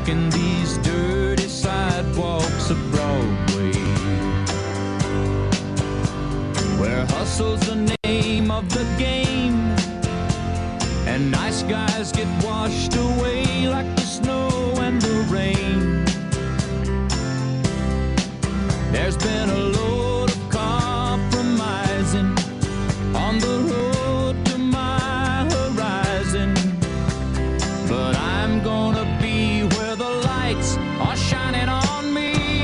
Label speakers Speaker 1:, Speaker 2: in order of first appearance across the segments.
Speaker 1: walking these dirty sidewalks of Broadway, where hustle's the name of the game, and nice guys get washed away like the snow and the rain. There's been a load of compromising on the road to my horizon, but I'm gonna be where the lights are shining on me,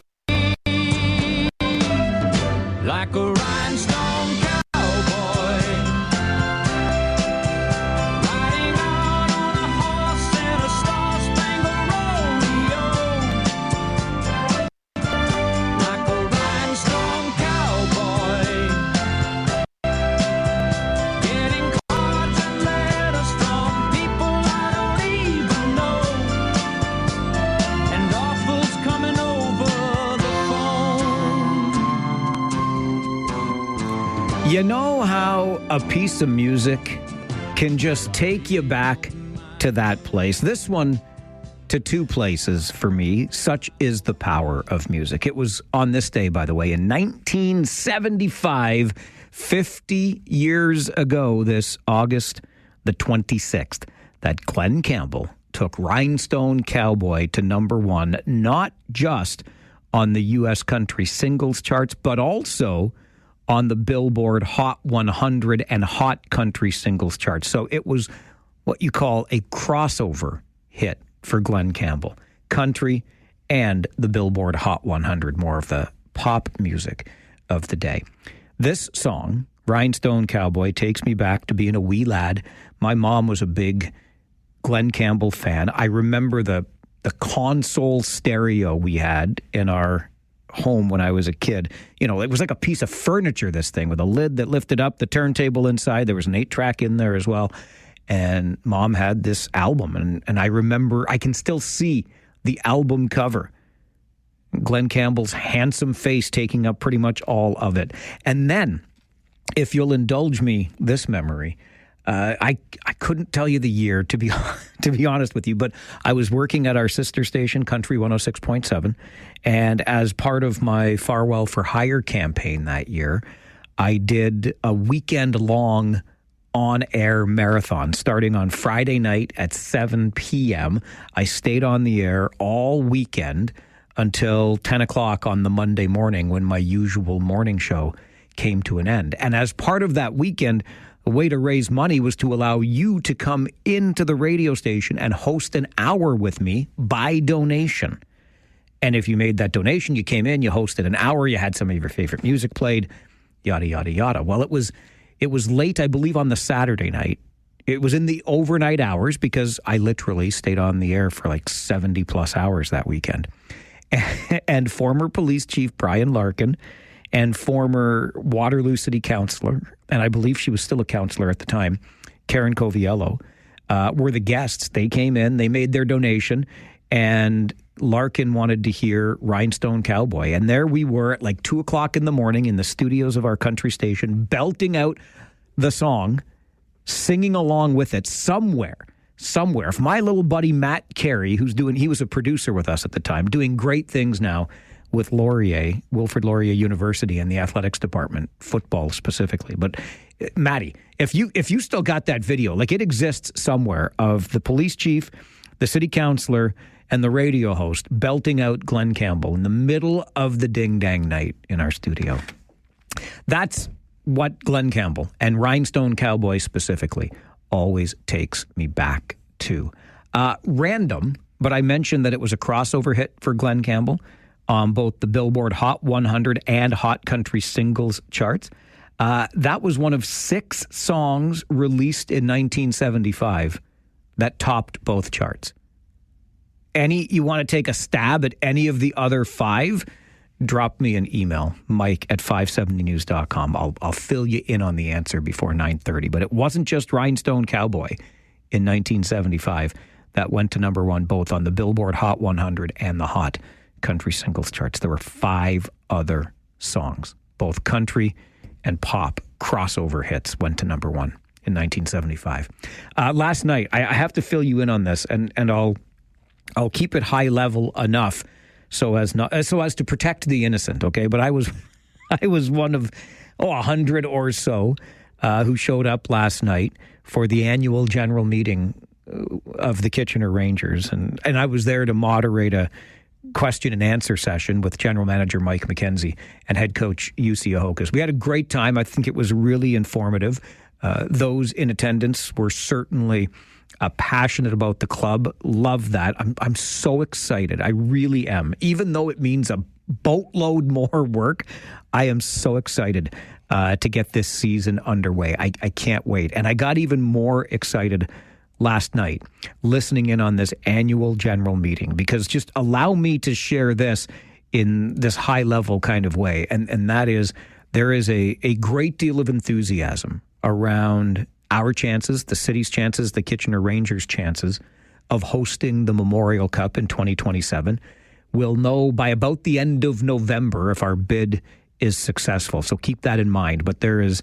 Speaker 1: like a rhinestone cowboy, riding out on a horse in a star-spangled rodeo, like a rhinestone cowboy, getting cards and letters from people I don't even know, and offers coming over the phone.
Speaker 2: You know how a piece of music can just take you back to that place? This one to two places for me. Such is the power of music. It was on this day, by the way, in 1975, 50 years ago, this August the 26th, that Glenn Campbell took Rhinestone Cowboy to number one, not just on the U.S. country singles charts, but also on the Billboard Hot 100 and Hot Country Singles charts. So it was what you call a crossover hit for Glenn Campbell. Country and the Billboard Hot 100, more of the pop music of the day. This song, Rhinestone Cowboy, takes me back to being a wee lad. My mom was a big Glenn Campbell fan. I remember the console stereo we had in our home when I was a kid. You know, it was like a piece of furniture, this thing, with a lid that lifted up, the turntable inside. There was an 8-track in there as well. And Mom had this album. And I remember, I can still see the album cover. Glenn Campbell's handsome face taking up pretty much all of it. And then, if you'll indulge me this memory, I couldn't tell you the year, to be honest with you, but I was working at our sister station, Country 106.7, and as part of my Farwell for Hire campaign that year, I did a weekend-long on-air marathon starting on Friday night at 7 p.m. I stayed on the air all weekend until 10 o'clock on the Monday morning when my usual morning show came to an end. And as part of that weekend, a way to raise money was to allow you to come into the radio station and host an hour with me by donation. And if you made that donation, you came in, you hosted an hour, you had some of your favorite music played, yada, yada, yada. Well, it was late, I believe, on the Saturday night. It was in the overnight hours because I literally stayed on the air for like 70 plus hours that weekend. And former police chief Brian Larkin and former Waterloo City Councillor, and I believe she was still a councillor at the time, Karen Coviello, were the guests. They came in, they made their donation, and Larkin wanted to hear Rhinestone Cowboy. And there we were at like 2 o'clock in the morning in the studios of our country station, belting out the song, singing along with it somewhere. If my little buddy Matt Carey, he was a producer with us at the time, doing great things now with Wilfrid Laurier University and the athletics department, football specifically. But Matty, if you still got that video, like it exists somewhere, of the police chief, the city councillor, and the radio host belting out Glenn Campbell in the middle of the ding-dang night in our studio. That's what Glenn Campbell, and Rhinestone Cowboy specifically, always takes me back to. Random, but I mentioned that it was a crossover hit for Glenn Campbell on both the Billboard Hot 100 and Hot Country Singles charts. That was one of 6 songs released in 1975 that topped both charts. You want to take a stab at any of the other 5? Drop me an email, mike@570news.com. I'll fill you in on the answer before 9:30. But it wasn't just Rhinestone Cowboy in 1975 that went to number one both on the Billboard Hot 100 and the Hot Country Singles charts. There were 5 other songs, both country and pop crossover hits, went to number one in 1975. Last night, I have to fill you in on this, and I'll keep it high level enough so as to protect the innocent. Okay, but I was one of 100 or so who showed up last night for the annual general meeting of the Kitchener Rangers, and I was there to moderate a question and answer session with General Manager Mike McKenzie and head coach UC Ahokas. We had a great time. I think it was really informative. Those in attendance were certainly passionate about the club. Love that. I'm so excited. I really am. Even though it means a boatload more work, I am so excited to get this season underway. I can't wait. And I got even more excited last night listening in on this annual general meeting, because just allow me to share this in this high level kind of way. And that is, there is a great deal of enthusiasm around our chances, the city's chances, the Kitchener Rangers' chances of hosting the Memorial Cup in 2027. We'll know by about the end of November if our bid is successful. So keep that in mind. But there is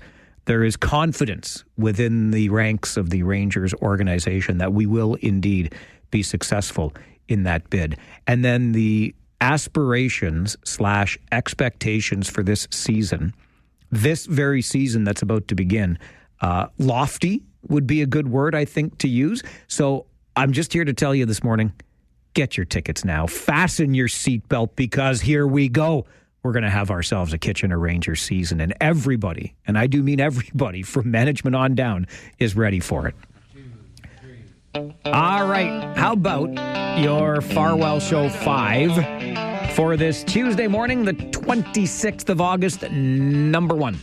Speaker 2: confidence within the ranks of the Rangers organization that we will indeed be successful in that bid. And then the aspirations / expectations for this season, this very season that's about to begin, lofty would be a good word, I think, to use. So I'm just here to tell you this morning, get your tickets now. Fasten your seatbelt, because here we go. We're going to have ourselves a Kitchener Rangers season, and everybody, and I do mean everybody, from management on down, is ready for it. All right. How about your Farwell Show 5 for this Tuesday morning, the 26th of August, number 1.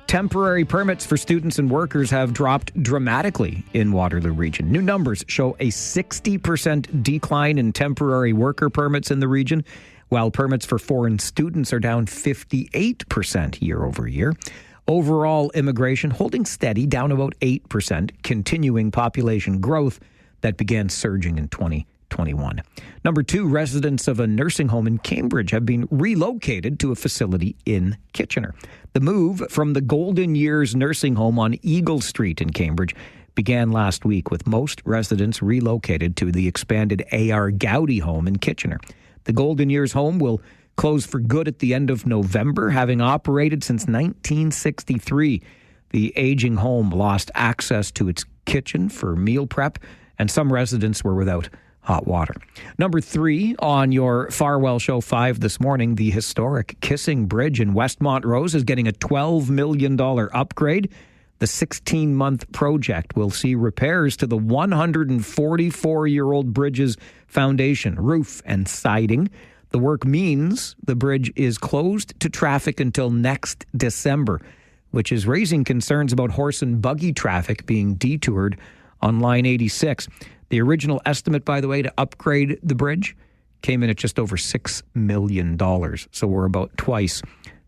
Speaker 2: Temporary permits for students and workers have dropped dramatically in Waterloo region. New numbers show a 60% decline in temporary worker permits in the region, while permits for foreign students are down 58% year over year. Overall immigration holding steady, down about 8%, continuing population growth that began surging in 2021. Number 2, residents of a nursing home in Cambridge have been relocated to a facility in Kitchener. The move from the Golden Years nursing home on Eagle Street in Cambridge began last week, with most residents relocated to the expanded A.R. Gowdy home in Kitchener. The Golden Years home will close for good at the end of November, having operated since 1963. The aging home lost access to its kitchen for meal prep, and some residents were without hot water. Number 3 on your Farwell Show 5 this morning, the historic Kissing Bridge in Westmont Rose is getting a $12 million upgrade. The 16-month project will see repairs to the 144-year-old bridge's foundation, roof, and siding. The work means the bridge is closed to traffic until next December, which is raising concerns about horse and buggy traffic being detoured on Line 86. The original estimate, by the way, to upgrade the bridge came in at just over $6 million. So we're about twice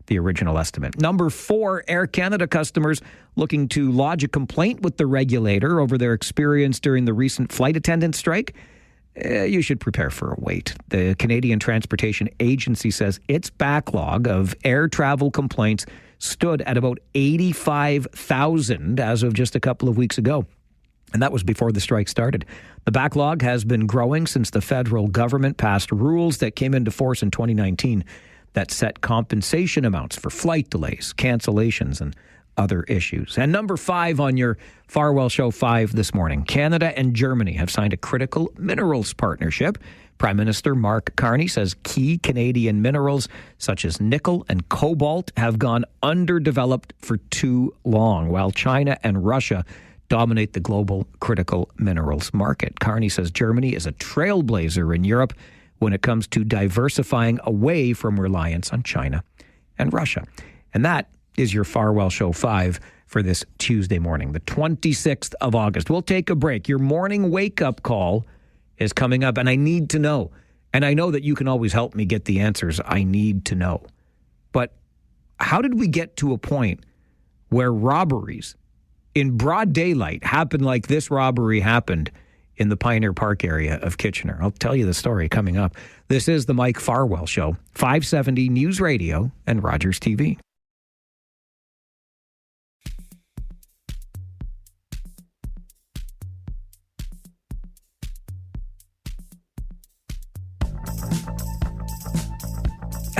Speaker 2: the original estimate. Number 4, Air Canada customers looking to lodge a complaint with the regulator over their experience during the recent flight attendant strike. You should prepare for a wait. The Canadian Transportation Agency says its backlog of air travel complaints stood at about 85,000 as of just a couple of weeks ago. And that was before the strike started. The backlog has been growing since the federal government passed rules that came into force in 2019 that set compensation amounts for flight delays, cancellations, and other issues. And number 5 on your Farwell Show 5 this morning, Canada and Germany have signed a critical minerals partnership. Prime Minister Mark Carney says key Canadian minerals such as nickel and cobalt have gone underdeveloped for too long, while China and Russia dominate the global critical minerals market. Carney says Germany is a trailblazer in Europe when it comes to diversifying away from reliance on China and Russia. And that is your Farwell Show 5 for this Tuesday morning, the 26th of August. We'll take a break. Your morning wake-up call is coming up, and I need to know. And I know that you can always help me get the answers I need to know. But how did we get to a point where robberies in broad daylight happen like this robbery happened in the Pioneer Park area of Kitchener? I'll tell you the story coming up. This is the Mike Farwell Show, 570 News Radio and Rogers TV.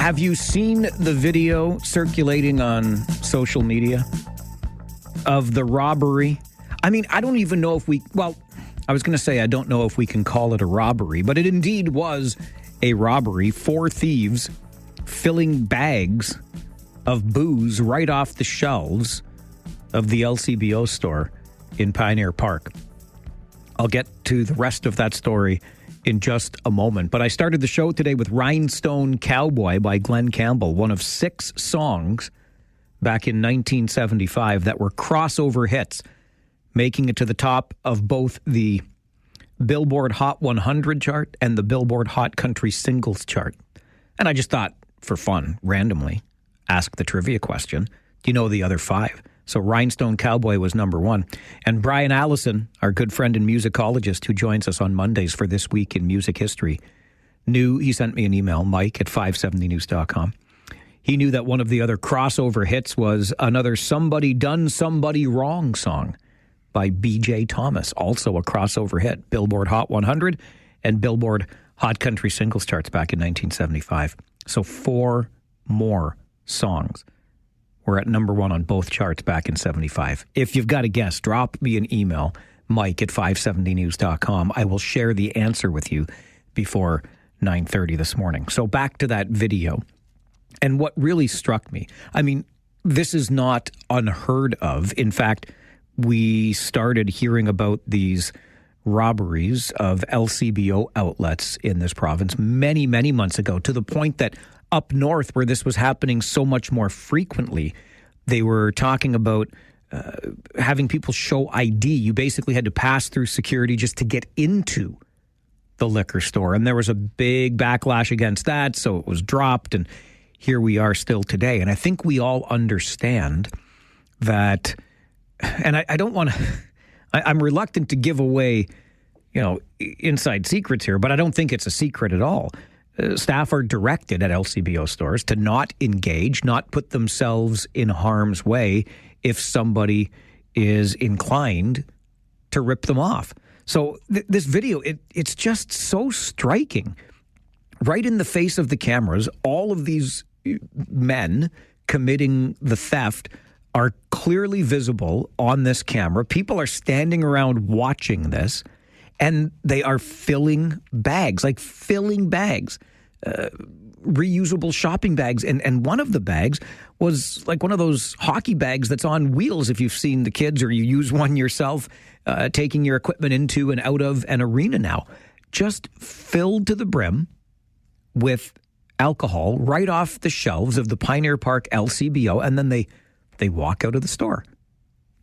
Speaker 2: Have you seen the video circulating on social media of the robbery? I mean, I don't even know if I was going to say I don't know if we can call it a robbery, but it indeed was a robbery. 4 thieves filling bags of booze right off the shelves of the LCBO store in Pioneer Park. I'll get to the rest of that story in just a moment. But I started the show today with Rhinestone Cowboy by Glenn Campbell, one of 6 songs back in 1975 that were crossover hits, making it to the top of both the Billboard Hot 100 chart and the Billboard Hot Country Singles chart. And I just thought, for fun, randomly, ask the trivia question. Do you know the other 5? So Rhinestone Cowboy was number 1. And Brian Allison, our good friend and musicologist who joins us on Mondays for This Week in Music History, he sent me an email, mike@570news.com. He knew that one of the other crossover hits was another Somebody Done Somebody Wrong song by B.J. Thomas, also a crossover hit, Billboard Hot 100 and Billboard Hot Country Singles charts back in 1975. So 4 more songs were at number 1 on both charts back in 75. If you've got a guess, drop me an email, mike@570news.com. I will share the answer with you before 9:30 this morning. So back to that video. And what really struck me, I mean, this is not unheard of. In fact, we started hearing about these robberies of LCBO outlets in this province many, many months ago, to the point that up north, where this was happening so much more frequently, they were talking about having people show ID. You basically had to pass through security just to get into the liquor store. And there was a big backlash against that, so it was dropped. And here we are still today. And I think we all understand that, and I don't want to, I'm reluctant to give away, inside secrets here, but I don't think it's a secret at all. Staff are directed at LCBO stores to not engage, not put themselves in harm's way if somebody is inclined to rip them off. So this video, it's just so striking. Right in the face of the cameras, all of these men committing the theft are clearly visible on this camera. People are standing around watching this, and they are filling bags, reusable shopping bags. And one of the bags was like one of those hockey bags that's on wheels, if you've seen the kids or you use one yourself, taking your equipment into and out of an arena now. Just filled to the brim with alcohol right off the shelves of the Pioneer Park LCBO, and then they walk out of the store.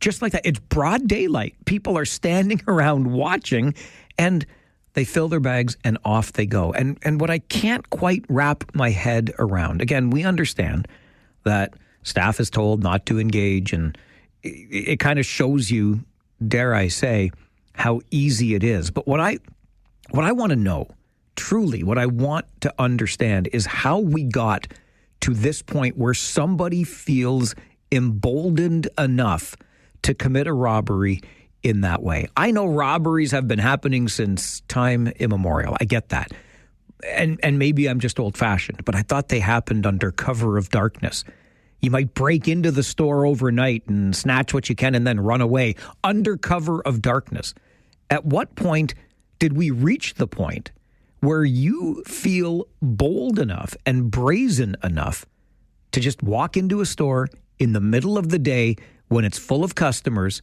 Speaker 2: Just like that. It's broad daylight. People are standing around watching, and they fill their bags and off they go. And what I can't quite wrap my head around, again, we understand that staff is told not to engage, and it kind of shows you, dare I say, how easy it is. But what I want to know, truly, what I want to understand is how we got to this point where somebody feels emboldened enough to commit a robbery in that way. I know robberies have been happening since time immemorial. I get that. And maybe I'm just old-fashioned, but I thought they happened under cover of darkness. You might break into the store overnight and snatch what you can and then run away under cover of darkness. At what point did we reach the point where you feel bold enough and brazen enough to just walk into a store in the middle of the day when it's full of customers,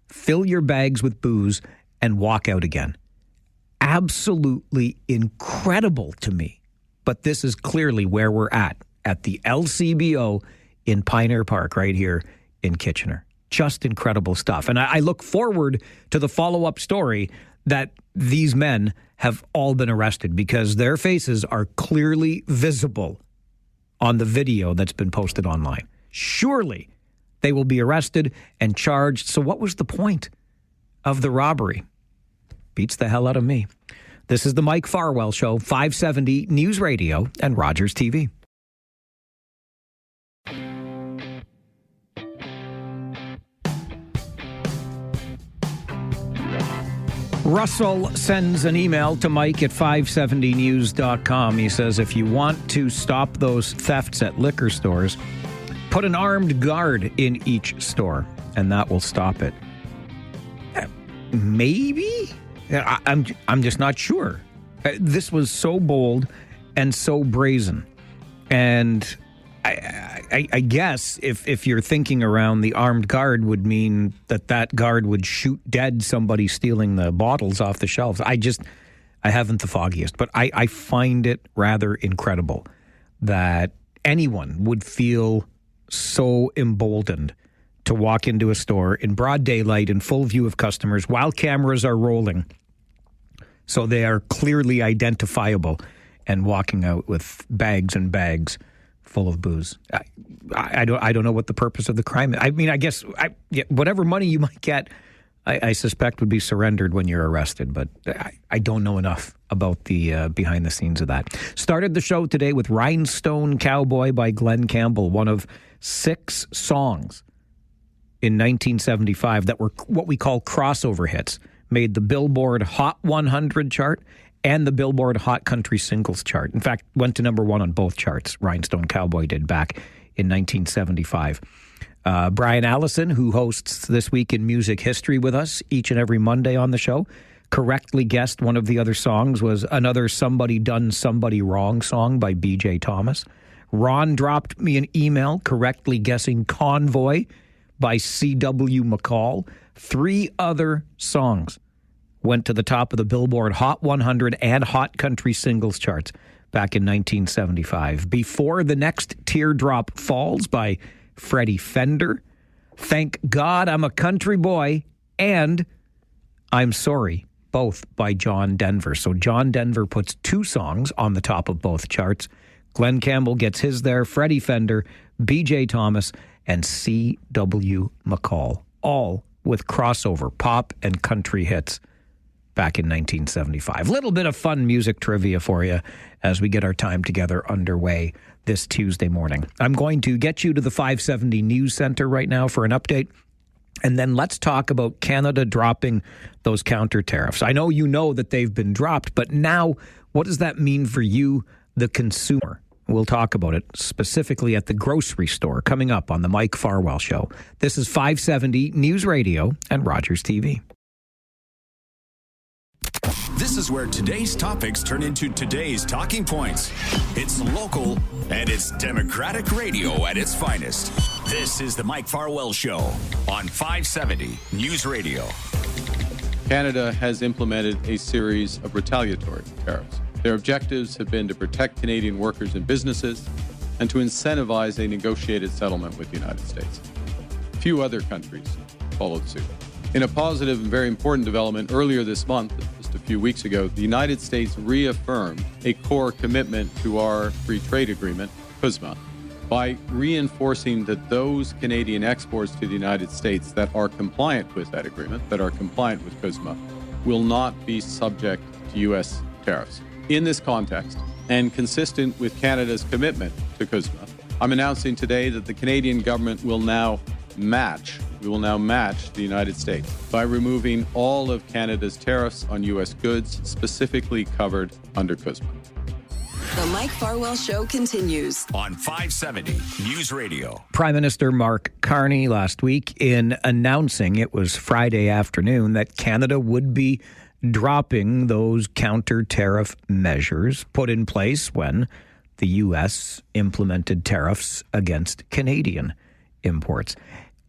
Speaker 2: fill your bags with booze, and walk out again? Absolutely incredible to me. But this is clearly where we're at the LCBO in Pioneer Park right here in Kitchener. Just incredible stuff. And I look forward to the follow-up story that these men have all been arrested, because their faces are clearly visible on the video that's been posted online. Surely they will be arrested and charged. So what was the point of the robbery? Beats the hell out of me. This is the Mike Farwell Show, 570 News Radio and Rogers TV. Russell sends an email to Mike at 570news.com. He says, if you want to stop those thefts at liquor stores, put an armed guard in each store, and that will stop it. Maybe? I'm just not sure. This was so bold and so brazen. And I guess if you're thinking around, the armed guard would mean that guard would shoot dead somebody stealing the bottles off the shelves. I haven't the foggiest, but I find it rather incredible that anyone would feel so emboldened to walk into a store in broad daylight in full view of customers while cameras are rolling, so they are clearly identifiable, and walking out with bags and bags full of booze. I don't know what the purpose of the crime is. I mean, I guess whatever money you might get, I suspect would be surrendered when you're arrested, but I don't know enough about the behind the scenes of that. Started the show today with Rhinestone Cowboy by Glenn Campbell, one of 6 songs in 1975 that were what we call crossover hits, made the Billboard Hot 100 chart and the Billboard Hot Country Singles chart. In fact, went to number 1 on both charts. Rhinestone Cowboy did back in 1975. Brian Allison, who hosts This Week in Music History with us each and every Monday on the show, correctly guessed one of the other songs was another Somebody Done Somebody Wrong song by B.J. Thomas. Ron dropped me an email correctly guessing Convoy by C.W. McCall. 3 other songs went to the top of the Billboard Hot 100 and Hot Country Singles charts back in 1975. Before the Next Teardrop Falls by Freddie Fender, Thank God I'm a Country Boy, and I'm Sorry, both by John Denver. So John Denver puts 2 songs on the top of both charts. Glenn Campbell gets his there, Freddie Fender, B.J. Thomas, and C.W. McCall, all with crossover pop and country hits back in 1975. Little bit of fun music trivia for you as we get our time together underway this Tuesday morning. I'm going to get you to the 570 News Center right now for an update, and then let's talk about Canada dropping those counter tariffs. I know you know that they've been dropped, but now what does that mean for you, the consumer? We'll talk about it specifically at the grocery store coming up on the Mike Farwell Show. This is 570 News Radio and Rogers TV.
Speaker 3: This is where today's topics turn into today's talking points. It's local and it's Democratic radio at its finest. This is the Mike Farwell Show on 570 News Radio.
Speaker 4: Canada has implemented a series of retaliatory tariffs. Their objectives have been to protect Canadian workers and businesses and to incentivize a negotiated settlement with the United States. Few other countries followed suit. In a positive and very important development earlier this month, just a few weeks ago, the United States reaffirmed a core commitment to our free trade agreement, CUSMA, by reinforcing that those Canadian exports to the United States that are compliant with that agreement, that are compliant with CUSMA, will not be subject to U.S. tariffs. In this context, and consistent with Canada's commitment to CUSMA, I'm announcing today that the Canadian government will now match the United States by removing all of Canada's tariffs on U.S. goods specifically covered under CUSMA.
Speaker 5: The Mike Farwell Show continues
Speaker 3: On 570 News Radio.
Speaker 2: Prime Minister Mark Carney last week in announcing, it was Friday afternoon, that Canada would be dropping those counter-tariff measures put in place when the U.S. implemented tariffs against Canadian imports.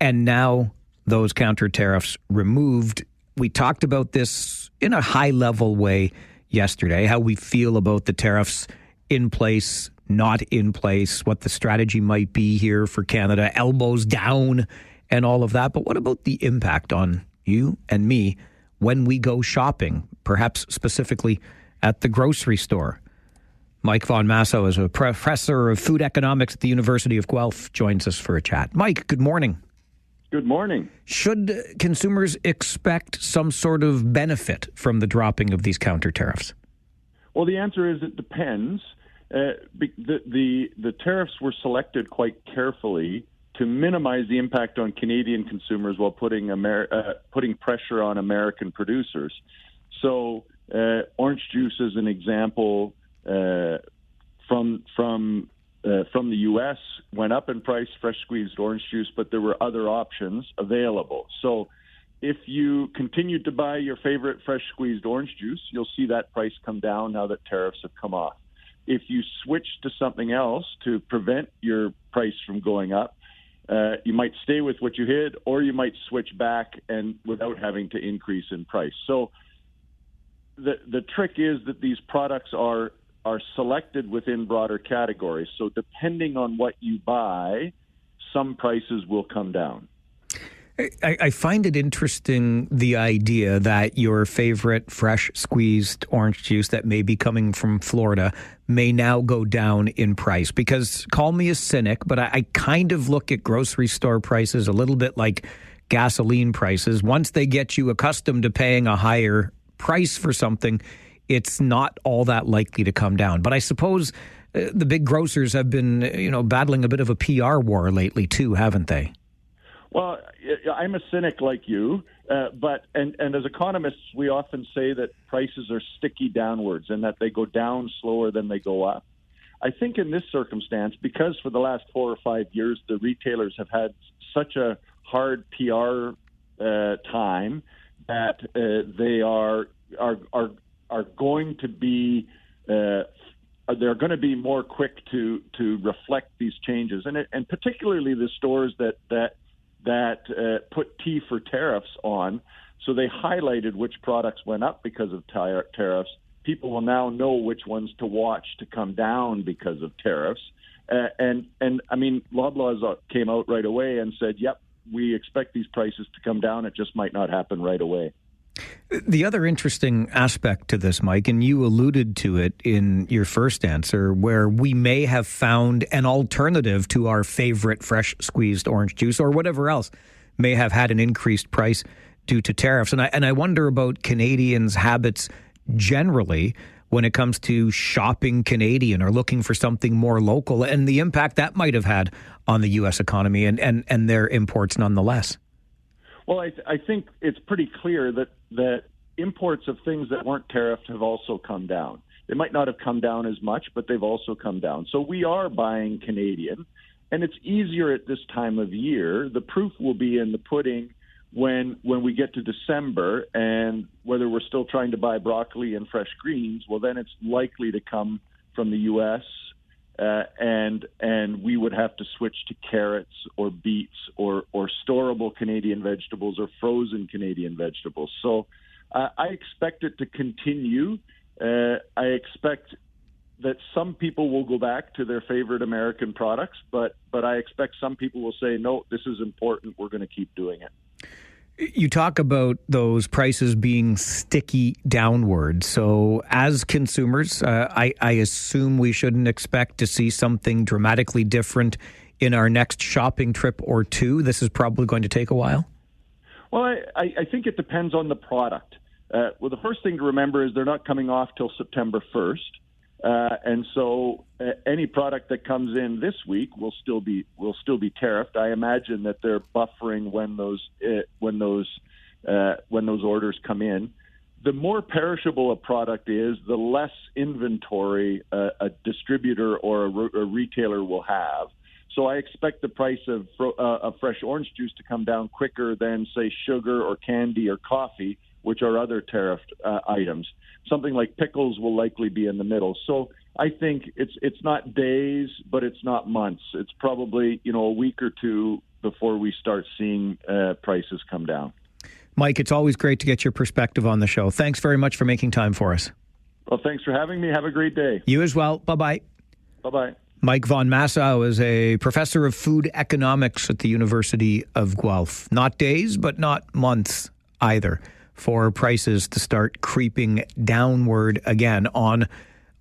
Speaker 2: And now those counter-tariffs removed. We talked about this in a high-level way yesterday, how we feel about the tariffs in place, not in place, what the strategy might be here for Canada, elbows down and all of that. But what about the impact on you and me when we go shopping, perhaps specifically at the grocery store? Mike Von Masso is a professor of food economics at the University of Guelph, joins us for a chat. Mike, good morning.
Speaker 6: Good morning.
Speaker 2: Should consumers expect some sort of benefit from the dropping of these counter tariffs?
Speaker 6: Well, the answer is it depends. The tariffs were selected quite carefully to minimize the impact on Canadian consumers while putting pressure on American producers. So orange juice, as an example, from the U.S. went up in price, fresh squeezed orange juice, but there were other options available. So if you continued to buy your favorite fresh squeezed orange juice, you'll see that price come down now that tariffs have come off. If you switch to something else to prevent your price from going up, you might stay with what you had, or you might switch back and without having to increase in price. So the trick is that these products are selected within broader categories. So depending on what you buy, some prices will come down.
Speaker 2: I find it interesting, the idea that your favorite fresh squeezed orange juice that may be coming from Florida may now go down in price, because call me a cynic, but I kind of look at grocery store prices a little bit like gasoline prices. Once they get you accustomed to paying a higher price for something, it's not all that likely to come down. But I suppose the big grocers have been, battling a bit of a PR war lately too, haven't they?
Speaker 6: Well, I'm a cynic like you, but as economists, we often say that prices are sticky downwards and that they go down slower than they go up. I think in this circumstance, because for the last 4 or 5 years, the retailers have had such a hard PR time that they are going to be they're going to be more quick to reflect these changes, and particularly the stores that put T for tariffs on. So they highlighted which products went up because of tariffs. People will now know which ones to watch to come down because of tariffs. And I mean, Loblaws came out right away and said, yep, we expect these prices to come down. It just might not happen right away.
Speaker 2: The other interesting aspect to this, Mike, and you alluded to it in your first answer, where we may have found an alternative to our favorite fresh squeezed orange juice or whatever else may have had an increased price due to tariffs. And I wonder about Canadians' habits generally when it comes to shopping Canadian or looking for something more local, and the impact that might have had on the U.S. economy and their imports nonetheless.
Speaker 6: Well, I think it's pretty clear that imports of things that weren't tariffed have also come down. They might not have come down as much, but they've also come down. So we are buying Canadian, and it's easier at this time of year. The proof will be in the pudding when we get to December, and whether we're still trying to buy broccoli and fresh greens, well, then it's likely to come from the U.S., and we would have to switch to carrots or beets or storable Canadian vegetables or frozen Canadian vegetables. So I expect it to continue. I expect that some people will go back to their favorite American products, but I expect some people will say, no, this is important. We're going to keep doing it.
Speaker 2: You talk about those prices being sticky downward. So as consumers, I assume we shouldn't expect to see something dramatically different in our next shopping trip or two. This is probably going to take a while.
Speaker 6: Well, I think it depends on the product. Well, the first thing to remember is they're not coming off till September 1st. And so any product that comes in this week will still be tariffed. I imagine that they're buffering when those orders come in. The more perishable a product is, the less inventory a distributor or a retailer will have. So I expect the price of fresh orange juice to come down quicker than, say, sugar or candy or coffee, which are other tariffed items. Something like pickles will likely be in the middle. So I think it's not days, but it's not months. It's probably a week or two before we start seeing prices come down.
Speaker 2: Mike, it's always great to get your perspective on the show. Thanks very much for making time for us.
Speaker 6: Well, thanks for having me. Have a great day.
Speaker 2: You as well. Bye-bye.
Speaker 6: Bye-bye.
Speaker 2: Mike von Massow is a professor of food economics at the University of Guelph. Not days, but not months either, for prices to start creeping downward again on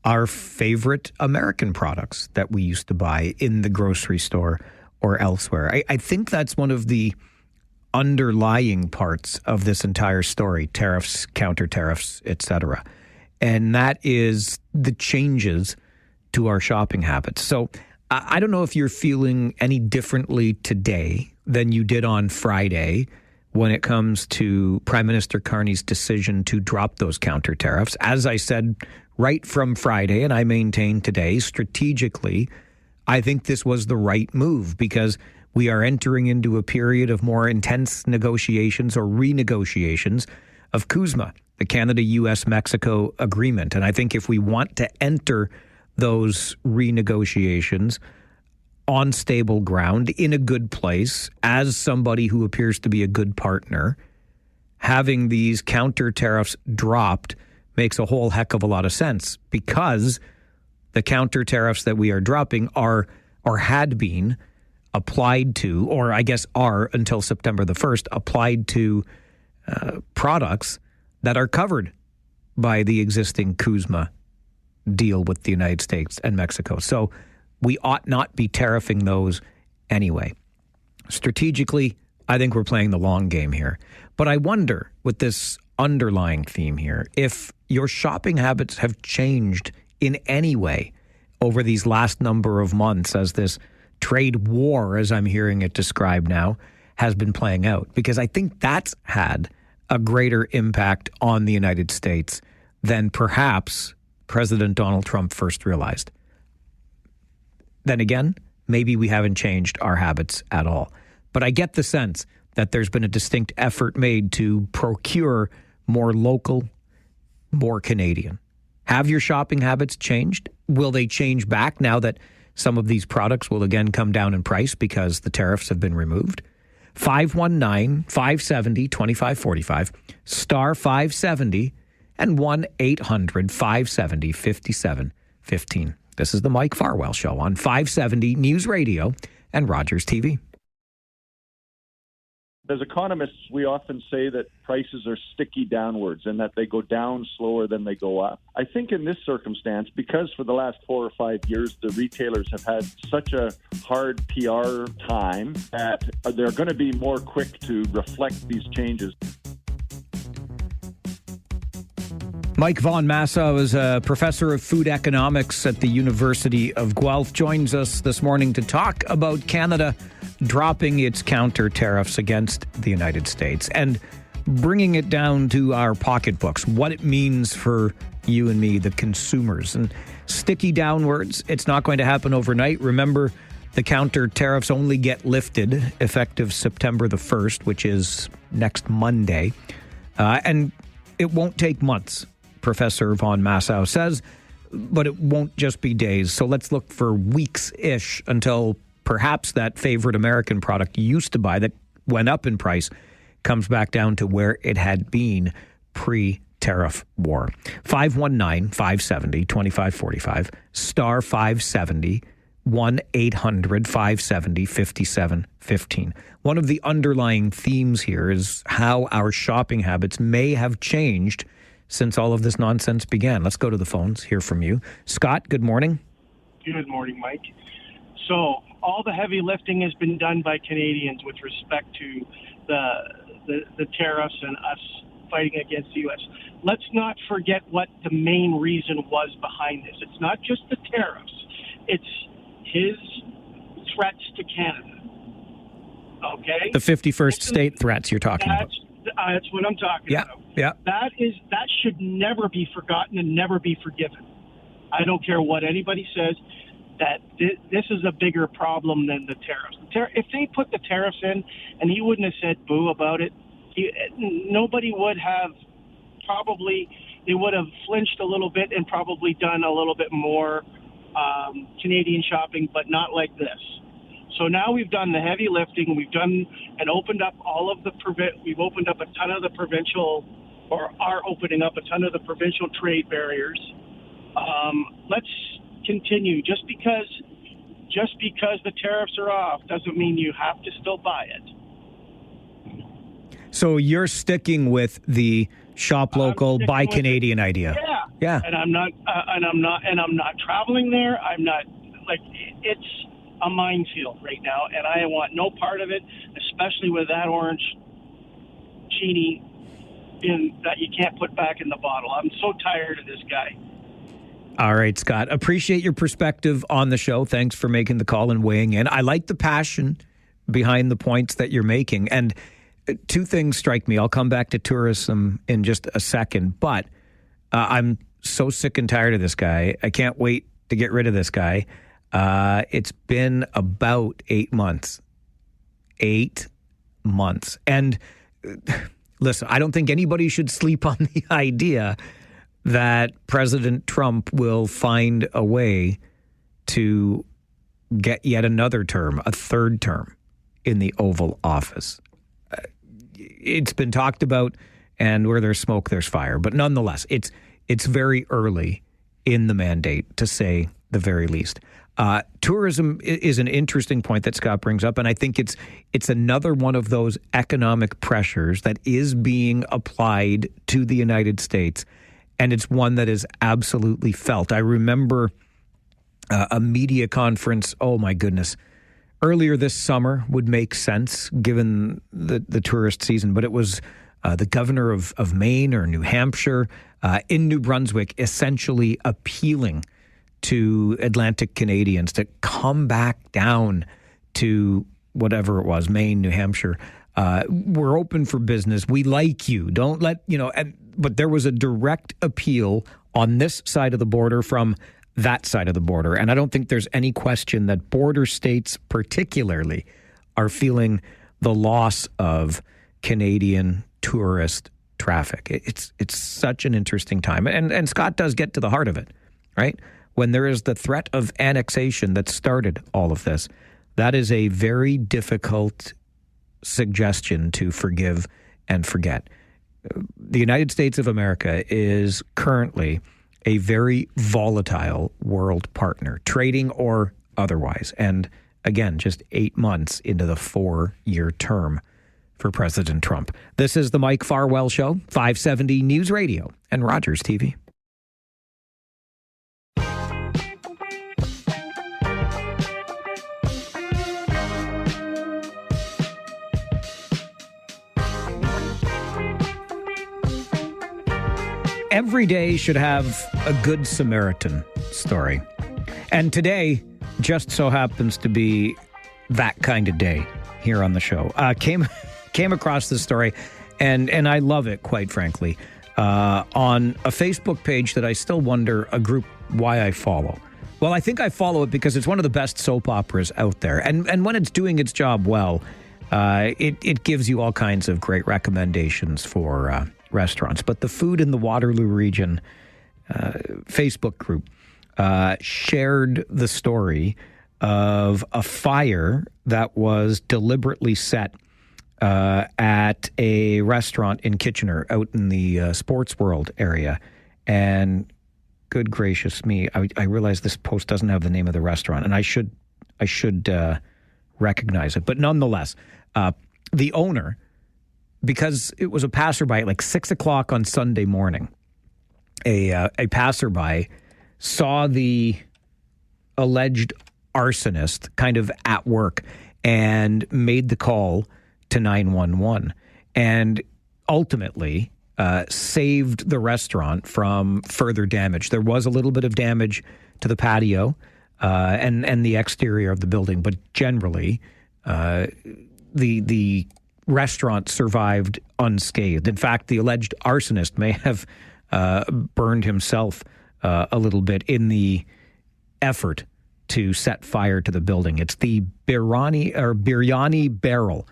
Speaker 2: our favorite American products that we used to buy in the grocery store or elsewhere. I think that's one of the underlying parts of this entire story, tariffs, counter-tariffs, etc. And that is the changes to our shopping habits. So I don't know if you're feeling any differently today than you did on Friday when it comes to Prime Minister Carney's decision to drop those counter tariffs. As I said right from Friday, and I maintain today, strategically, I think this was the right move because we are entering into a period of more intense negotiations or renegotiations of CUSMA, the Canada-US-Mexico agreement. And I think if we want to enter those renegotiations on stable ground, in a good place, as somebody who appears to be a good partner, having these counter tariffs dropped makes a whole heck of a lot of sense because the counter tariffs that we are dropping are or had been applied to, or I guess are until September the 1st, applied to products that are covered by the existing CUSMA deal with the United States and Mexico. So we ought not be tariffing those anyway. Strategically, I think we're playing the long game here. But I wonder, with this underlying theme here, if your shopping habits have changed in any way over these last number of months as this trade war, as I'm hearing it described now, has been playing out. Because I think that's had a greater impact on the United States than perhaps President Donald Trump first realized. Then again, maybe we haven't changed our habits at all. But I get the sense that there's been a distinct effort made to procure more local, more Canadian. Have your shopping habits changed? Will they change back now that some of these products will again come down in price because the tariffs have been removed? 519-570-2545, star 570, and 1-800-570-5715. This is the Mike Farwell Show on 570 News Radio and Rogers TV.
Speaker 6: As economists, we often say that prices are sticky downwards and that they go down slower than they go up. I think in this circumstance, because for the last 4 or 5 years, the retailers have had such a hard PR time that they're going to be more quick to reflect these changes.
Speaker 2: Mike Von Massow is a professor of food economics at the University of Guelph. Joins us this morning to talk about Canada dropping its counter tariffs against the United States and bringing it down to our pocketbooks, what it means for you and me, the consumers. And sticky downwards, it's not going to happen overnight. Remember, the counter tariffs only get lifted effective September the 1st, which is next Monday. And it won't take months, Professor Von Massow says, but it won't just be days. So let's look for weeks-ish until perhaps that favorite American product you used to buy that went up in price comes back down to where it had been pre-tariff war. 519-570-2545, star 570, 1-800-570-5715. One of the underlying themes here is how our shopping habits may have changed since all of this nonsense began. Let's go to the phones, hear from you. Scott, good morning.
Speaker 7: Good morning, Mike. So all the heavy lifting has been done by Canadians with respect to the tariffs and us fighting against the U.S. Let's not forget what the main reason was behind this. It's not just the tariffs. It's his threats to Canada. Okay?
Speaker 2: The 51st state threats you're talking about.
Speaker 7: That's what I'm talking about.
Speaker 2: Yeah.
Speaker 7: That should never be forgotten and never be forgiven. I don't care what anybody says. That this is a bigger problem than the tariffs. If they put the tariffs in and he wouldn't have said boo about it, nobody would have they would have flinched a little bit and probably done a little bit more Canadian shopping, but not like this. So now we've done the heavy lifting. We've done and opened up we've opened up a ton of the provincial, or are opening up a ton of the provincial trade barriers. Let's continue. Just because the tariffs are off doesn't mean you have to still buy it.
Speaker 2: So you're sticking with the shop local, buy Canadian idea.
Speaker 7: Yeah. And I'm not traveling there. I'm not it's a minefield right now, and I want no part of it, especially with that orange genie that you can't put back in the bottle. I'm so tired of this guy.
Speaker 2: All right, Scott. Appreciate your perspective on the show. Thanks for making the call and weighing in. I like the passion behind the points that you're making. And two things strike me. I'll come back to tourism in just a second, but I'm so sick and tired of this guy. I can't wait to get rid of this guy. It's been about 8 months. 8 months. And listen, I don't think anybody should sleep on the idea that President Trump will find a way to get yet another term, a third term in the Oval Office. It's been talked about, and where there's smoke, there's fire. But nonetheless, it's very early in the mandate, to say the very least. Tourism is an interesting point that Scott brings up, and I think it's another one of those economic pressures that is being applied to the United States, and it's one that is absolutely felt. I remember a media conference, oh my goodness, earlier this summer would make sense given the tourist season, but it was the governor of Maine or New Hampshire in New Brunswick essentially appealing to Atlantic Canadians to come back down to whatever it was, Maine, New Hampshire. We're open for business. We like you. Don't let, but there was a direct appeal on this side of the border from that side of the border. And I don't think there's any question that border states particularly are feeling the loss of Canadian tourist traffic. It's such an interesting time. And Scott does get to the heart of it, right? When there is the threat of annexation that started all of this, that is a very difficult suggestion to forgive and forget. The United States of America is currently a very volatile world partner, trading or otherwise. And again, just 8 months into the 4-year term for President Trump. This is the Mike Farwell Show, 570 News Radio and Rogers TV. Every day should have a Good Samaritan story. And today just so happens to be that kind of day here on the show. Came across this story, and I love it, quite frankly, on a Facebook page that I still wonder, a group, why I follow. Well, I think I follow it because it's one of the best soap operas out there. And when it's doing its job well, it gives you all kinds of great recommendations for restaurants. But the Food in the Waterloo region Facebook group shared the story of a fire that was deliberately set at a restaurant in Kitchener out in the Sports World area. And good gracious me, I realize this post doesn't have the name of the restaurant, and I should recognize it. But nonetheless, the owner, because it was a passerby at like 6 o'clock on Sunday morning, a passerby saw the alleged arsonist kind of at work and made the call to 911 and ultimately saved the restaurant from further damage. There was a little bit of damage to the patio and the exterior of the building, but generally the restaurant survived unscathed. In fact, the alleged arsonist may have burned himself a little bit in the effort to set fire to the building. It's the Biryani Barrel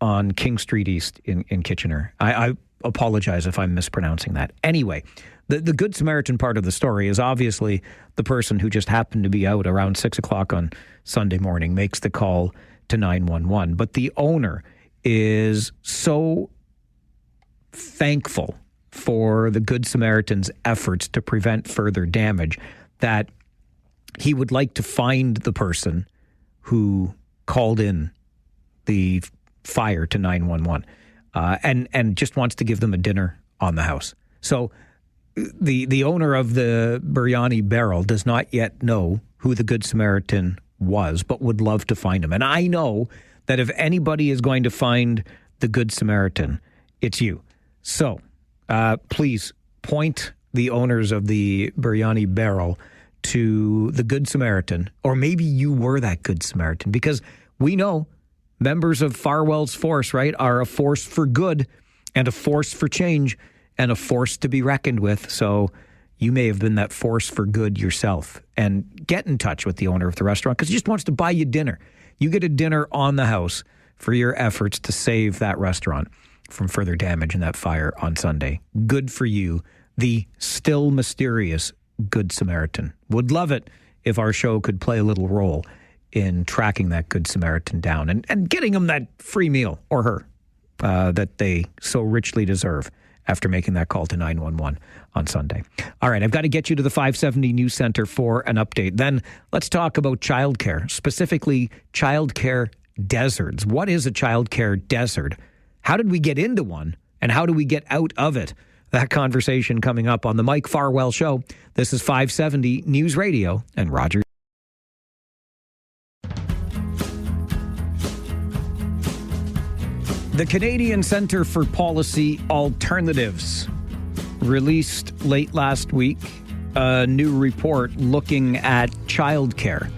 Speaker 2: on King Street East in Kitchener. I apologize if I'm mispronouncing that. Anyway, the Good Samaritan part of the story is obviously the person who just happened to be out around 6 o'clock on Sunday morning makes the call to 911. But the owner is so thankful for the Good Samaritan's efforts to prevent further damage that he would like to find the person who called in the fire to 911 and just wants to give them a dinner on the house. So the owner of the Biryani Barrel does not yet know who the Good Samaritan was, but would love to find him. And I know that if anybody is going to find the Good Samaritan, it's you. So please point the owners of the Biryani Barrel to the Good Samaritan, or maybe you were that Good Samaritan, because we know Members of Farwell's force, right, are a force for good and a force for change and a force to be reckoned with. So you may have been that force for good yourself. And get in touch with the owner of the restaurant because he just wants to buy you dinner. You get a dinner on the house for your efforts to save that restaurant from further damage in that fire on Sunday. Good for you, the still mysterious Good Samaritan. Would love it if our show could play a little role in tracking that Good Samaritan down and getting them that free meal, or her, that they so richly deserve after making that call to 911 on Sunday. All right, I've got to get you to the 570 News Center for an update. Then let's talk about childcare, specifically childcare deserts. What is a childcare desert? How did we get into one? And how do we get out of it? That conversation coming up on the Mike Farwell Show. This is 570 News Radio and Roger. The Canadian Centre for Policy Alternatives released late last week a new report looking at childcare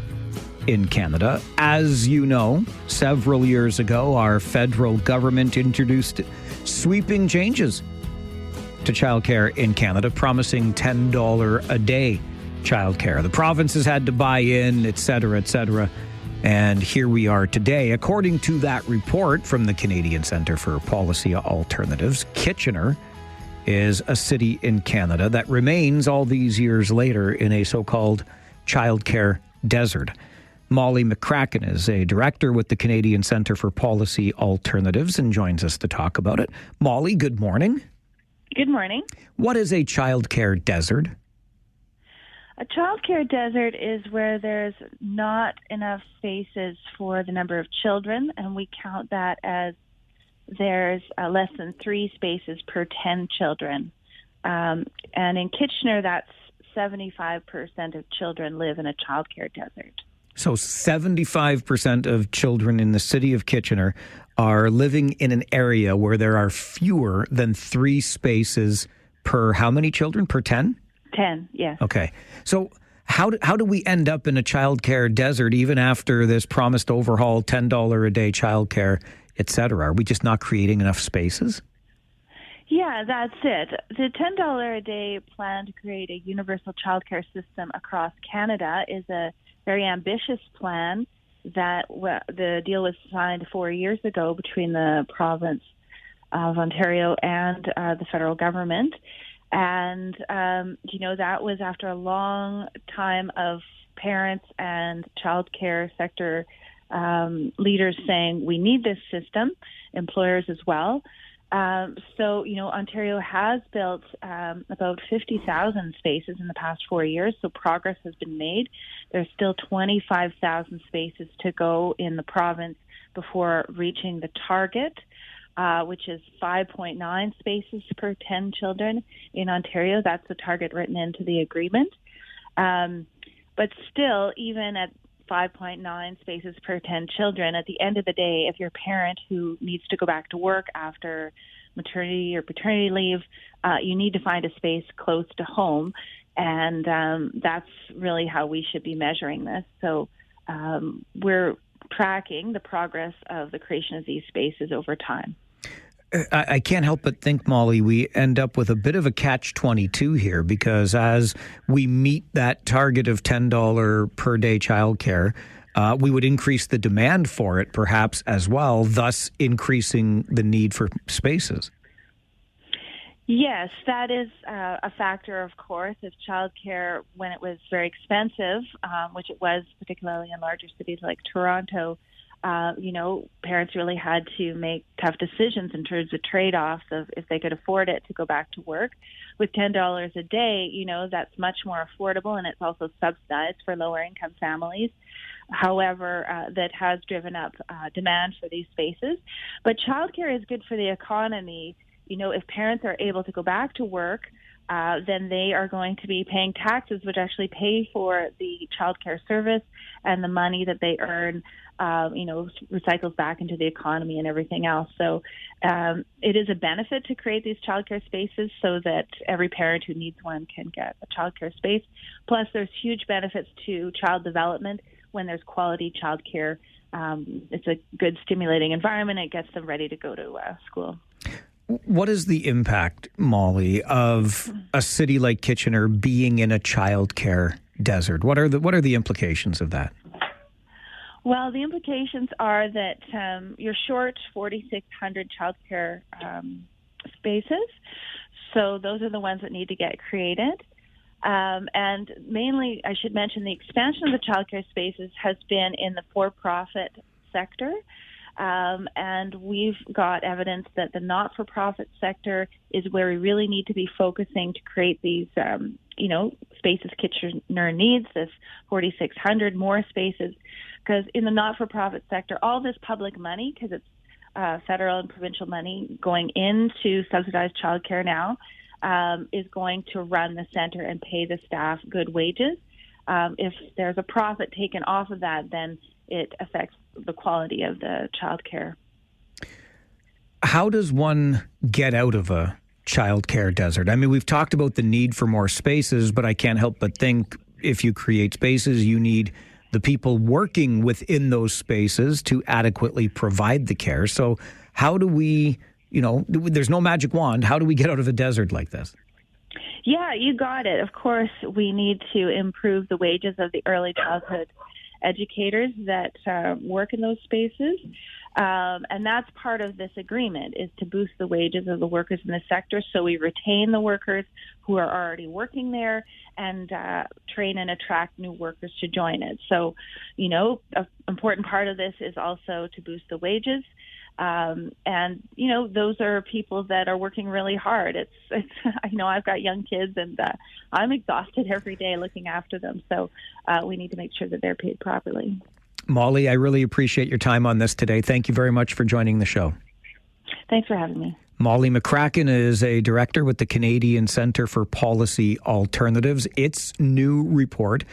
Speaker 2: in Canada. As you know, several years ago, our federal government introduced sweeping changes to childcare in Canada, promising $10 a day childcare. The provinces had to buy in, et cetera, et cetera. And here we are today. According to that report from the Canadian Centre for Policy Alternatives, Kitchener is a city in Canada that remains all these years later in a so-called childcare desert. Molly McCracken is a director with the Canadian Centre for Policy Alternatives and joins us to talk about it. Molly, good morning.
Speaker 8: Good morning.
Speaker 2: What is a childcare desert?
Speaker 8: A childcare desert is where there's not enough spaces for the number of children, and we count that as there's less than 3 spaces per 10 children. And in Kitchener, that's 75% of children live in a childcare desert.
Speaker 2: So 75% of children in the city of Kitchener are living in an area where there are fewer than 3 spaces per how many children? Per 10?
Speaker 8: 10, yes.
Speaker 2: Okay. So how do we end up in a childcare desert even after this promised overhaul, $10 a day childcare, et cetera? Are we just not creating enough spaces?
Speaker 8: Yeah, that's it. The $10 a day plan to create a universal childcare system across Canada is a very ambitious plan that the deal was signed 4 years ago between the province of Ontario and the federal government. And, that was after a long time of parents and childcare sector leaders saying, we need this system, employers as well. Ontario has built about 50,000 spaces in the past 4 years, so progress has been made. There's still 25,000 spaces to go in the province before reaching the target, which is 5.9 spaces per 10 children in Ontario. That's the target written into the agreement. But still, even at 5.9 spaces per 10 children, at the end of the day, if you're a parent who needs to go back to work after maternity or paternity leave, you need to find a space close to home. And that's really how we should be measuring this. So we're tracking the progress of the creation of these spaces over time.
Speaker 2: I can't help but think, Molly, we end up with a bit of a catch-22 here because as we meet that target of $10 per day childcare, we would increase the demand for it perhaps as well, thus increasing the need for spaces.
Speaker 8: Yes, that is a factor, of course. If childcare, when it was very expensive, which it was particularly in larger cities like Toronto, parents really had to make tough decisions in terms of trade-offs of if they could afford it to go back to work. With $10 a day, that's much more affordable, and it's also subsidized for lower-income families. However, that has driven up demand for these spaces. But childcare is good for the economy. If parents are able to go back to work, then they are going to be paying taxes, which actually pay for the childcare service, and the money that they earn, recycles back into the economy and everything else. So it is a benefit to create these childcare spaces so that every parent who needs one can get a childcare space. Plus, there's huge benefits to child development when there's quality childcare it's a good stimulating environment. It gets them ready to go to school.
Speaker 2: What is the impact, Molly, of a city like Kitchener being in a childcare desert? What are the implications of that?
Speaker 8: Well, the implications are that you're short 4,600 childcare spaces. So those are the ones that need to get created. And mainly, I should mention, the expansion of the childcare spaces has been in the for-profit sector. And we've got evidence that the not-for-profit sector is where we really need to be focusing to create these, spaces Kitchener needs, this 4,600 more spaces. Because in the not-for-profit sector, all this public money, because it's federal and provincial money going into subsidized childcare now, is going to run the center and pay the staff good wages. If there's a profit taken off of that, then it affects the quality of the childcare.
Speaker 2: How does one get out of a childcare desert? I mean, we've talked about the need for more spaces, but I can't help but think if you create spaces, you need the people working within those spaces to adequately provide the care. So how do we, there's no magic wand. How do we get out of a desert like this?
Speaker 8: Yeah, you got it. Of course, we need to improve the wages of the early childhood educators that work in those spaces. And that's part of this agreement, is to boost the wages of the workers in the sector so we retain the workers who are already working there and train and attract new workers to join it. So, an important part of this is also to boost the wages. And those are people that are working really hard. It's I've got young kids, and I'm exhausted every day looking after them. So we need to make sure that they're paid properly.
Speaker 2: Molly, I really appreciate your time on this today. Thank you very much for joining the show.
Speaker 8: Thanks for having me.
Speaker 2: Molly McCracken is a director with the Canadian Centre for Policy Alternatives. Its new report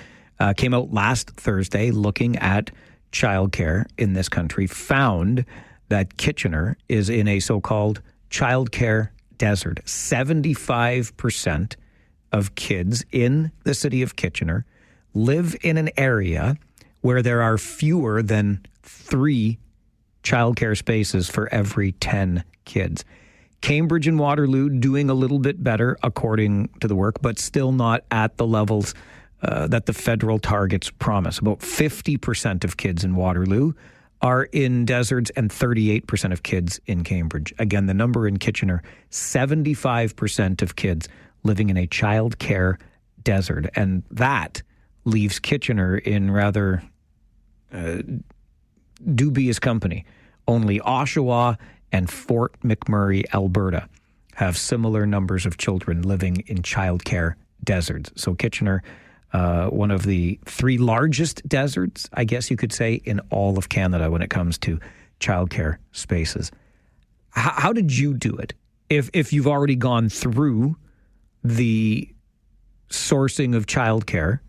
Speaker 2: came out last Thursday looking at childcare in this country, found that Kitchener is in a so-called childcare desert. 75% of kids in the city of Kitchener live in an area where there are fewer than 3 childcare spaces for every 10 kids. Cambridge and Waterloo doing a little bit better, according to the work, but still not at the levels that the federal targets promise. About 50% of kids in Waterloo are in deserts and 38% of kids in Cambridge. Again, the number in Kitchener, 75% of kids living in a childcare desert. And that leaves Kitchener in rather dubious company. Only Oshawa and Fort McMurray, Alberta, have similar numbers of children living in childcare deserts. So Kitchener, one of the 3 largest deserts, I guess you could say, in all of Canada when it comes to childcare spaces. How did you do it? If you've already gone through the sourcing of childcare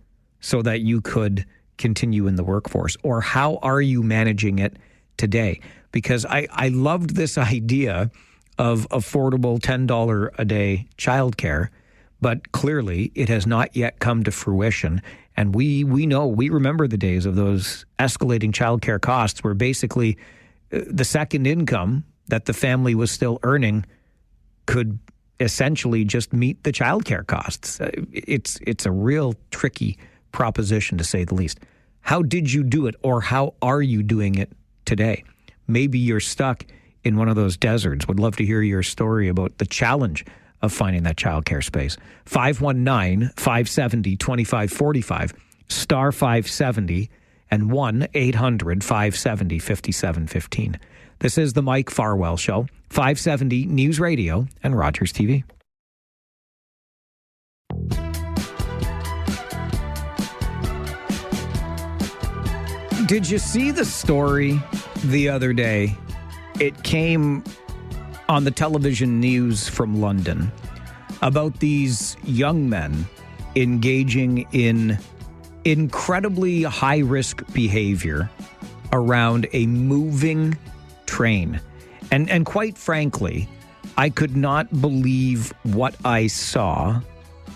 Speaker 2: so that you could continue in the workforce, or how are you managing it today? Because I loved this idea of affordable $10 a day childcare, but clearly it has not yet come to fruition. And we remember the days of those escalating childcare costs where basically the second income that the family was still earning could essentially just meet the childcare costs. It's a real tricky proposition, to say the least. How did you do it, or how are you doing it today? Maybe you're stuck in one of those deserts. Would love to hear your story about the challenge of finding that childcare space. 519-570-2545, star 570, and 1-800-570-5715. This is the Mike Farwell Show, 570 News Radio and Rogers TV. Did you see the story the other day? It came on the television news from London about these young men engaging in incredibly high-risk behavior around a moving train. And quite frankly, I could not believe what I saw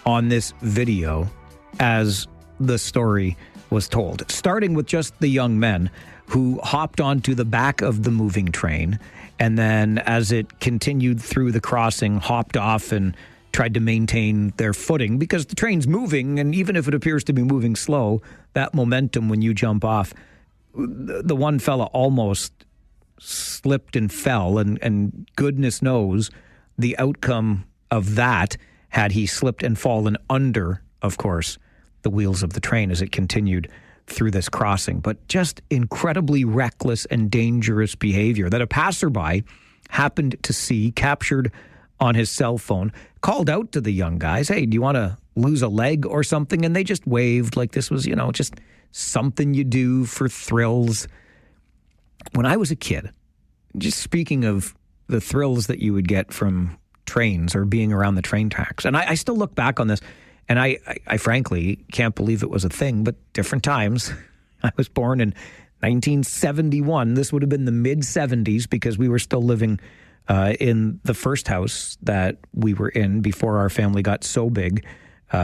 Speaker 2: on this video as the story was told, starting with just the young men who hopped onto the back of the moving train, and then as it continued through the crossing, hopped off and tried to maintain their footing because the train's moving, and even if it appears to be moving slow, that momentum when you jump off, the one fella almost slipped and fell, and goodness knows the outcome of that had he slipped and fallen under, of course, the wheels of the train as it continued through this crossing. But just incredibly reckless and dangerous behavior that a passerby happened to see, captured on his cell phone, called out to the young guys, hey, do you want to lose a leg or something? And they just waved like this was, just something you do for thrills. When I was a kid, just speaking of the thrills that you would get from trains or being around the train tracks, and I still look back on this, and I frankly can't believe it was a thing, but different times. I was born in 1971. This would have been the mid-'70s because we were still living in the first house that we were in before our family got so big.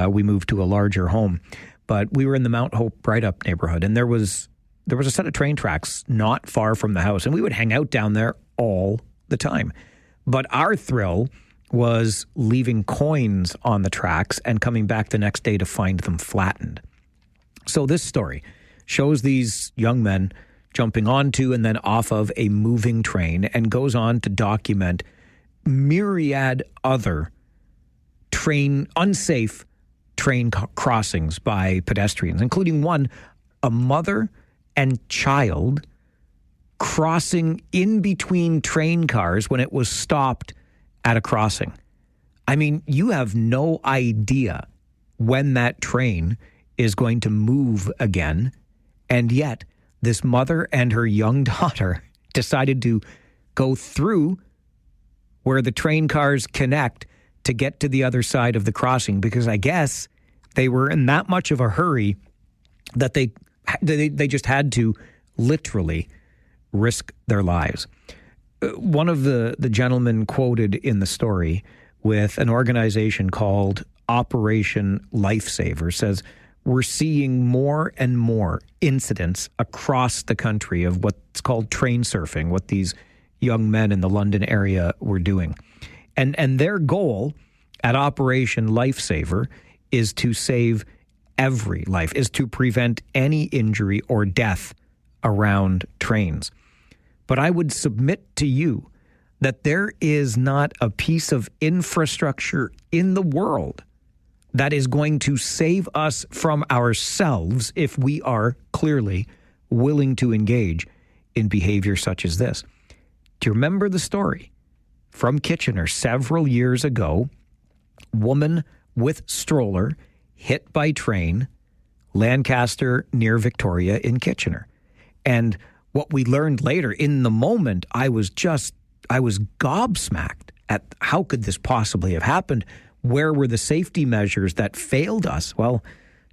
Speaker 2: We moved to a larger home. But we were in the Mount Hope Bright-Up neighborhood, and there was a set of train tracks not far from the house, and we would hang out down there all the time. But our thrill was leaving coins on the tracks and coming back the next day to find them flattened. So this story shows these young men jumping onto and then off of a moving train and goes on to document myriad other unsafe train crossings by pedestrians, including one, a mother and child crossing in between train cars when it was stopped at a crossing. I mean, you have no idea when that train is going to move again, and yet this mother and her young daughter decided to go through where the train cars connect to get to the other side of the crossing, because I guess they were in that much of a hurry that they just had to literally risk their lives. One of the gentlemen quoted in the story with an organization called Operation Lifesaver says, we're seeing more and more incidents across the country of what's called train surfing, what these young men in the London area were doing. And their goal at Operation Lifesaver is to save every life, is to prevent any injury or death around trains. But I would submit to you that there is not a piece of infrastructure in the world that is going to save us from ourselves if we are clearly willing to engage in behavior such as this. Do you remember the story from Kitchener several years ago? Woman with stroller hit by train, Lancaster near Victoria in Kitchener. And what we learned later, in the moment, I was gobsmacked at how could this possibly have happened? Where were the safety measures that failed us? Well,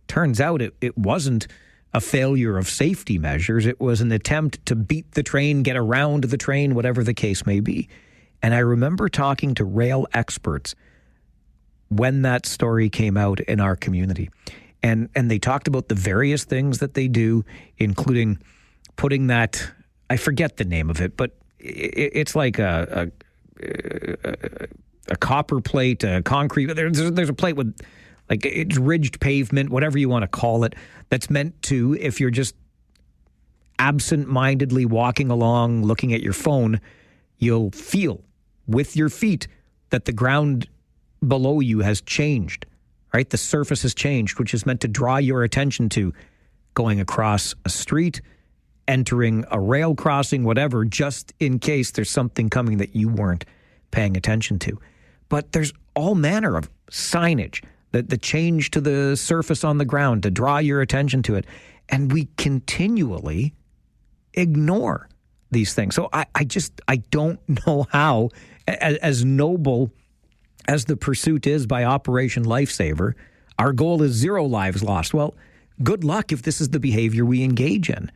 Speaker 2: turns out it wasn't a failure of safety measures. It was an attempt to beat the train, get around the train, whatever the case may be. And I remember talking to rail experts when that story came out in our community. And they talked about the various things that they do, including putting that, I forget the name of it, but it's like a copper plate, a concrete. There's a plate with like it's ridged pavement, whatever you want to call it, that's meant to, if you're just absent-mindedly walking along, looking at your phone, you'll feel with your feet that the ground below you has changed, right? The surface has changed, which is meant to draw your attention to going across a street, entering a rail crossing, whatever, just in case there's something coming that you weren't paying attention to. But there's all manner of signage, the change to the surface on the ground to draw your attention to it. And we continually ignore these things. So I don't know how, as noble as the pursuit is by Operation Lifesaver, our goal is 0 lives lost. Well, good luck if this is the behavior we engage in.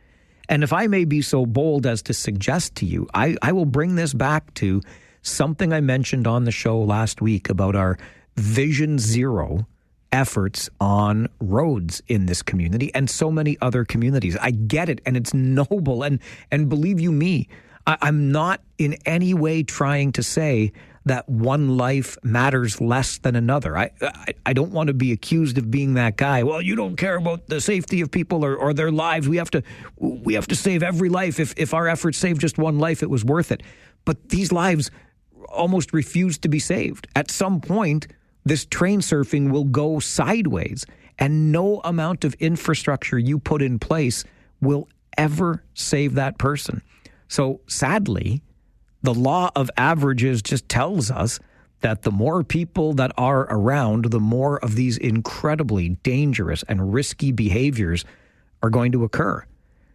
Speaker 2: And if I may be so bold as to suggest to you, I will bring this back to something I mentioned on the show last week about our Vision Zero efforts on roads in this community and so many other communities. I get it, and it's noble. And believe you me, I'm not in any way trying to say that one life matters less than another. I don't want to be accused of being that guy. Well, you don't care about the safety of people or their lives. We have to save every life. If our efforts save just one life, it was worth it. But these lives almost refuse to be saved. At some point, this train surfing will go sideways, and no amount of infrastructure you put in place will ever save that person. So sadly, the law of averages just tells us that the more people that are around, the more of these incredibly dangerous and risky behaviors are going to occur.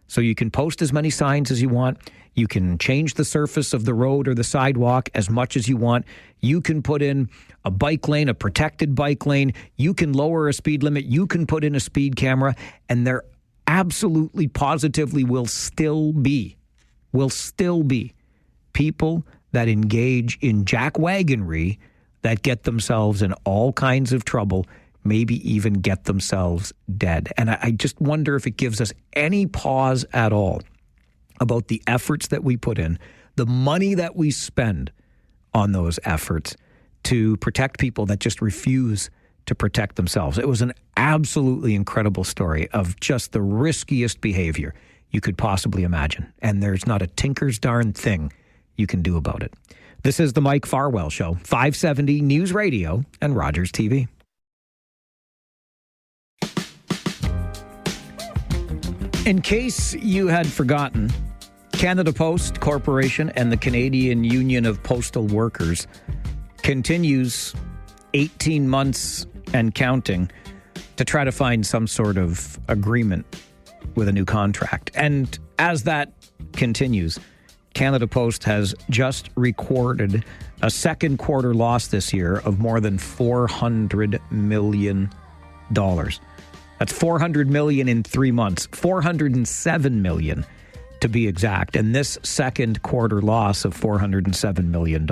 Speaker 2: So you can post as many signs as you want. You can change the surface of the road or the sidewalk as much as you want. You can put in a bike lane, a protected bike lane. You can lower a speed limit. You can put in a speed camera. And there absolutely, positively will still be people that engage in jackwagonry that get themselves in all kinds of trouble, maybe even get themselves dead. And I just wonder if it gives us any pause at all about the efforts that we put in, the money that we spend on those efforts to protect people that just refuse to protect themselves. It was an absolutely incredible story of just the riskiest behavior you could possibly imagine. And there's not a tinker's darn thing you can do about it. This is the Mike Farwell Show, 570 News Radio and Rogers TV. In case you had forgotten, Canada Post Corporation and the Canadian Union of Postal Workers continues 18 months and counting to try to find some sort of agreement with a new contract. And as that continues, Canada Post has just recorded a second quarter loss this year of more than $400 million. That's $400 million in 3 months, $407 million to be exact. And this second quarter loss of $407 million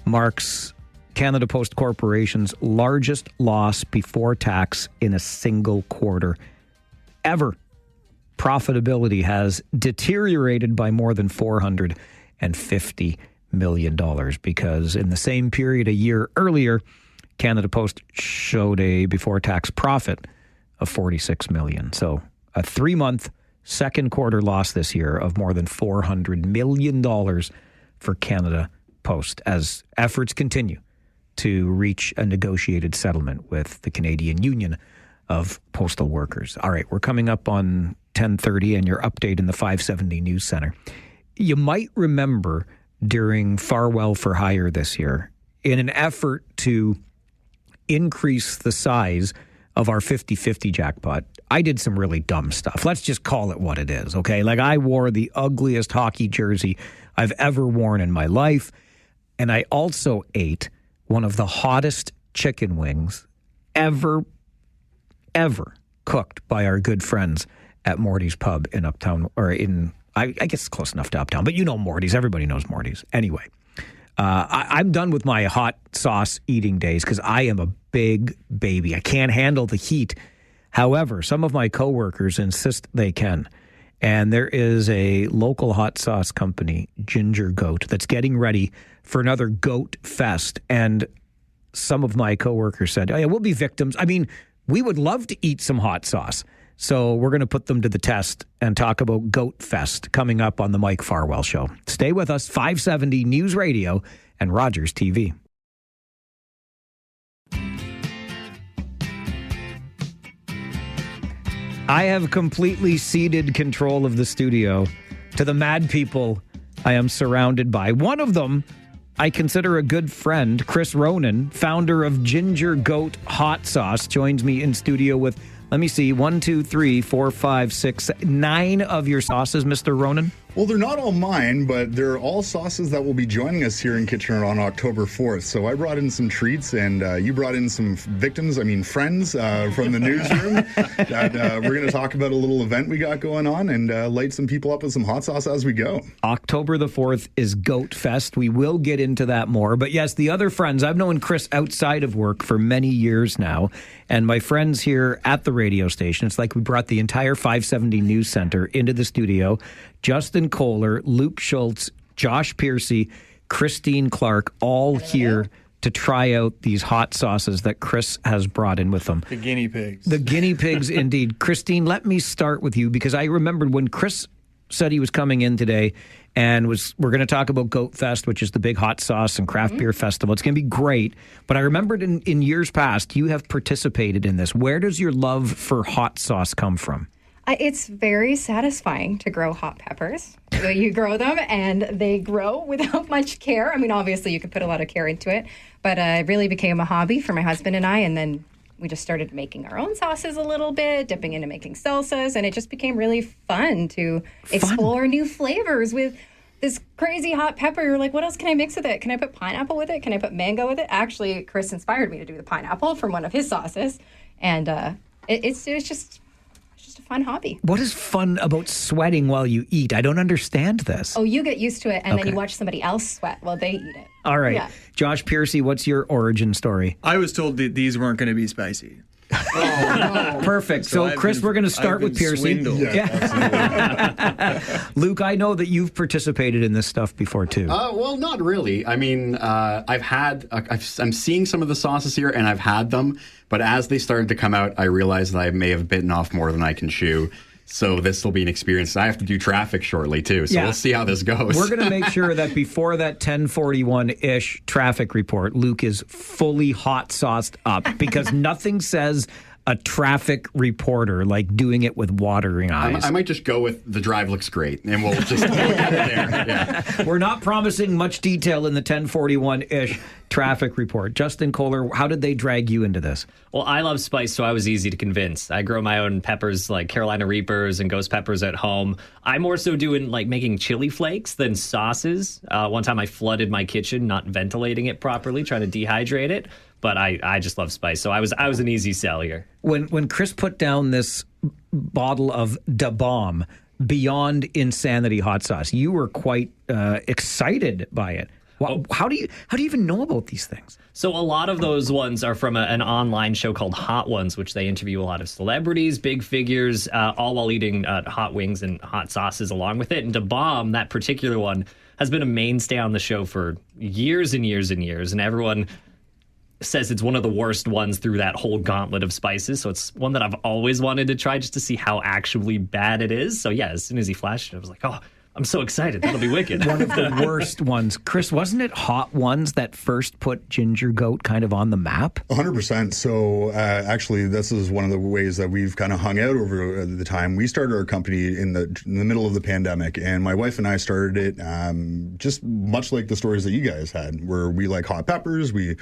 Speaker 2: marks Canada Post Corporation's largest loss before tax in a single quarter ever. Profitability has deteriorated by more than $450 million because in the same period a year earlier, Canada Post showed a before-tax profit of $46 million. So a 3-month second quarter loss this year of more than $400 million for Canada Post as efforts continue to reach a negotiated settlement with the Canadian Union of Postal Workers. All right, we're coming up on 10:30 and your update in the 570 News Center. You might remember during Farwell for Hire this year, in an effort to increase the size of our 50-50 jackpot, I did some really dumb stuff. Let's just call it what it is, okay? Like I wore the ugliest hockey jersey I've ever worn in my life, and I also ate one of the hottest chicken wings ever cooked by our good friends at Morty's Pub in Uptown, or in, I guess it's close enough to Uptown, but you know Morty's. Everybody knows Morty's. Anyway, I'm done with my hot sauce eating days because I am a big baby. I can't handle the heat. However, some of my coworkers insist they can. And there is a local hot sauce company, Ginger Goat, that's getting ready for another Goat Fest. And some of my coworkers said, oh yeah, we'll be victims. I mean, we would love to eat some hot sauce. So we're going to put them to the test and talk about Goat Fest coming up on the Mike Farwell Show. Stay with us, 570 News Radio and Rogers TV. I have completely ceded control of the studio to the mad people I am surrounded by. One of them I consider a good friend, Chris Ronan, founder of Ginger Goat Hot Sauce, joins me in studio with, let me see, 1, 2, 3, 4, 5, 6, 9 of your sauces, Mr. Ronan.
Speaker 9: Well, they're not all mine, but they're all sauces that will be joining us here in Kitchener on October 4th. So I brought in some treats, and you brought in some friends from the newsroom. That we're going to talk about a little event we got going on and light some people up with some hot sauce as we go.
Speaker 2: October the 4th is Goat Fest. We will get into that more. But yes, the other friends, I've known Chris outside of work for many years now, And my friends here at the radio station, it's like we brought the entire 570 News Center into the studio. Justin Kohler, Luke Schultz, Josh Piercy, Christine Clark, all here to try out these hot sauces that Chris has brought in with them.
Speaker 10: The guinea pigs.
Speaker 2: The guinea pigs, indeed. Christine, let me start with you because I remembered when Chris said he was coming in today and we're going to talk about Goat Fest, which is the big hot sauce and craft beer festival. It's going to be great. But I remembered in years past, you have participated in this. Where does your love for hot sauce come from?
Speaker 11: It's very satisfying to grow hot peppers. You grow them and they grow without much care. I mean, obviously you could put a lot of care into it, but it really became a hobby for my husband and I. And then we just started making our own sauces a little bit, dipping into making salsas. And it just became really fun to explore new flavors with this crazy hot pepper. You're like, what else can I mix with it? Can I put pineapple with it? Can I put mango with it? Actually, Chris inspired me to do the pineapple from one of his sauces. And it's just a fun hobby.
Speaker 2: What is fun about sweating while you eat? I don't understand this.
Speaker 11: Oh, you get used to it, and then you watch somebody else sweat while they eat it.
Speaker 2: All right.
Speaker 11: Yeah.
Speaker 2: Josh Piercy, what's your origin story?
Speaker 10: I was told that these weren't going to be spicy.
Speaker 2: Perfect. So Chris, we're going to start with Piercy.
Speaker 10: Yeah.
Speaker 2: Luke, I know that you've participated in this stuff before too.
Speaker 12: Well, not really. I mean, I'm seeing some of the sauces here, and I've had them. But as they started to come out, I realized that I may have bitten off more than I can chew. So this will be an experience. I have to do traffic shortly, too. So we'll see how this goes.
Speaker 2: We're going to make sure that before that 10:41-ish traffic report, Luke is fully hot sauced up because nothing says a traffic reporter like doing it with watering eyes.
Speaker 12: I might just go with the drive looks great, and we'll get it there. Yeah.
Speaker 2: We're not promising much detail in the 10:41-ish traffic report. Justin Kohler, how did they drag you into this?
Speaker 13: Well, I love spice, so I was easy to convince. I grow my own peppers like Carolina Reapers and ghost peppers at home. I'm more so doing like making chili flakes than sauces. One time I flooded my kitchen, not ventilating it properly, trying to dehydrate it. But I just love spice, so I was an easy sell here. When
Speaker 2: Chris put down this bottle of Da Bomb Beyond Insanity hot sauce, you were quite excited by it. How do you even know about these things?
Speaker 13: So a lot of those ones are from an online show called Hot Ones, which they interview a lot of celebrities, big figures, all while eating hot wings and hot sauces along with it. And Da Bomb, that particular one, has been a mainstay on the show for years and years and years, and everyone says it's one of the worst ones through that whole gauntlet of spices. So it's one that I've always wanted to try just to see how actually bad it is. So yeah, as soon as he flashed it, I was like, oh, I'm so excited. That'll be wicked.
Speaker 2: One of the worst ones. Chris, wasn't it Hot Ones that first put Ginger Goat kind of on the map?
Speaker 9: 100%. So actually, this is one of the ways that we've kind of hung out over the time. We started our company in the middle of the pandemic, and my wife and I started it just much like the stories that you guys had, where we like hot peppers. We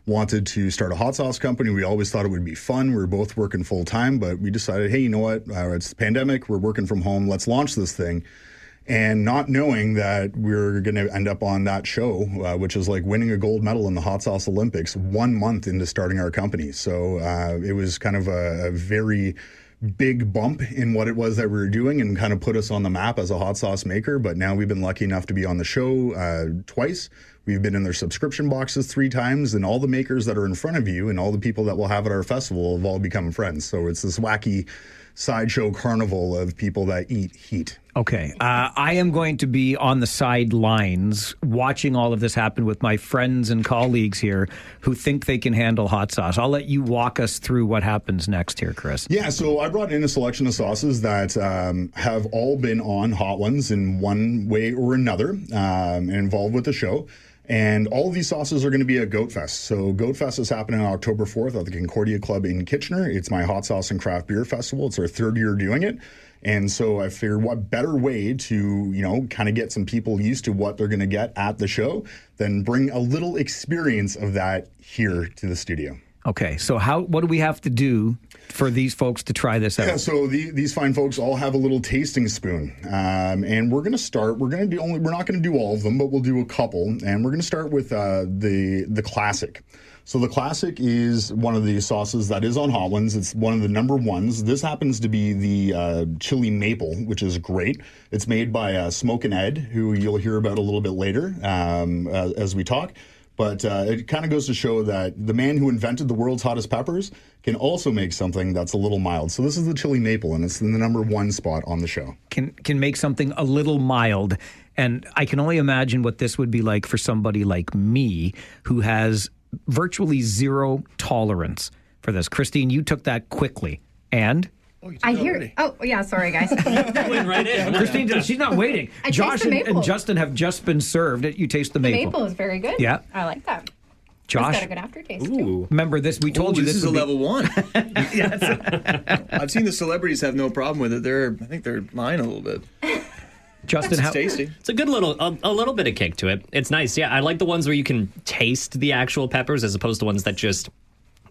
Speaker 9: wanted to start a hot sauce company. We always thought it would be fun. We were both working full time, but we decided, hey, you know what? It's the pandemic. We're working from home. Let's launch this thing. And not knowing that we're going to end up on that show, which is like winning a gold medal in the Hot Sauce Olympics 1 month into starting our company. So it was kind of a very big bump in what it was that we were doing and kind of put us on the map as a hot sauce maker. But now we've been lucky enough to be on the show twice. We've been in their subscription boxes 3 times, and all the makers that are in front of you and all the people that we'll have at our festival have all become friends. So it's this wacky sideshow carnival of people that eat heat.
Speaker 2: Okay. I am going to be on the sidelines watching all of this happen with my friends and colleagues here who think they can handle hot sauce. I'll let you walk us through what happens next here, Chris.
Speaker 9: Yeah, so I brought in a selection of sauces that have all been on Hot Ones in one way or another and involved with the show. And all of these sauces are going to be at Goat Fest. So Goat Fest is happening on October 4th at the Concordia Club in Kitchener. It's my hot sauce and craft beer festival. It's our 3rd year doing it. And so I figured what better way to, kind of get some people used to what they're going to get at the show than bring a little experience of that here to the studio.
Speaker 2: Okay, so what do we have to do for these folks to try this out?
Speaker 9: Yeah, so these fine folks all have a little tasting spoon, and we're going to start. We're not going to do all of them, but we'll do a couple, and we're going to start with the classic. So the classic is one of the sauces that is on Hot Ones. It's one of the number ones. This happens to be the chili maple, which is great. It's made by Smoke and Ed, who you'll hear about a little bit later as we talk. But it kind of goes to show that the man who invented the world's hottest peppers can also make something that's a little mild. So this is the chili maple, and it's in the #1 spot on the show.
Speaker 2: Can make something a little mild. And I can only imagine what this would be like for somebody like me who has virtually zero tolerance for this. Christine, you took that quickly. And?
Speaker 11: I hear. Oh, yeah. Sorry, guys.
Speaker 13: Went right in.
Speaker 2: Christine, she's not waiting.
Speaker 11: I
Speaker 2: Josh
Speaker 11: taste the maple.
Speaker 2: and Justin have just been served. You taste the
Speaker 11: The
Speaker 2: maple.
Speaker 11: maple is very good.
Speaker 2: Yeah.
Speaker 11: I like that.
Speaker 2: Josh?
Speaker 11: It's got a good aftertaste, too.
Speaker 2: Remember this? We told you
Speaker 10: this is a
Speaker 2: would be-
Speaker 10: level 1. I've seen the celebrities have no problem with it. I think they're lying a little bit.
Speaker 2: Justin,
Speaker 10: It's tasty.
Speaker 13: It's a good a little bit of kick to it. It's nice. Yeah, I like the ones where you can taste the actual peppers as opposed to ones that just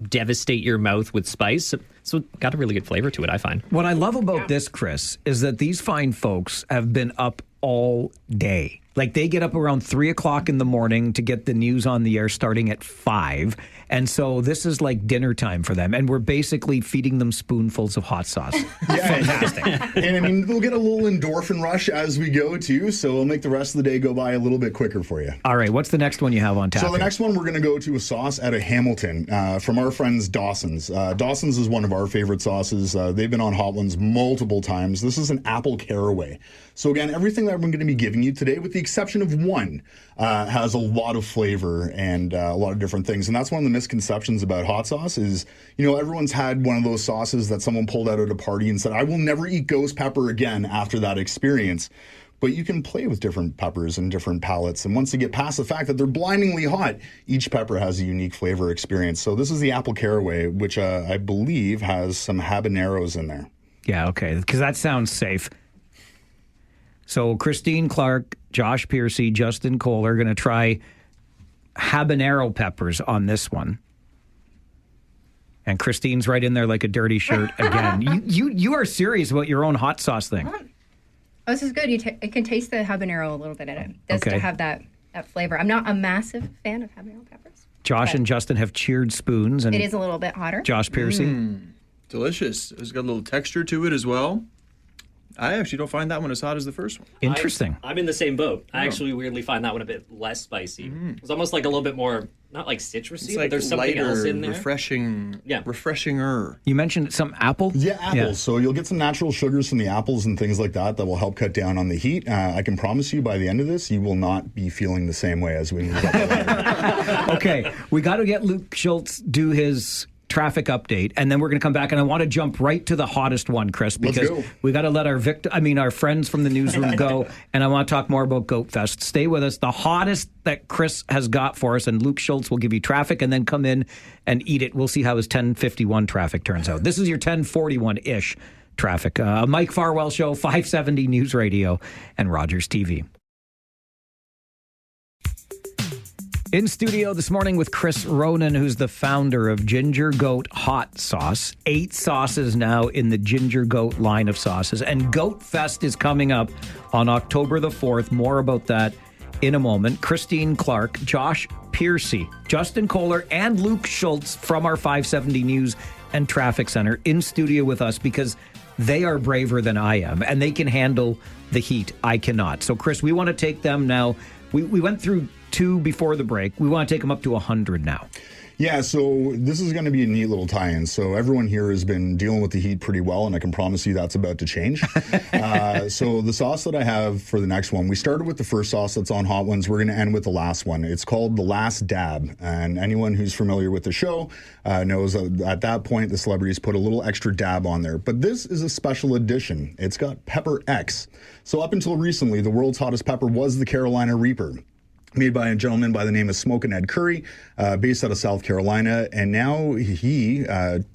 Speaker 13: devastate your mouth with spice. So it got a really good flavor to it, I find.
Speaker 2: What I love about this, Chris, is that these fine folks have been up all day. Like they get up around 3 o'clock in the morning to get the news on the air starting at 5. And so this is like dinner time for them. And we're basically feeding them spoonfuls of hot sauce. Fantastic.
Speaker 9: And I mean, they'll get a little endorphin rush as we go too, so it'll make the rest of the day go by a little bit quicker for you.
Speaker 2: All right, what's the next one you have on tap?
Speaker 9: So the
Speaker 2: here?
Speaker 9: next one, we're going to go to a sauce out of Hamilton from our friends Dawson's. Dawson's is one of our favorite sauces. They've been on Hot Ones multiple times. This is an apple caraway. So again, everything that I'm going to be giving you today, with the exception of one, has a lot of flavor and a lot of different things. And that's one of the misconceptions about hot sauce is, you know, everyone's had one of those sauces that someone pulled out at a party and said, I will never eat ghost pepper again after that experience. But you can play with different peppers and different palates. And once you get past the fact that they're blindingly hot, each pepper has a unique flavor experience. So this is the apple caraway, which I believe has some habaneros in there.
Speaker 2: Yeah, okay, because that sounds safe. So Christine Clark, Josh Piercy, Justin Cole are going to try habanero peppers on this one. And Christine's right in there like a dirty shirt again. You are serious about your own hot sauce thing.
Speaker 11: Oh, this is good. You can taste the habanero a little bit in it. It does
Speaker 2: Okay.
Speaker 11: to have that flavor. I'm not a massive fan of habanero peppers.
Speaker 2: Josh and Justin have cheered spoons. And
Speaker 11: It is a little bit hotter.
Speaker 2: Josh Piercy.
Speaker 10: Delicious. It's got a little texture to it as well. I actually don't find that one as hot as the first one.
Speaker 2: Interesting.
Speaker 13: I'm in the same boat. I actually weirdly find that one a bit less spicy. It's almost like a little bit more, not like citrusy,
Speaker 10: It's
Speaker 13: but
Speaker 10: like
Speaker 13: there's something
Speaker 10: lighter,
Speaker 13: else in there.
Speaker 10: refreshing.
Speaker 13: Yeah.
Speaker 10: Refreshinger.
Speaker 2: You mentioned some apple?
Speaker 9: Yeah, apples. So you'll get some natural sugars from the apples and things like that will help cut down on the heat. I can promise you by the end of this, you will not be feeling the same way as we move up the ladder.
Speaker 2: Okay, we got to get Luke Schultz do his traffic update, and then we're going to come back, and I want to jump right to the hottest one, Chris, because we got to let our friends from the newsroom go, and I want to talk more about Goat Fest. Stay with us. The hottest that Chris has got for us, and Luke Schultz will give you traffic and then come in and eat it. We'll see how his 10:51 traffic turns out. This is your 10:41-ish traffic. Mike Farwell Show, 570 News Radio and Rogers TV. In studio this morning with Chris Ronan, who's the founder of Ginger Goat Hot Sauce. 8 sauces now in the Ginger Goat line of sauces. And Goat Fest is coming up on October the 4th. More about that in a moment. Christine Clark, Josh Piercy, Justin Kohler, and Luke Schultz from our 570 News and Traffic Center in studio with us because they are braver than I am and they can handle the heat. I cannot. So, Chris, we want to take them now. We went through 2 before the break. We want to take them up to 100 now.
Speaker 9: Yeah, so this is going to be a neat little tie-in. So everyone here has been dealing with the heat pretty well, and I can promise you that's about to change. So the sauce that I have for the next one, we started with the first sauce that's on Hot Ones. We're going to end with the last one. It's called The Last Dab, and anyone who's familiar with the show knows that at that point, the celebrities put a little extra dab on there. But this is a special edition. It's got Pepper X. So up until recently, the world's hottest pepper was the Carolina Reaper, made by a gentleman by the name of Smokin' Ed Curry, based out of South Carolina. And now he,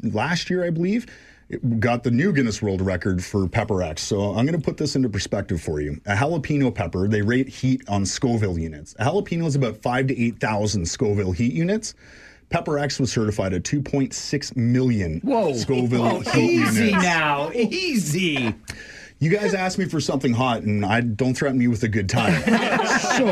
Speaker 9: last year, I believe, got the new Guinness World Record for Pepper X. So I'm going to put this into perspective for you. A jalapeno pepper, they rate heat on Scoville units. A jalapeno is about 5,000 to 8,000 Scoville heat units. Pepper X was certified at 2.6 million Scoville heat
Speaker 2: easy
Speaker 9: units.
Speaker 2: now. Easy.
Speaker 9: You guys asked me for something hot, and don't threaten me with a good time. So,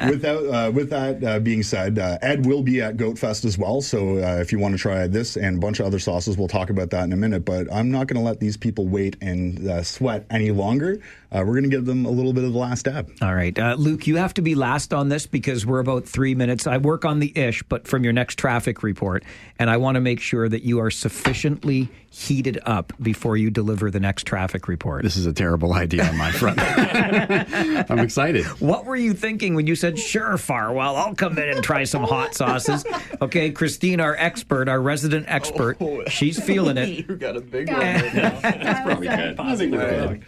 Speaker 9: with that being said, Ed will be at Goat Fest as well. So if you want to try this and a bunch of other sauces, we'll talk about that in a minute. But I'm not going to let these people wait and sweat any longer. We're going to give them a little bit of the last dab.
Speaker 2: All right. Luke, you have to be last on this because we're about 3 minutes. I work on the ish, but from your next traffic report. And I want to make sure that you are sufficiently heated up before you deliver the next traffic report.
Speaker 12: This is a terrible idea on my front. I'm excited.
Speaker 2: What were you thinking when you said, sure, Farwell, I'll come in and try some hot sauces? Okay, Christine, our expert, our resident expert, she's feeling it.
Speaker 10: You got a big one right now.
Speaker 12: That's probably good. Positive.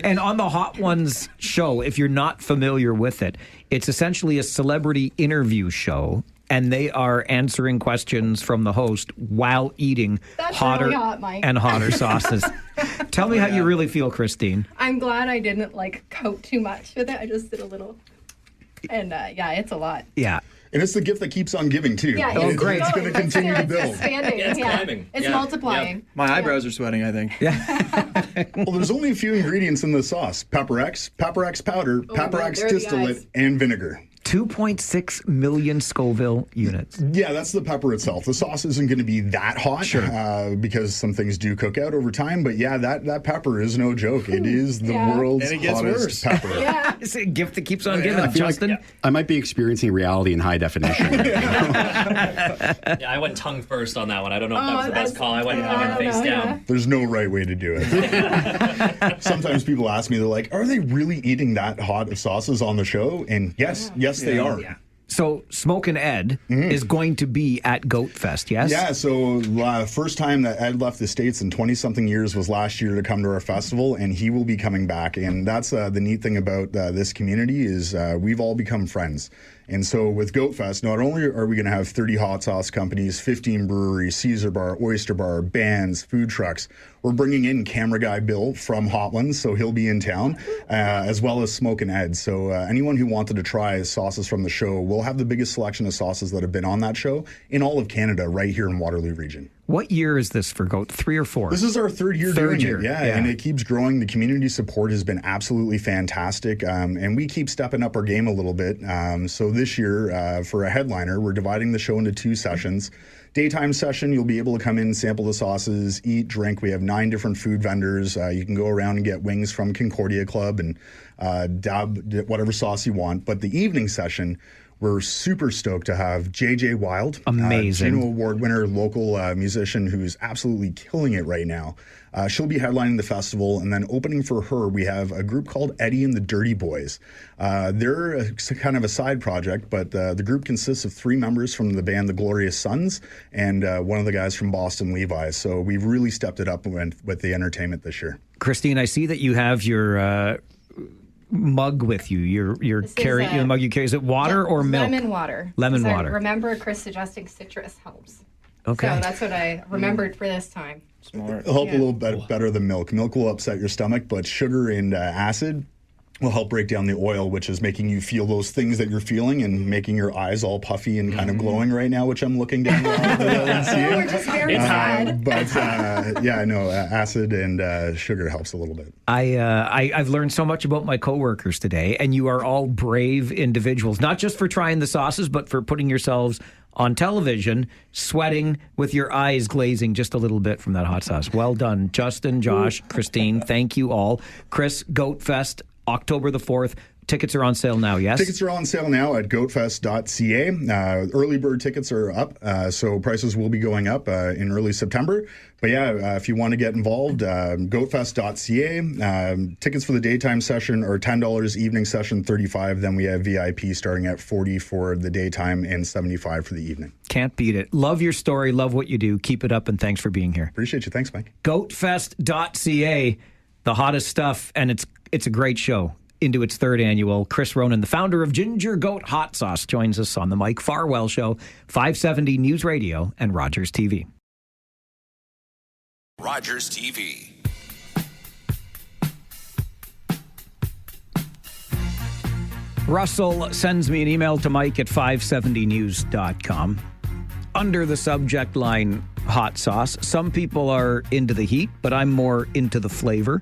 Speaker 2: And on the Hot Ones show, if you're not familiar with it, it's essentially a celebrity interview show. And they are answering questions from the host while eating hotter
Speaker 11: really hot, Mike.
Speaker 2: and hotter sauces. Tell me how you really feel, Christine.
Speaker 11: I'm glad I didn't coat too much with it. I just did a little. And it's a lot.
Speaker 2: Yeah.
Speaker 9: And it's the gift that keeps on giving, too.
Speaker 11: Yeah,
Speaker 2: great.
Speaker 9: It's going to continue to build.
Speaker 11: Expanding.
Speaker 13: Yeah, it's climbing.
Speaker 11: It's multiplying.
Speaker 10: My eyebrows are sweating, I think.
Speaker 9: Well, there's only a few ingredients in the sauce. Pepper X powder, Pepper X distillate, and vinegar.
Speaker 2: 2.6 million Scoville units.
Speaker 9: Yeah, that's the pepper itself. The sauce isn't going to be that hot because some things do cook out over time. But yeah, that pepper is no joke. It is the world's hottest pepper.
Speaker 2: Yeah, it's a gift that keeps on giving.
Speaker 12: I feel
Speaker 2: Justin?
Speaker 12: like I might be experiencing reality in high definition.
Speaker 13: Yeah, I went tongue first on that one. I don't know if that was the best call. I went face down.
Speaker 9: There's no right way to do it. Sometimes people ask me, they're like, are they really eating that hot of sauces on the show? And yes, they are.
Speaker 2: Yeah. So Smokin' Ed is going to be at Goat Fest, yes?
Speaker 9: Yeah, so first time that Ed left the States in 20-something years was last year to come to our festival, and he will be coming back. And that's the neat thing about this community is we've all become friends. And so with Goat Fest, not only are we going to have 30 hot sauce companies, 15 breweries, Caesar Bar, Oyster Bar, bands, food trucks, we're bringing in camera guy Bill from Hot Ones, so he'll be in town, as well as Smokin' Ed. So anyone who wanted to try sauces from the show, we'll have the biggest selection of sauces that have been on that show in all of Canada, right here in Waterloo region.
Speaker 2: What year is this for Goat? 3 or 4?
Speaker 9: This is our third year doing it, yeah, and it keeps growing. The community support has been absolutely fantastic, and we keep stepping up our game a little bit. So this year, for a headliner, we're dividing the show into 2 sessions. Daytime session, you'll be able to come in, sample the sauces, eat, drink. We have 9 different food vendors. You can go around and get wings from Concordia Club and dab whatever sauce you want. But the evening session, we're super stoked to have JJ Wild,
Speaker 2: amazing
Speaker 9: Juno Award winner, local musician who's absolutely killing it right now. She'll be headlining the festival, and then opening for her, we have a group called Eddie and the Dirty Boys. They're kind of a side project, but the group consists of 3 members from the band The Glorious Sons and one of the guys from Boston, Levi. So we've really stepped it up with the entertainment this year.
Speaker 2: Christine, I see that you have your mug with you. Your mug you carry. Is it water or milk?
Speaker 11: Lemon water.
Speaker 2: Lemon water.
Speaker 11: Remember, Chris suggesting citrus helps.
Speaker 2: Okay.
Speaker 11: So that's what I remembered for this time.
Speaker 10: Smart.
Speaker 9: It'll help a little bit better than milk. Milk will upset your stomach, but sugar and acid will help break down the oil, which is making you feel those things that you're feeling and making your eyes all puffy and kind of glowing right now, which I'm looking down and seeing.
Speaker 11: We're just very sad.
Speaker 9: But acid and sugar helps a little bit.
Speaker 2: I've learned so much about my coworkers today, and you are all brave individuals, not just for trying the sauces, but for putting yourselves on television, sweating with your eyes glazing just a little bit from that hot sauce. Well done, Justin, Josh, Christine. Thank you all. Chris, Goat Fest, October the 4th. Tickets are on sale now, yes?
Speaker 9: Tickets are on sale now at goatfest.ca. Early bird tickets are up, so prices will be going up in early September. But yeah, if you want to get involved, goatfest.ca. Tickets for the daytime session are $10, evening session $35. Then we have VIP starting at $40 for the daytime and $75 for the evening.
Speaker 2: Can't beat it. Love your story. Love what you do. Keep it up, and thanks for being here.
Speaker 9: Appreciate you. Thanks, Mike.
Speaker 2: Goatfest.ca, the hottest stuff, and it's a great show. Into its 3rd annual. Chris Ronan, the founder of Ginger Goat Hot Sauce, joins us on the Mike Farwell Show, 570 News Radio and Rogers TV.
Speaker 3: Rogers TV.
Speaker 2: Russell sends me an email to Mike at 570news.com. Under the subject line, hot sauce. Some people are into the heat, but I'm more into the flavor.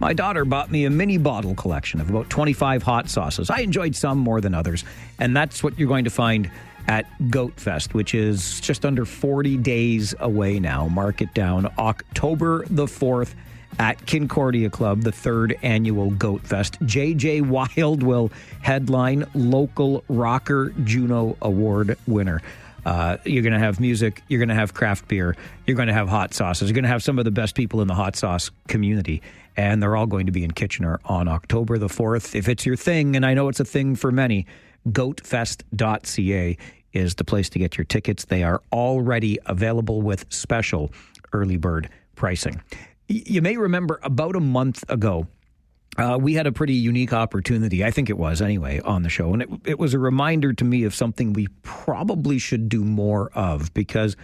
Speaker 2: My daughter bought me a mini bottle collection of about 25 hot sauces. I enjoyed some more than others, and that's what you're going to find at Goat Fest, which is just under 40 days away now. Mark it down, October the 4th at Concordia Club, the 3rd annual Goat Fest. J.J. Wild will headline, local rocker Juno Award winner. You're going to have music, you're going to have craft beer, you're going to have hot sauces, you're going to have some of the best people in the hot sauce community, and they're all going to be in Kitchener on October the 4th. If it's your thing, and I know it's a thing for many, goatfest.ca is the place to get your tickets. They are already available with special early bird pricing. You may remember about a month ago, we had a pretty unique opportunity, I think it was anyway, on the show. And it was a reminder to me of something we probably should do more of, because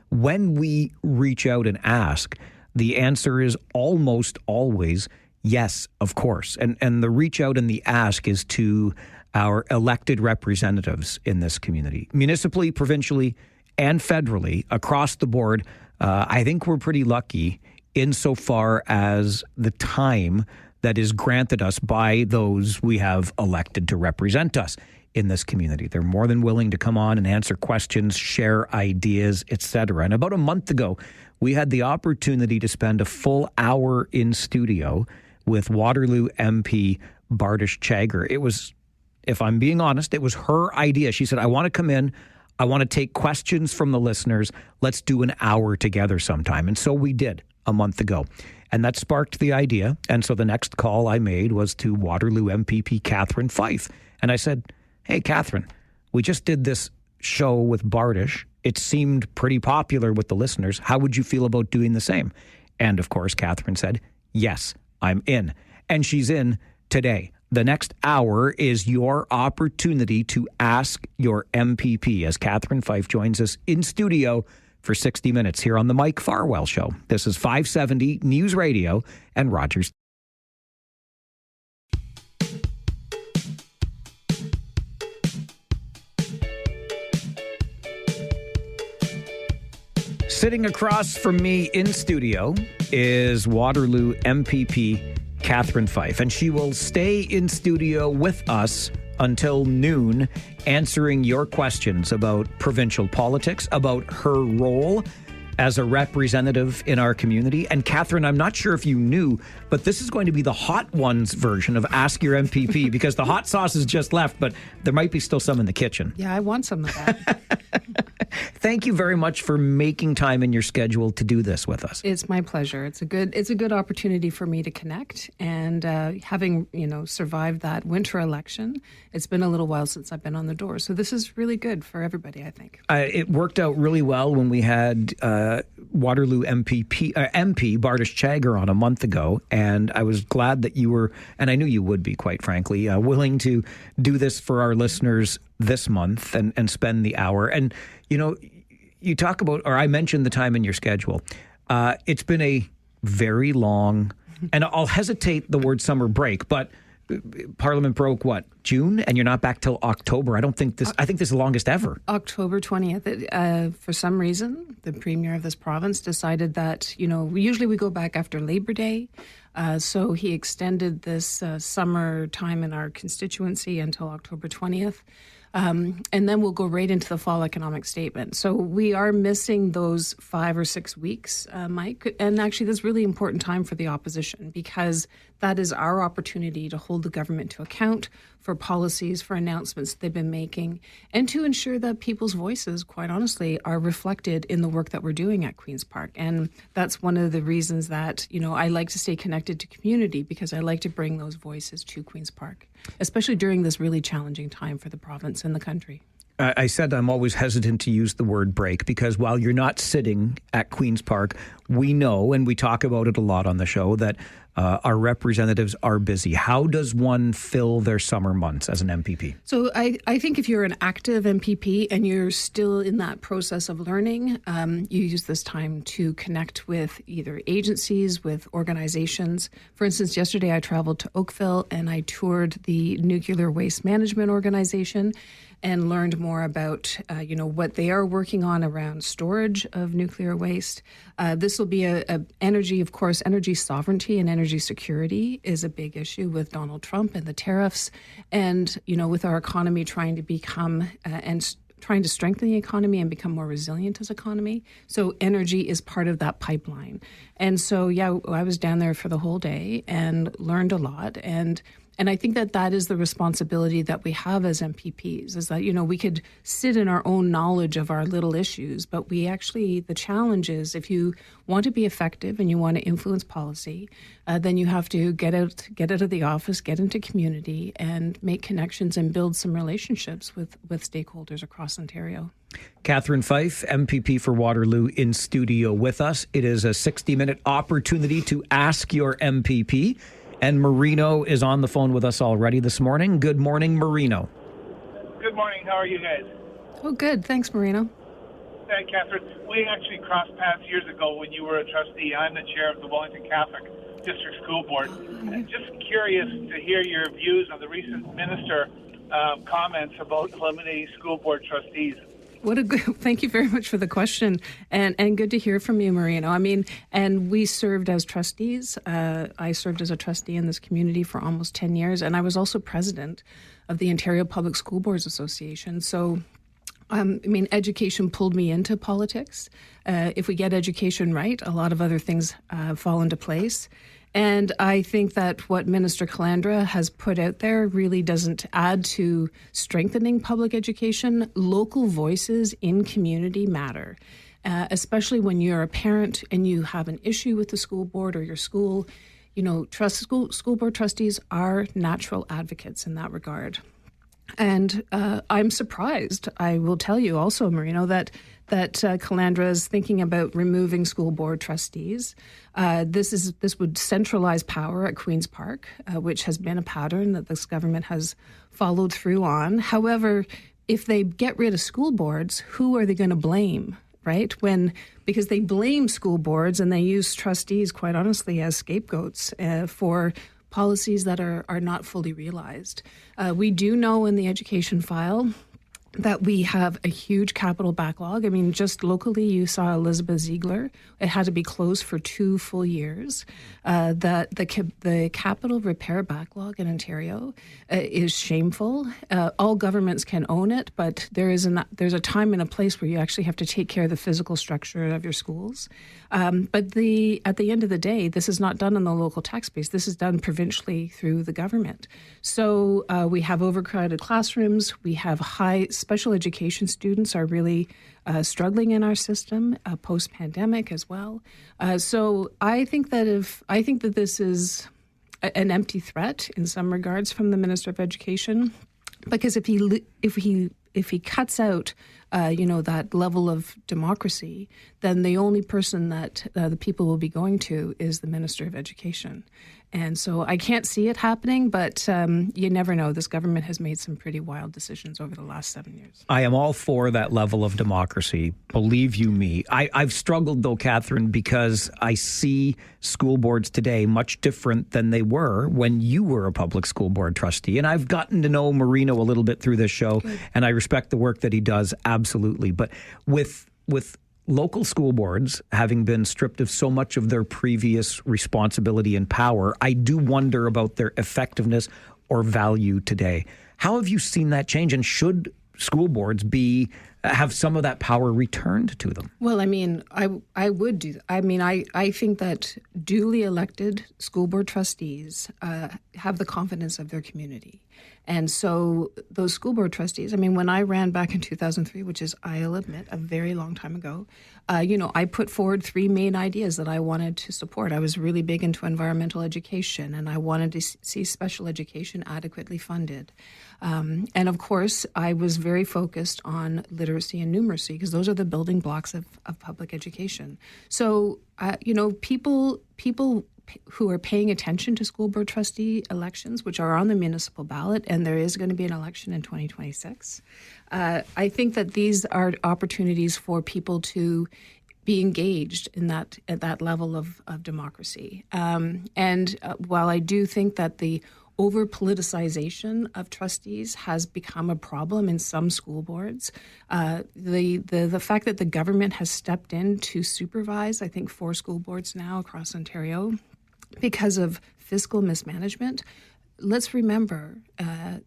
Speaker 2: when we reach out and ask, the answer is almost always yes, of course. And the reach out and the ask is to our elected representatives in this community, municipally, provincially, and federally, across the board. I think we're pretty lucky insofar as the time that is granted us by those we have elected to represent us in this community. They're more than willing to come on and answer questions, share ideas, etc. And about a month ago, we had the opportunity to spend a full hour in studio with Waterloo MP Bardish Chagger. It was, if I'm being honest, it was her idea. She said, I want to come in, I want to take questions from the listeners. Let's do an hour together sometime. And so we did a month ago. And that sparked the idea. And so the next call I made was to Waterloo MPP Catherine Fife. And I said, hey, Catherine, we just did this show with Bardish. It seemed pretty popular with the listeners. How would you feel about doing the same? And of course, Catherine said, yes, I'm in. And she's in today. The next hour is your opportunity to ask your MPP as Catherine Fife joins us in studio for 60 minutes here on the Mike Farwell Show. This is 570 News Radio and Rogers. Sitting across from me in studio is Waterloo MPP Catherine Fife, and she will stay in studio with us until noon, answering your questions about provincial politics, about her role as a representative in our community. And Catherine, I'm not sure if you knew, but this is going to be the Hot Ones version of Ask Your MPP, because the hot sauce is just left, but there might be still some in the kitchen.
Speaker 14: Yeah, I want some of that.
Speaker 2: Thank you very much for making time in your schedule to do this with us.
Speaker 14: It's my pleasure. It's a good opportunity for me to connect. And having survived that winter election, it's been a little while since I've been on the door. So this is really good for everybody, I think.
Speaker 2: It worked out really well when we had Waterloo MP Bardish Chagger on a month ago, and I was glad that you were, and I knew you would be, quite frankly, willing to do this for our listeners this month and spend the hour. And you talk about, or I mentioned the time in your schedule. It's been a very long, and I'll hesitate the word summer break, but Parliament broke, June? And you're not back till October. I think this is the longest ever.
Speaker 14: October 20th. For some reason, the Premier of this province decided that, usually we go back after Labor Day. So he extended this summer time in our constituency until October 20th. And then we'll go right into the fall economic statement. So we are missing those 5 or 6 weeks, Mike. And actually, that's really important time for the opposition, because that is our opportunity to hold the government to account for policies, for announcements they've been making, and to ensure that people's voices, quite honestly, are reflected in the work that we're doing at Queen's Park. And that's one of the reasons that, I like to stay connected to community, because I like to bring those voices to Queen's Park, especially during this really challenging time for the province and the country.
Speaker 2: I said I'm always hesitant to use the word break, because while you're not sitting at Queen's Park, we know, and we talk about it a lot on the show, that our representatives are busy. How does one fill their summer months as an MPP?
Speaker 14: So I think if you're an active MPP and you're still in that process of learning, you use this time to connect with either agencies, with organizations. For instance, yesterday I traveled to Oakville and I toured the Nuclear Waste Management Organization and learned more about, what they are working on around storage of nuclear waste. This will be energy, of course, energy sovereignty and energy security is a big issue with Donald Trump and the tariffs, and with our economy trying to become trying to strengthen the economy and become more resilient as economy. So energy is part of that pipeline. And so, I was down there for the whole day and learned a lot. And I think that is the responsibility that we have as MPPs, is that, we could sit in our own knowledge of our little issues, but the challenge is if you want to be effective and you want to influence policy, then you have to get out of the office, get into community and make connections and build some relationships with stakeholders across Ontario.
Speaker 2: Catherine Fife, MPP for Waterloo, in studio with us. It is a 60-minute opportunity to ask your MPP. And Marino is on the phone with us already this morning. Good morning, Marino.
Speaker 15: Good morning. How are you guys?
Speaker 14: Oh, good. Thanks, Marino.
Speaker 15: Hey, Catherine. We actually crossed paths years ago when you were a trustee. I'm the chair of the Wellington Catholic District School Board. And just curious to hear your views on the recent minister comments about eliminating school board trustees.
Speaker 14: Thank you very much for the question, and good to hear from you, Marino. And we served as trustees. I served as a trustee in this community for almost 10 years, and I was also president of the Ontario Public School Boards Association. So, education pulled me into politics. If we get education right, a lot of other things fall into place. And I think that what Minister Calandra has put out there really doesn't add to strengthening public education. Local voices in community matter, especially when you're a parent and you have an issue with the school board or your school. School board trustees are natural advocates in that regard. And I'm surprised, I will tell you also, Marino, that Calandra is thinking about removing school board trustees. This would centralize power at Queen's Park, which has been a pattern that this government has followed through on. However, if they get rid of school boards, who are they going to blame? Right? Because they blame school boards and they use trustees, quite honestly, as scapegoats for policies that are not fully realized. We do know in the education file that we have a huge capital backlog. Just locally, you saw Elizabeth Ziegler. It had to be closed for 2 full years. The capital repair backlog in Ontario is shameful. All governments can own it, but there's a time and a place where you actually have to take care of the physical structure of your schools. But at the end of the day, this is not done on the local tax base. This is done provincially through the government. So we have overcrowded classrooms. We have special education students are really struggling in our system post-pandemic as well. So I think that this is an empty threat in some regards from the Minister of Education, because if he cuts out that level of democracy, then the only person that the people will be going to is the Minister of Education. And so I can't see it happening, but you never know. This government has made some pretty wild decisions over the last 7 years.
Speaker 2: I am all for that level of democracy. Believe you me. I've struggled, though, Catherine, because I see school boards today much different than they were when you were a public school board trustee. And I've gotten to know Marino a little bit through this show, and I respect the work that he does, absolutely. But with local school boards having been stripped of so much of their previous responsibility and power, I do wonder about their effectiveness or value today. How have you seen that change, and should school boards have some of that power returned to them?
Speaker 14: Well, I would do that. I think that duly elected school board trustees have the confidence of their community. And so those school board trustees, when I ran back in 2003, which is, I'll admit, a very long time ago, I put forward 3 main ideas that I wanted to support. I was really big into environmental education, and I wanted to see special education adequately funded. And of course, I was very focused on literacy and numeracy, because those are the building blocks of public education. So, people who are paying attention to school board trustee elections, which are on the municipal ballot, and there is going to be an election in 2026. I think that these are opportunities for people to be engaged at that level of democracy. And while I do think that the over-politicization of trustees has become a problem in some school boards. The fact that the government has stepped in to supervise, I think, 4 school boards now across Ontario because of fiscal mismanagement. Let's remember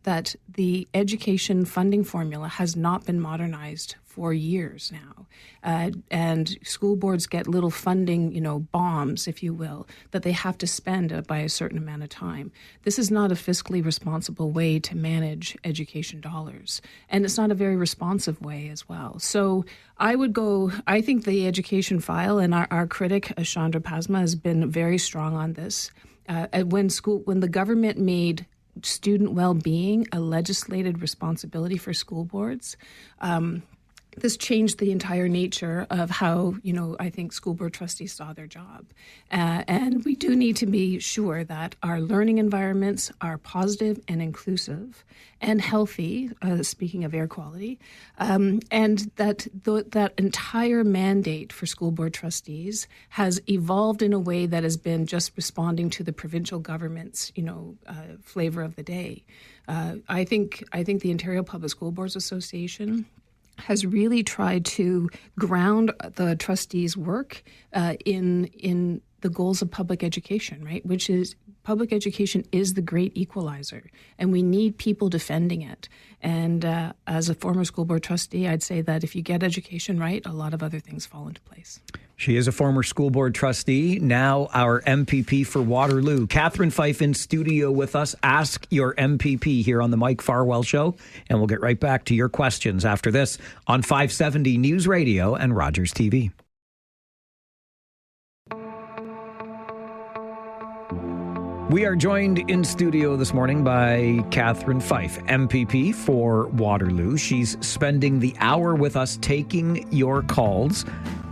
Speaker 14: that the education funding formula has not been modernized for years now. And school boards get little funding, bombs, if you will, that they have to spend by a certain amount of time. This is not a fiscally responsible way to manage education dollars. And it's not a very responsive way as well. So I think the education file, and our critic, Chandra Pasma, has been very strong on this. When the government made student well-being a legislated responsibility for school boards, this changed the entire nature of how, I think school board trustees saw their job. And we do need to be sure that our learning environments are positive and inclusive and healthy, speaking of air quality, and that that entire mandate for school board trustees has evolved in a way that has been just responding to the provincial government's, flavor of the day. I think the Ontario Public School Boards Association has really tried to ground the trustees' work in the goals of public education, right? Which is public education is the great equalizer, and we need people defending it. And as a former school board trustee, I'd say that if you get education right, a lot of other things fall into place.
Speaker 2: She is a former school board trustee, now our MPP for Waterloo. Catherine Fife in studio with us. Ask Your MPP here on the Mike Farwell Show, and we'll get right back to your questions after this on 570 News Radio and Rogers TV. We are joined in studio this morning by Catherine Fife, MPP for Waterloo. She's spending the hour with us taking your calls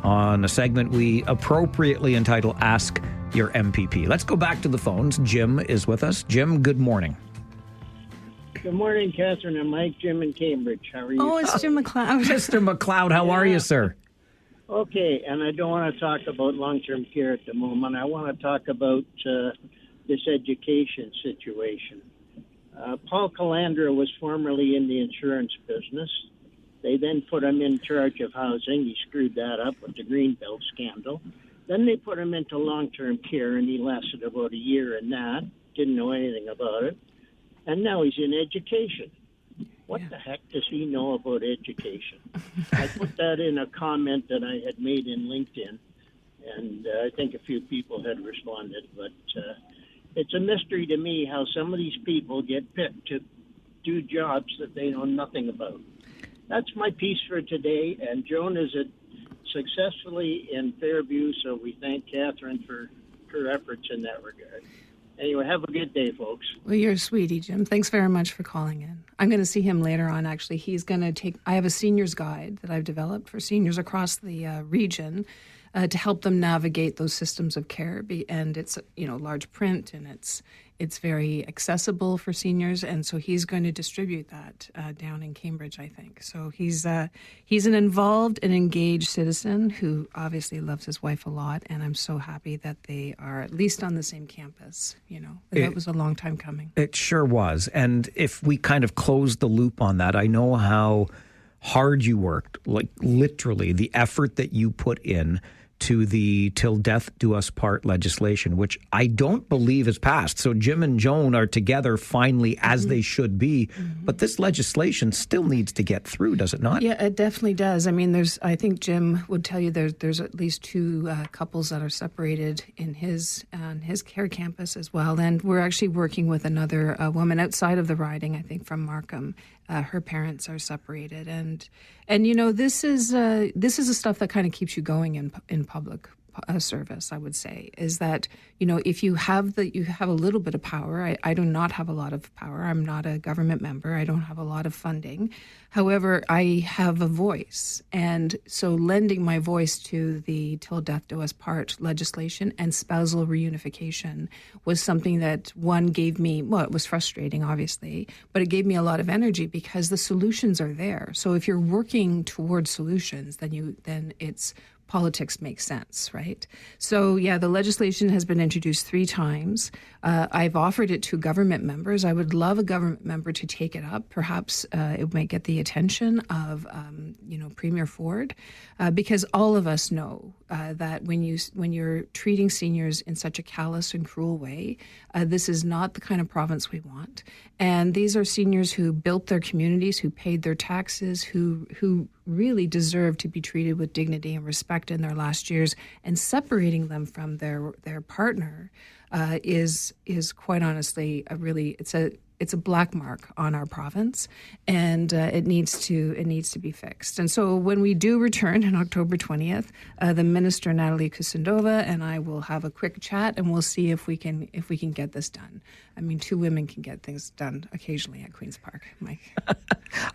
Speaker 2: on a segment we appropriately entitle Ask Your MPP. Let's go back to the phones. Jim is with us. Jim, good morning.
Speaker 16: Good morning, Catherine and Mike. Jim in Cambridge. How are you?
Speaker 14: Oh, it's Jim McLeod.
Speaker 2: Mr. McLeod, how are you, sir?
Speaker 16: Okay, and I don't want to talk about long-term care at the moment. I want to talk about this education situation. Paul Calandra was formerly in the insurance business. They then put him in charge of housing. He screwed that up with the Greenbelt scandal. Then they put him into long-term care, and he lasted about a year in that. Didn't know anything about it. And now he's in education. What the heck does he know about education? I put that in a comment that I had made in LinkedIn, and I think a few people had responded, but it's a mystery to me how some of these people get picked to do jobs that they know nothing about. That's my piece for today, and Joan is successfully in Fairview, so we thank Catherine for her efforts in that regard. Anyway, have a good day, folks.
Speaker 14: Well, you're a sweetie, Jim. Thanks very much for calling in. I'm going to see him later on, actually. He's going to I have a seniors guide that I've developed for seniors across the region to help them navigate those systems of care. And it's, large print, and it's very accessible for seniors. And so he's going to distribute that down in Cambridge, I think. So he's an involved and engaged citizen who obviously loves his wife a lot. And I'm so happy that they are at least on the same campus. That was a long time coming.
Speaker 2: It sure was. And if we kind of close the loop on that, I know how hard you worked, like literally the effort that you put in to the Till Death Do Us Part legislation, which I don't believe is passed. So Jim and Joan are together finally, as they should be. Mm-hmm. But this legislation still needs to get through, does it not?
Speaker 14: Yeah, it definitely does. I mean, I think Jim would tell you there's at least 2 couples that are separated in his care campus as well. And we're actually working with another woman outside of the riding, I think from Markham. Her parents are separated, and this is the stuff that kind of keeps you going in public service. I would say is that if you have a little bit of power. I do not have a lot of power. I'm not a government member. I don't have a lot of funding. However, I have a voice, and so lending my voice to the Till Death Do Us Part legislation and spousal reunification was something that gave me. Well, it was frustrating, obviously, but it gave me a lot of energy because the solutions are there. So if you're working towards solutions, then it's politics make sense, right? So, yeah, the legislation has been introduced 3 times. I've offered it to government members. I would love a government member to take it up. Perhaps it might get the attention of, Premier Ford, because all of us know that when you're treating seniors in such a callous and cruel way, this is not the kind of province we want. And these are seniors who built their communities, who paid their taxes, who really deserve to be treated with dignity and respect in their last years, and separating them from their partner is quite honestly it's a black mark on our province, and it needs to be fixed. And so when we do return on October 20th, the Minister Natalie Kusendova and I will have a quick chat, and we'll see if we can get this done. I mean, 2 women can get things done occasionally at Queen's Park, Mike.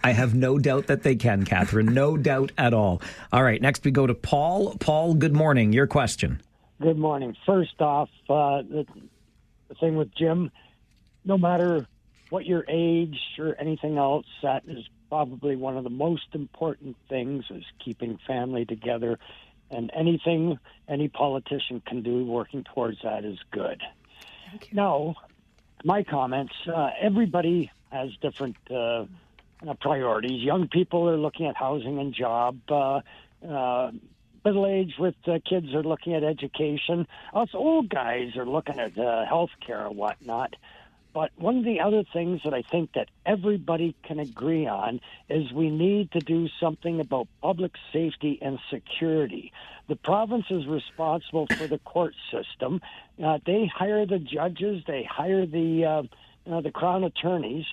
Speaker 2: I have no doubt that they can, Catherine. No doubt at all. All right, next we go to Paul. Paul, good morning. Your question.
Speaker 17: Good morning. First off, the thing with Jim, no matter what your age or anything else, that is probably one of the most important things, is keeping family together. And anything any politician can do working towards that is good. Now, my comments, everybody has different priorities. Young people are looking at housing and job. Middle age with kids are looking at education. Us old guys are looking at health care and whatnot. But one of the other things that I think that everybody can agree on is we need to do something about public safety and security. The province is responsible for the court system. They hire the judges. They hire the Crown attorneys.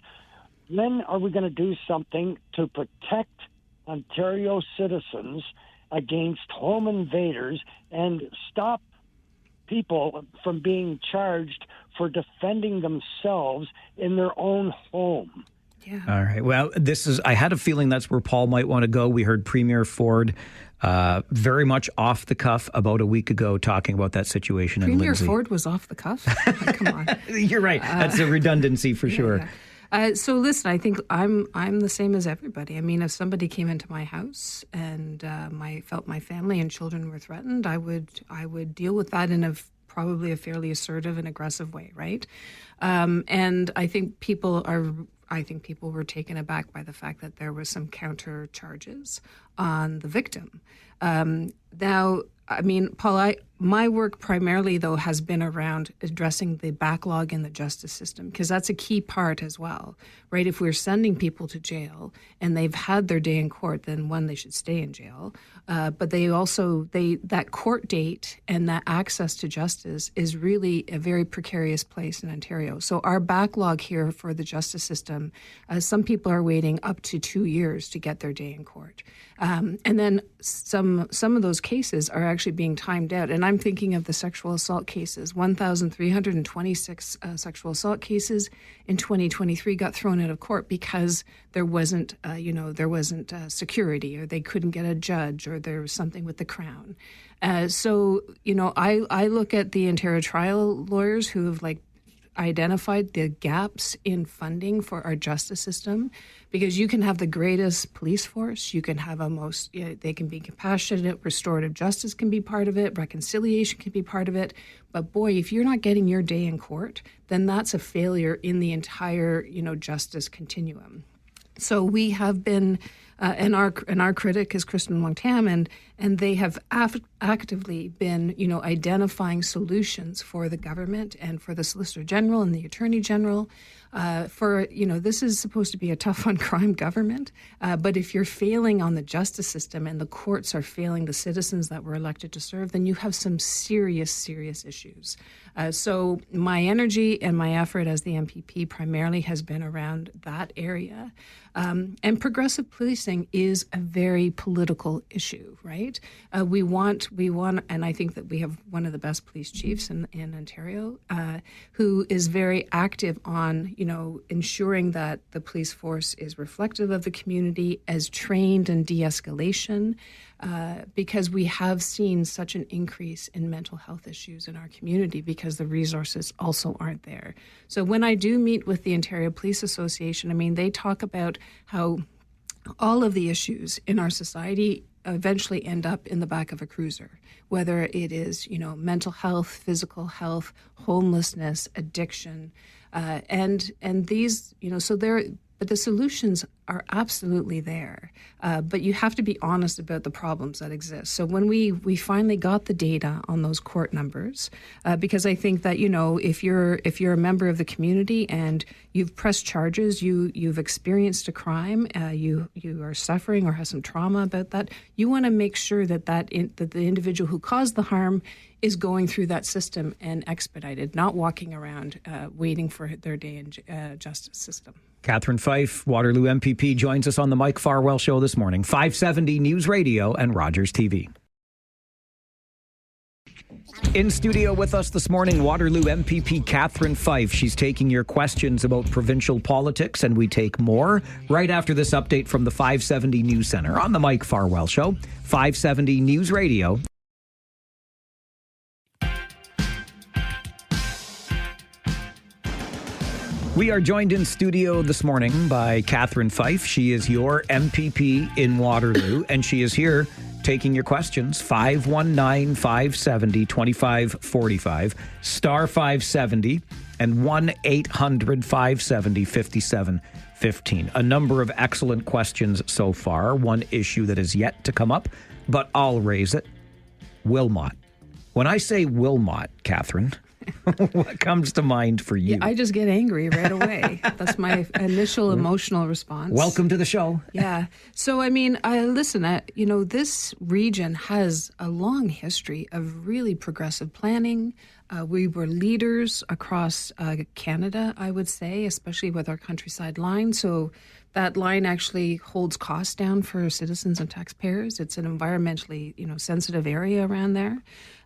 Speaker 17: When are we going to do something to protect Ontario citizens against home invaders and stop people from being charged for defending themselves in their own home?
Speaker 14: Yeah.
Speaker 2: All right. Well, I had a feeling that's where Paul might want to go. We heard Premier Ford very much off the cuff about a week ago talking about that situation in Lindsay.
Speaker 14: Premier Ford was off the cuff? Come on.
Speaker 2: You're right. That's a redundancy for sure.
Speaker 14: Yeah. So listen, I think I'm the same as everybody. I mean, if somebody came into my house and felt my family and children were threatened, I would deal with that in probably a fairly assertive and aggressive way, right? And I think people were taken aback by the fact that there was some counter charges on the victim. Now, I mean, Paul, my work primarily, though, has been around addressing the backlog in the justice system, because that's a key part as well, right? If we're sending people to jail and they've had their day in court, then one, they should stay in jail. But that court date and that access to justice is really a very precarious place in Ontario. So our backlog here for the justice system, some people are waiting up to 2 years to get their day in court. And then some of those cases are actually being timed out. And I'm thinking of the sexual assault cases. 1,326 sexual assault cases in 2023 got thrown out of court because there wasn't security, or they couldn't get a judge, or there was something with the Crown. So I look at the Ontario trial lawyers who have identified the gaps in funding for our justice system, because you can have the greatest police force, you can have they can be compassionate, restorative justice can be part of it, reconciliation can be part of it, but boy, if you're not getting your day in court, then that's a failure in the entire justice continuum. So we have been, and our critic is Kristen Wong-Tam, and they have actively been, identifying solutions for the government and for the Solicitor General and the Attorney General. This is supposed to be a tough on crime government, but if you're failing on the justice system and the courts are failing the citizens that were elected to serve, then you have some serious, serious issues. So my energy and my effort as the MPP primarily has been around that area. And progressive policing is a very political issue, right? We want, and I think that we have one of the best police chiefs in Ontario, who is very active on, ensuring that the police force is reflective of the community, as trained in de-escalation, because we have seen such an increase in mental health issues in our community because the resources also aren't there. So when I do meet with the Ontario Police Association, I mean, they talk about how all of the issues in our society eventually end up in the back of a cruiser, whether it is, mental health, physical health, homelessness, addiction, and these, so there. But the solutions are absolutely there. But you have to be honest about the problems that exist. So when we finally got the data on those court numbers, because I think that, if you're a member of the community and you've pressed charges, you've experienced a crime, you are suffering or have some trauma about that, you want to make sure that the individual who caused the harm is going through that system and expedited, not walking around waiting for their day in justice system.
Speaker 2: Catherine Fife, Waterloo MPP, joins us on the Mike Farwell Show this morning. 570 News Radio and Rogers TV. In studio with us this morning, Waterloo MPP Catherine Fife. She's taking your questions about provincial politics, and we take more right after this update from the 570 News Center on the Mike Farwell Show. 570 News Radio. We are joined in studio this morning by Catherine Fife. She is your MPP in Waterloo, and she is here taking your questions. 519-570-2545, star 570, and 1-800-570-5715. A number of excellent questions so far. One issue that is yet to come up, but I'll raise it. Wilmot. When I say Wilmot, Catherine, what comes to mind for you?
Speaker 14: Yeah, I just get angry right away. That's my initial emotional response.
Speaker 2: Welcome to the show.
Speaker 14: Yeah. So, this region has a long history of really progressive planning. We were leaders across Canada, I would say, especially with our countryside line. So that line actually holds costs down for citizens and taxpayers. It's an environmentally, sensitive area around there.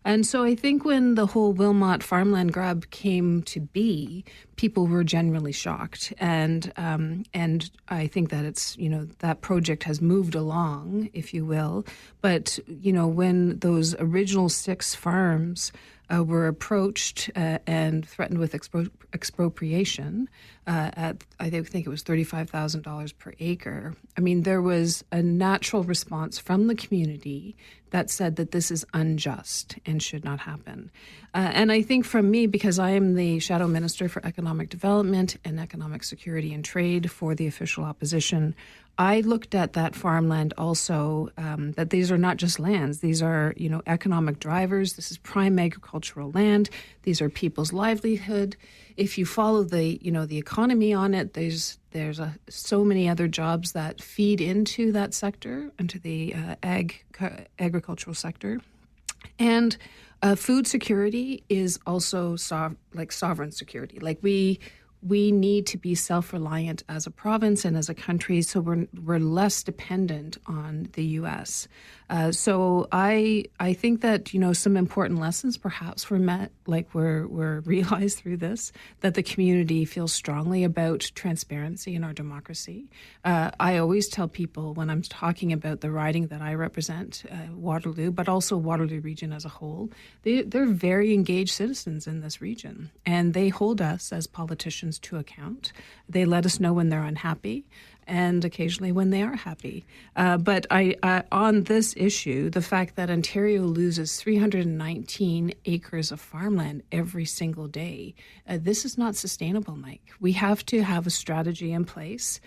Speaker 14: And so I think when the whole Wilmot farmland grab came to be, people were genuinely shocked. And I think that it's, that project has moved along, if you will. But, when those original 6 farms were approached and threatened with expropriation at, I think it was $35,000 per acre. I mean, there was a natural response from the community that said that this is unjust and should not happen. And I think from me, because I am the Shadow Minister for Economic Development and Economic Security and Trade for the official opposition, I looked at that farmland also, that these are not just lands. These are, economic drivers. This is prime agricultural land. These are people's livelihood. If you follow the economy on it, there's so many other jobs that feed into that sector, into the agricultural sector. And food security is also sovereign security. Like we need to be self-reliant as a province and as a country, so we're less dependent on the U.S. So I think that some important lessons perhaps were realized through this, that the community feels strongly about transparency in our democracy. I always tell people when I'm talking about the riding that I represent, Waterloo, but also Waterloo region as a whole, they're very engaged citizens in this region, and they hold us as politicians to account. They let us know when they're unhappy and occasionally when they are happy. But on this issue, the fact that Ontario loses 319 acres of farmland every single day, this is not sustainable, Mike. We have to have a strategy in place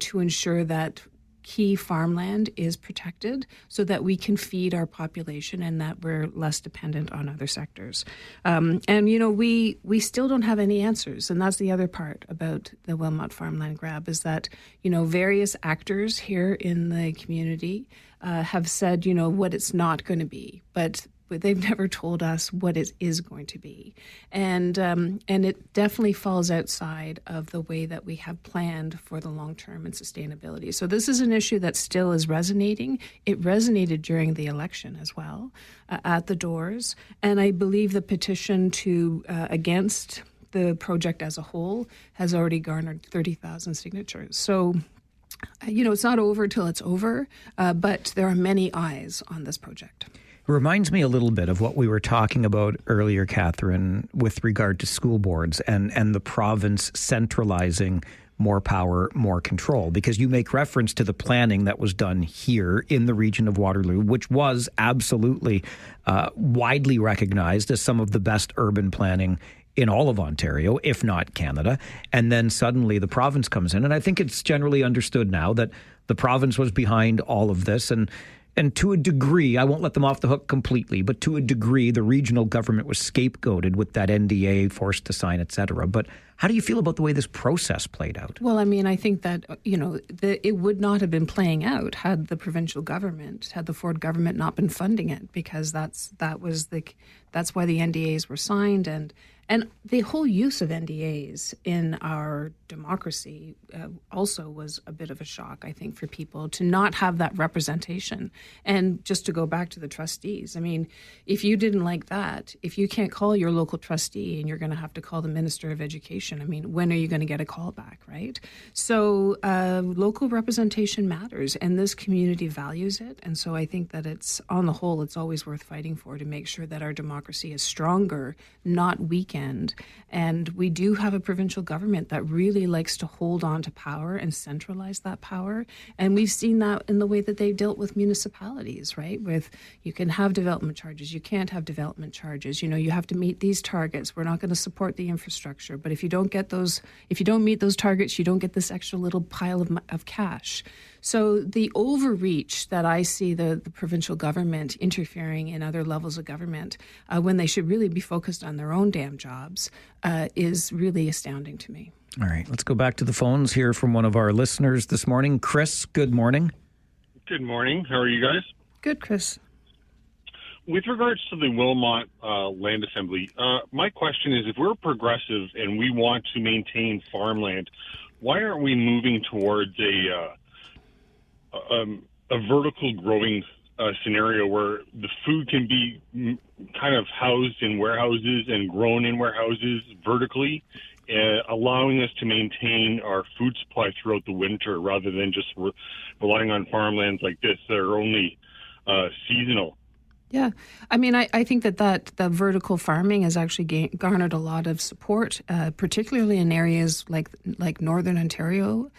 Speaker 14: to ensure that key farmland is protected so that we can feed our population and that we're less dependent on other sectors. And we still don't have any answers. And that's the other part about the Wilmot farmland grab, is that, various actors here in the community have said, what it's not going to be. But they've never told us what it is going to be. And it definitely falls outside of the way that we have planned for the long term and sustainability. So this is an issue that still is resonating. It resonated during the election as well, at the doors. And I believe the petition against the project as a whole has already garnered 30,000 signatures. So, it's not over till it's over, but there are many eyes on this project.
Speaker 2: It reminds me a little bit of what we were talking about earlier, Catherine, with regard to school boards and the province centralizing more power, more control. Because you make reference to the planning that was done here in the region of Waterloo, which was absolutely widely recognized as some of the best urban planning in all of Ontario, if not Canada. And then suddenly the province comes in. And I think it's generally understood now that the province was behind all of this. And to a degree, I won't let them off the hook completely, but to a degree, the regional government was scapegoated with that NDA, forced to sign, et cetera. But how do you feel about the way this process played out?
Speaker 14: Well, I mean, I think that, it would not have been playing out had the provincial government, had the Ford government not been funding it, because that's why the NDAs were signed. And the whole use of NDAs in our democracy also was a bit of a shock, I think, for people to not have that representation. And just to go back to the trustees, I mean, if you didn't like that, if you can't call your local trustee and you're going to have to call the Minister of Education, I mean, when are you going to get a call back, right? So local representation matters, and this community values it. And so I think that it's, on the whole, it's always worth fighting for, to make sure that our democracy is stronger, not weakened. And we do have a provincial government that really likes to hold on to power and centralize that power. And we've seen that in the way that they've dealt with municipalities, right? With, you can have development charges, you can't have development charges. You have to meet these targets. We're not going to support the infrastructure. But if you don't meet those targets, you don't get this extra little pile of cash. So the overreach that I see the provincial government interfering in other levels of government when they should really be focused on their own damn jobs is really astounding to me.
Speaker 2: All right, let's go back to the phones here from one of our listeners this morning. Chris, good morning.
Speaker 18: Good morning. How are you guys?
Speaker 14: Good, Chris.
Speaker 18: With regards to the Wilmot Land Assembly, my question is, if we're progressive and we want to maintain farmland, why aren't we moving towards a vertical growing scenario where the food can be kind of housed in warehouses and grown in warehouses vertically, allowing us to maintain our food supply throughout the winter rather than just relying on farmlands like this that are only seasonal?
Speaker 14: Yeah. I mean, I think that the vertical farming has actually garnered a lot of support, particularly in areas like Northern Ontario,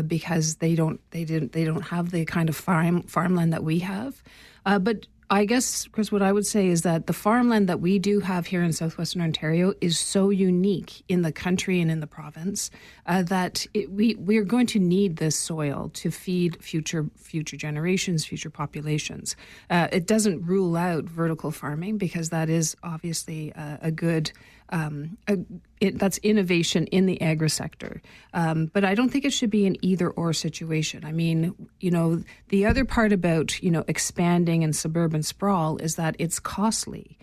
Speaker 14: because they don't have the kind of farmland that we have. But I guess, Chris, what I would say is that the farmland that we do have here in southwestern Ontario is so unique in the country and in the province that we are going to need this soil to feed future generations, future populations. It doesn't rule out vertical farming, because that is obviously a good that's innovation in the agri sector. But I don't think it should be an either-or situation. I mean, the other part about, expanding and suburban sprawl is that it's costly.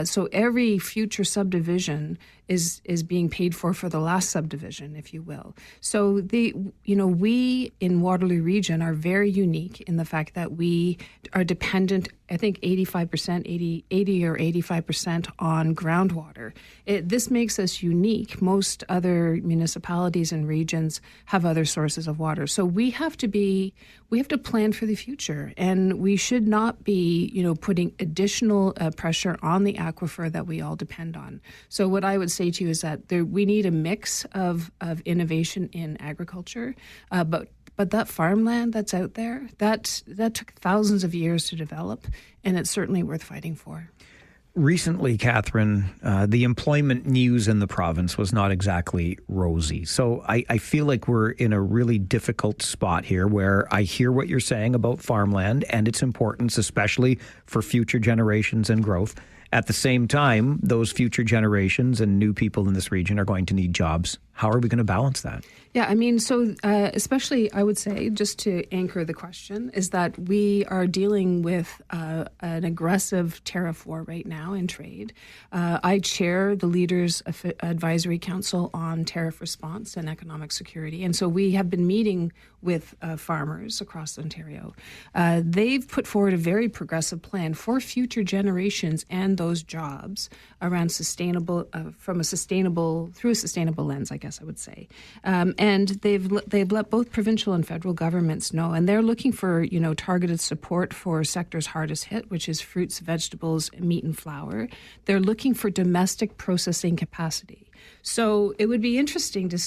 Speaker 14: So every future subdivision is being paid for the last subdivision, if you will. So we in Waterloo region are very unique in the fact that we are dependent, I think 80 or 85% on groundwater. This makes us unique. Most other municipalities and regions have other sources of water. So we have to plan for the future, and we should not be, putting additional pressure on the aquifer that we all depend on. So what I would say to you is that we need a mix of innovation in agriculture, but that farmland that's out there, that took thousands of years to develop, and it's certainly worth fighting for.
Speaker 2: Recently, Catherine, the employment news in the province was not exactly rosy. So I feel like we're in a really difficult spot here, where I hear what you're saying about farmland and its importance, especially for future generations and growth. At the same time, those future generations and new people in this region are going to need jobs. How are we going to balance that?
Speaker 14: Yeah, I mean, so especially, I would say, just to anchor the question, is that we are dealing with an aggressive tariff war right now in trade. I chair the Leaders Advisory Council on Tariff Response and Economic Security. And so we have been meeting with farmers across Ontario. They've put forward a very progressive plan for future generations and those jobs around through a sustainable lens, I guess I would say. And they've let both provincial and federal governments know, and they're looking for, targeted support for sectors hardest hit, which is fruits, vegetables, meat and flour. They're looking for domestic processing capacity. So it would be interesting to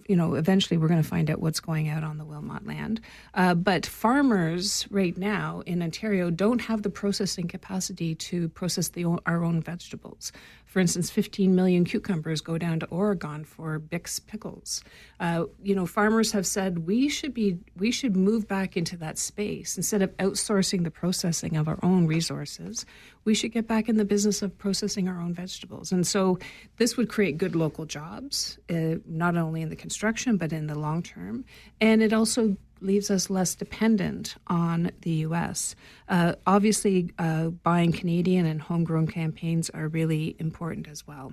Speaker 14: eventually we're going to find out what's going out on the Wilmot land. But farmers right now in Ontario don't have the processing capacity to process our own vegetables. For instance, 15 million cucumbers go down to Oregon for Bix pickles. Farmers have said we should move back into that space. Instead of outsourcing the processing of our own resources, we should get back in the business of processing our own vegetables. And so this would create good local jobs, not only in the construction, but in the long term. And it also leaves us less dependent on the U.S. Obviously, buying Canadian and homegrown campaigns are really important as well.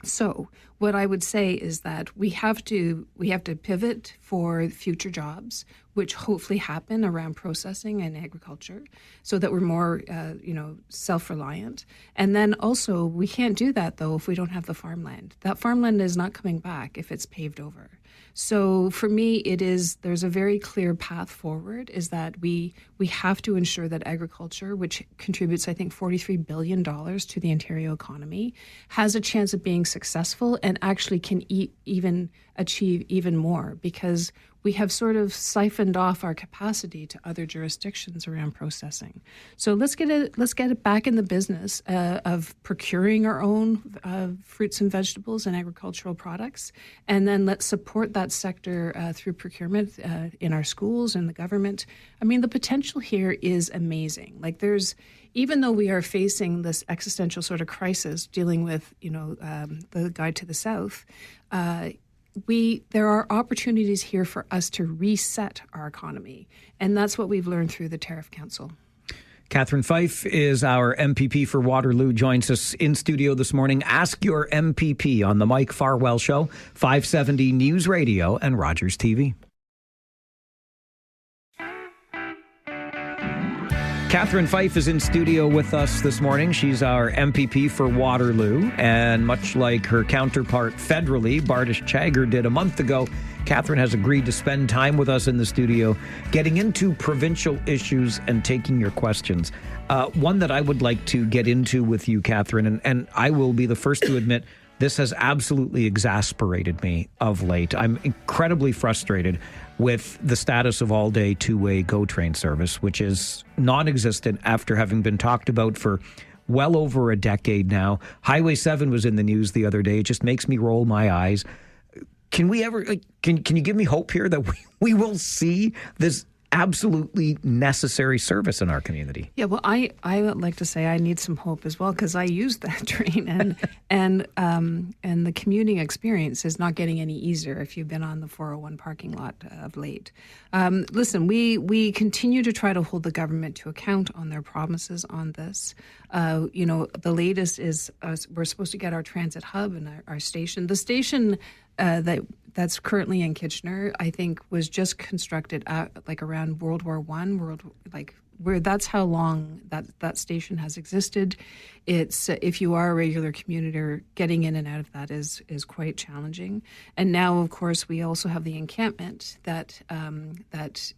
Speaker 14: So what I would say is that we have to pivot for future jobs, which hopefully happen around processing and agriculture, so that we're more self-reliant. And then also we can't do that though if we don't have the farmland. That farmland is not coming back if it's paved over. So for me, there's a very clear path forward, is that we have to ensure that agriculture, which contributes, I think, $43 billion to the Ontario economy, has a chance of being successful and actually can achieve even more, because we have sort of siphoned off our capacity to other jurisdictions around processing. So let's get it back in the business of procuring our own fruits and vegetables and agricultural products, and then let's support that sector through procurement in our schools and the government. I mean, the potential here is amazing. Even though we are facing this existential sort of crisis dealing with, the Guide to the South, there are opportunities here for us to reset our economy. And that's what we've learned through the Tariff Council.
Speaker 2: Catherine Fife is our MPP for Waterloo, joins us in studio this morning. Ask Your MPP on the Mike Farwell Show, 570 News Radio and Rogers TV. Catherine Fife is in studio with us this morning. She's our MPP for Waterloo. And much like her counterpart federally, Bardish Chagger, did a month ago, Catherine has agreed to spend time with us in the studio, getting into provincial issues and taking your questions. One that I would like to get into with you, Catherine, and I will be the first to admit, this has absolutely exasperated me of late. I'm incredibly frustrated with the status of all-day two-way GO train service, which is non-existent after having been talked about for well over a decade now. Highway 7 was in the news the other day. It just makes me roll my eyes. Can we ever, can you give me hope here that we will see this absolutely necessary service in our community?
Speaker 14: Yeah, well, I would like to say I need some hope as well, because I use that train, and the commuting experience is not getting any easier if you've been on the 401 parking lot of late. Listen, we continue to try to hold the government to account on their promises on this. The latest is we're supposed to get our transit hub and our station. The station that's currently in Kitchener, I think, was just constructed around World War I, where that's how long that station has existed. It's if you are a regular commuter, getting in and out of that is quite challenging. And now, of course, we also have the encampment that's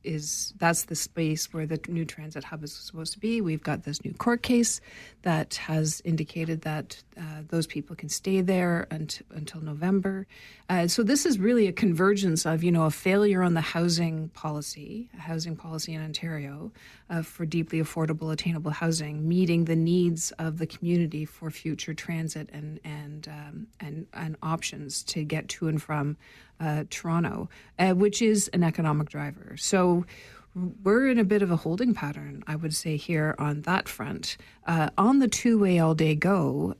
Speaker 14: the space where the new transit hub is supposed to be. We've got this new court case that has indicated that those people can stay there until November. So this is really a convergence of a failure on the housing policy in Ontario for deeply affordable, attainable housing, meeting the needs of the community for future transit and options to get to and from Toronto, which is an economic driver. So we're in a bit of a holding pattern, I would say, here on that front. On the two-way all-day GO,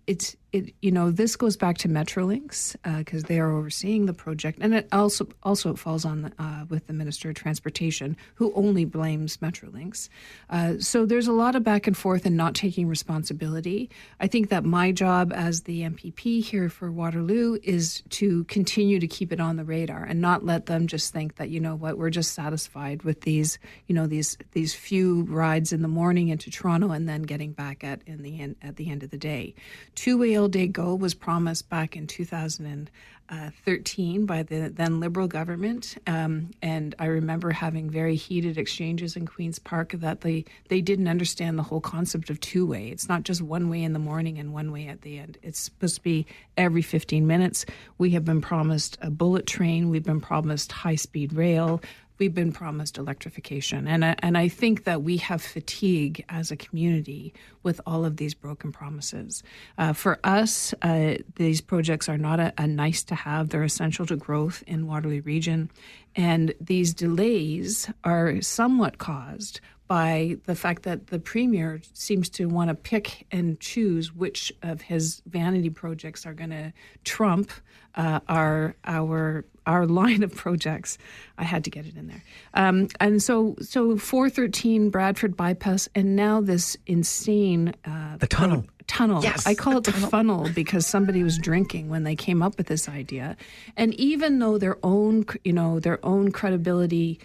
Speaker 14: this goes back to Metrolinx because they are overseeing the project, and it also falls on with the Minister of Transportation, who only blames Metrolinx. So there's a lot of back and forth and not taking responsibility. I think that my job as the MPP here for Waterloo is to continue to keep it on the radar and not let them just think that we're just satisfied with these few rides in the morning into Toronto and then getting back at the end of the day. Two-way all-day go was promised back in 2013 by the then Liberal government, and I remember having very heated exchanges in Queen's Park that they didn't understand the whole concept of two-way. It's not just one way in the morning and one way at the end. It's supposed to be every 15 minutes. We have been promised a bullet train. We've been promised high-speed rail. We've been promised electrification. And I think that we have fatigue as a community with all of these broken promises. For us, these projects are not a nice to have. They're essential to growth in Waterloo region. And these delays are somewhat caused by the fact that the Premier seems to want to pick and choose which of his vanity projects are going to trump our line of projects. I had to get it in there. And so 413 Bradford bypass, and now this insane
Speaker 2: the tunnel.
Speaker 14: Yes, I call it the funnel because somebody was drinking when they came up with this idea. And even though their own credibility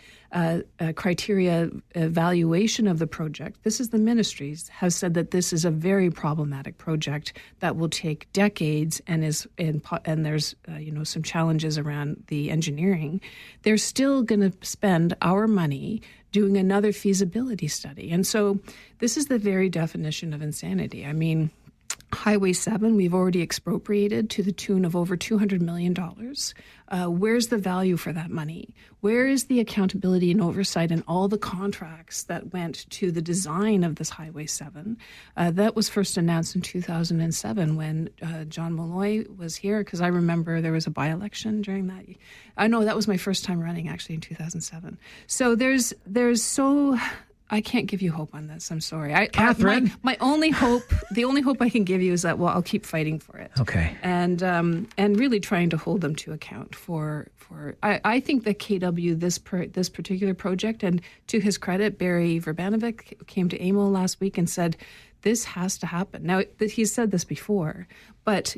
Speaker 14: criteria evaluation of the project, this is the ministries, has said that this is a very problematic project that will take decades and there's some challenges around the engineering. They're still going to spend our money doing another feasibility study. And so this is the very definition of insanity. I mean, Highway 7, we've already expropriated to the tune of over $200 million. Where's the value for that money? Where is the accountability and oversight in all the contracts that went to the design of this Highway 7? That was first announced in 2007 when John Malloy was here, because I remember there was a by-election during that. I know that was my first time running, actually, in 2007. So there's so... I can't give you hope on this. I'm sorry.
Speaker 2: Catherine?
Speaker 14: My only hope, the only hope I can give you is that, well, I'll keep fighting for it.
Speaker 2: Okay.
Speaker 14: And really trying to hold them to account for. I think that KW, this particular project, and to his credit, Barry Verbanovic came to AMO last week and said, this has to happen. Now, he's said this before, but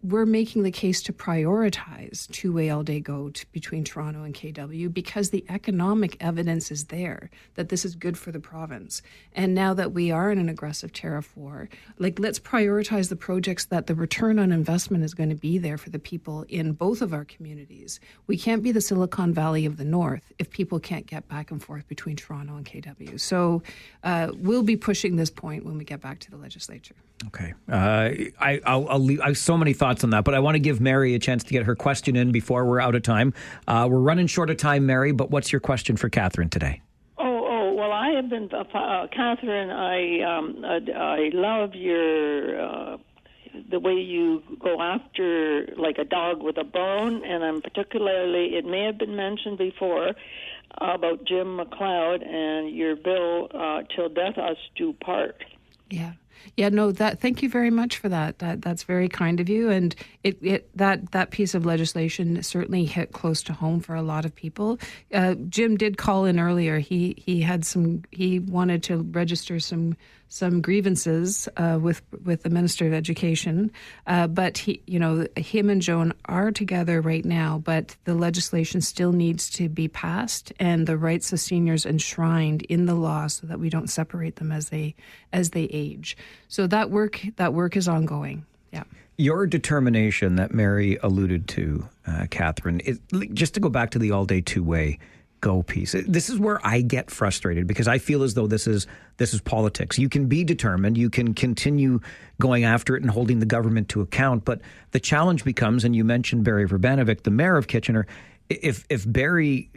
Speaker 14: we're making the case to prioritize two-way all-day go between Toronto and KW because the economic evidence is there that this is good for the province. And now that we are in an aggressive tariff war, let's prioritize the projects that the return on investment is going to be there for the people in both of our communities. We can't be the Silicon Valley of the North if people can't get back and forth between Toronto and KW. So we'll be pushing this point when we get back to the legislature.
Speaker 2: Okay. I'll leave. I have so many thoughts on that, but I want to give Mary a chance to get her question in before we're out of time. We're running short of time, Mary, but what's your question for Catherine today?
Speaker 19: Well, I have been, Catherine, I love your, the way you go after like a dog with a bone, and I'm particularly, it may have been mentioned before, about Jim McLeod and your bill, Till Death Us Do Part.
Speaker 14: Yeah. Yeah, no, thank you very much for that. That's very kind of you. And that piece of legislation certainly hit close to home for a lot of people. Jim did call in earlier. He wanted to register some grievances with the Minister of Education, but him and Joan are together right now. But the legislation still needs to be passed, and the rights of seniors enshrined in the law, so that we don't separate them as they age. So that work is ongoing. Yeah.
Speaker 2: Your determination that Mary alluded to, Catherine, is, just to go back to the all-day two-way go piece. This is where I get frustrated because I feel as though this is politics. You can be determined, you can continue going after it and holding the government to account, but the challenge becomes, and you mentioned Barry Verbanovic, the mayor of Kitchener, if Barry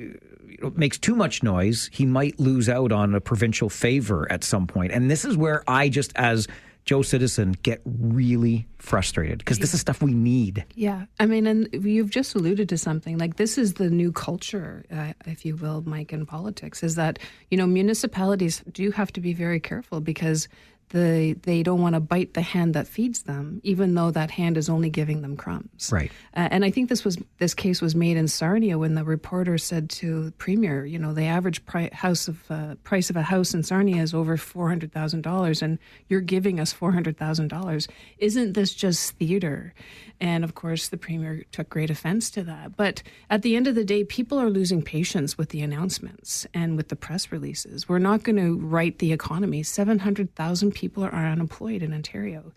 Speaker 2: makes too much noise, he might lose out on a provincial favor at some point. And this is where I just, as Joe Citizen, get really frustrated because this is stuff we need.
Speaker 14: Yeah. I mean, and you've just alluded to something like this is the new culture, if you will, Mike, in politics, is that, municipalities do have to be very careful because they don't want to bite the hand that feeds them, even though that hand is only giving them crumbs.
Speaker 2: Right.
Speaker 14: And I think this case was made in Sarnia when the reporter said to the Premier, the average price of a house in Sarnia is over $400,000, and you're giving us $400,000. Isn't this just theater? And of course, the Premier took great offense to that. But at the end of the day, people are losing patience with the announcements and with the press releases. We're not going to right the economy. 700,000 people are unemployed in Ontario.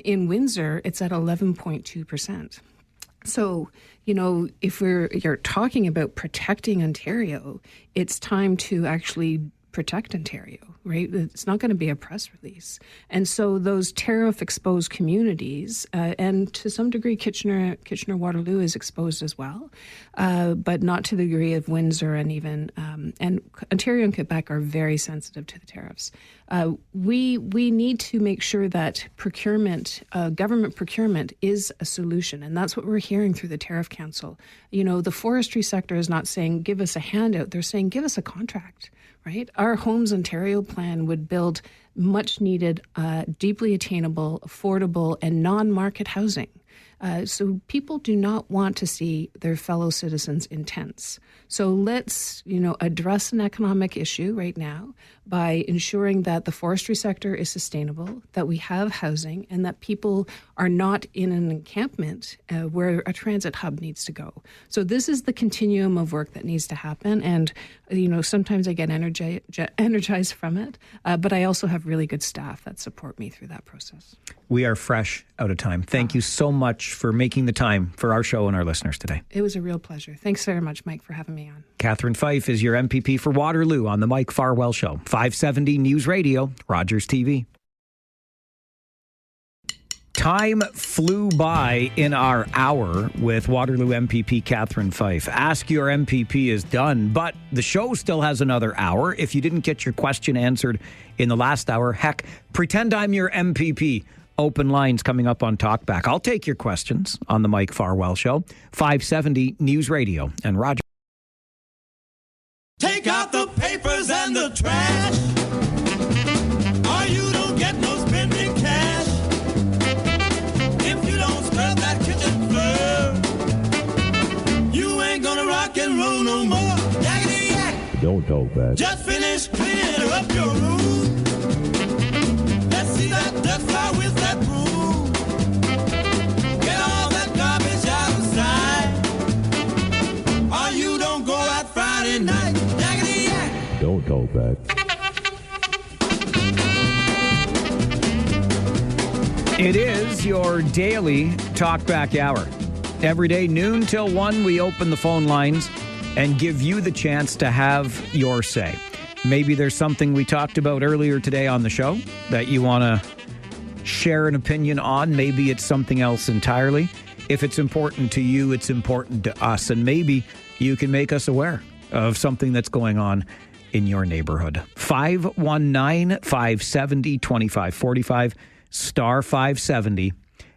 Speaker 14: In Windsor, it's at 11.2%. So, if you're talking about protecting Ontario, it's time to actually protect Ontario, right? It's not going to be a press release. And so those tariff-exposed communities, and to some degree Kitchener-Waterloo is exposed as well, but not to the degree of Windsor and even, and Ontario and Quebec are very sensitive to the tariffs. We need to make sure that government procurement is a solution, and that's what we're hearing through the Tariff Council. The forestry sector is not saying, give us a handout, they're saying, give us a contract. Right? Our Homes Ontario plan would build much needed, deeply attainable, affordable, and non-market housing. So people do not want to see their fellow citizens in tents. So let's, address an economic issue right now by ensuring that the forestry sector is sustainable, that we have housing, and that people are not in an encampment where a transit hub needs to go. So this is the continuum of work that needs to happen. And, sometimes I get energized from it, but I also have really good staff that support me through that process.
Speaker 2: We are fresh out of time. Thank you so much for making the time for our show and our listeners today.
Speaker 14: It was a real pleasure. Thanks very much, Mike, for having me on.
Speaker 2: Catherine Fife is your MPP for Waterloo on the Mike Farwell Show. 570 News Radio, Rogers TV. Time flew by in our hour with Waterloo MPP Catherine Fife. Ask Your MPP is done, but the show still has another hour. If you didn't get your question answered in the last hour, heck, pretend I'm your MPP. Open lines coming up on Talkback. I'll take your questions on the Mike Farwell Show. 570 News Radio and Roger.
Speaker 1: Take out the papers and the trash, or you don't get no spending cash. If you don't scrub that kitchen floor, you ain't gonna rock and roll no more. Yakety yak.
Speaker 20: Don't talk back.
Speaker 1: Just finish cleaning up your room. Let's see that dust fly with that broom. Get all that garbage out of sight, or you don't go out Friday night.
Speaker 20: Don't talk back.
Speaker 2: It is your daily Talkback Hour. Every day, noon till 1, we open the phone lines and give you the chance to have your say. Maybe there's something we talked about earlier today on the show that you want to share an opinion on. Maybe it's something else entirely. If it's important to you, it's important to us. And maybe you can make us aware of something that's going on in your neighborhood. 519-570-2545, star 570,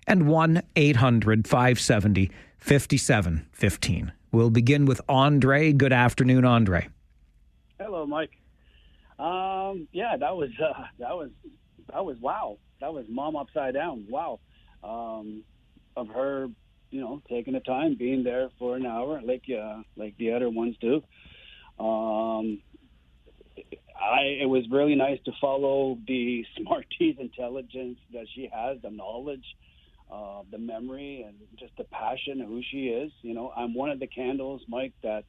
Speaker 2: and 1-800-570-5715. We'll begin with Andre. Good afternoon, Andre.
Speaker 21: Hello, Mike. Yeah, that was wow. That was mom upside down. Wow. Of her, taking the time, being there for an hour, like the other ones do. It was really nice to follow the Smarties intelligence that she has, the knowledge, the memory, and just the passion of who she is. I'm one of the candles, Mike, that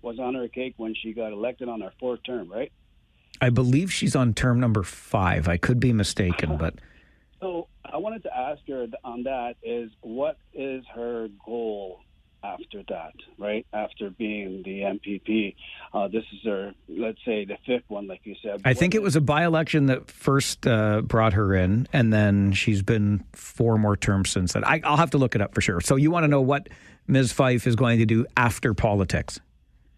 Speaker 21: was on her cake when she got elected on her fourth term, right?
Speaker 2: I believe she's on term number 5. I could be mistaken, but...
Speaker 21: So I wanted to ask her on that is, what is her goal after that, right? After being the MPP, this is her, let's say, the 5th one, like you said.
Speaker 2: I think it was a by-election that first brought her in, and then she's been 4 more terms since then. I'll have to look it up for sure. So you want to know what Ms. Fife is going to do after politics?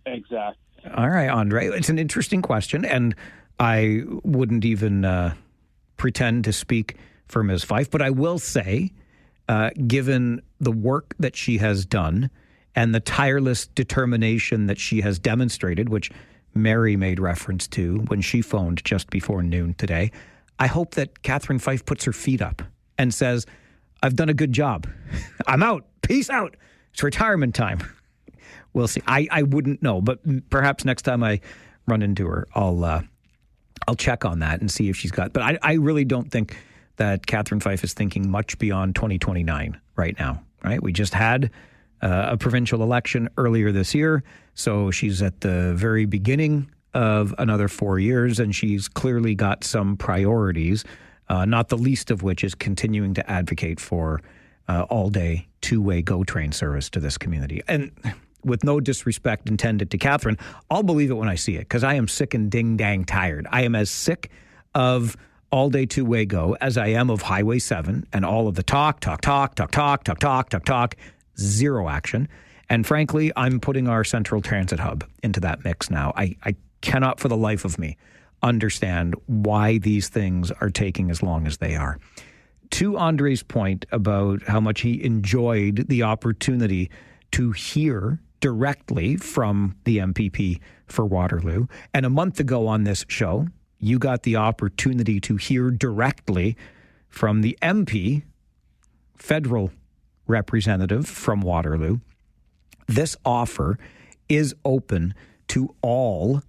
Speaker 21: Exactly.
Speaker 2: All right, Andre. It's an interesting question, and I wouldn't even pretend to speak for Ms. Fife, but I will say, given the work that she has done and the tireless determination that she has demonstrated, which Mary made reference to when she phoned just before noon today, I hope that Catherine Fife puts her feet up and says, I've done a good job. I'm out. Peace out. It's retirement time. We'll see. I wouldn't know, but perhaps next time I run into her, I'll check on that and see if she's got. But I really don't think that Catherine Fife is thinking much beyond 2029 right now. Right? We just had a provincial election earlier this year, so she's at the very beginning of another 4 years, and she's clearly got some priorities, not the least of which is continuing to advocate for all-day two-way GO train service to this community. And with no disrespect intended to Catherine, I'll believe it when I see it, because I am sick and ding-dang tired. I am as sick of all-day two-way GO as I am of Highway 7 and all of the talk, zero action. And frankly, I'm putting our Central Transit Hub into that mix now. I cannot for the life of me understand why these things are taking as long as they are. To Andre's point about how much he enjoyed the opportunity to hear directly from the MPP for Waterloo. And a month ago on this show, you got the opportunity to hear directly from the MP, federal representative from Waterloo. This offer is open to all,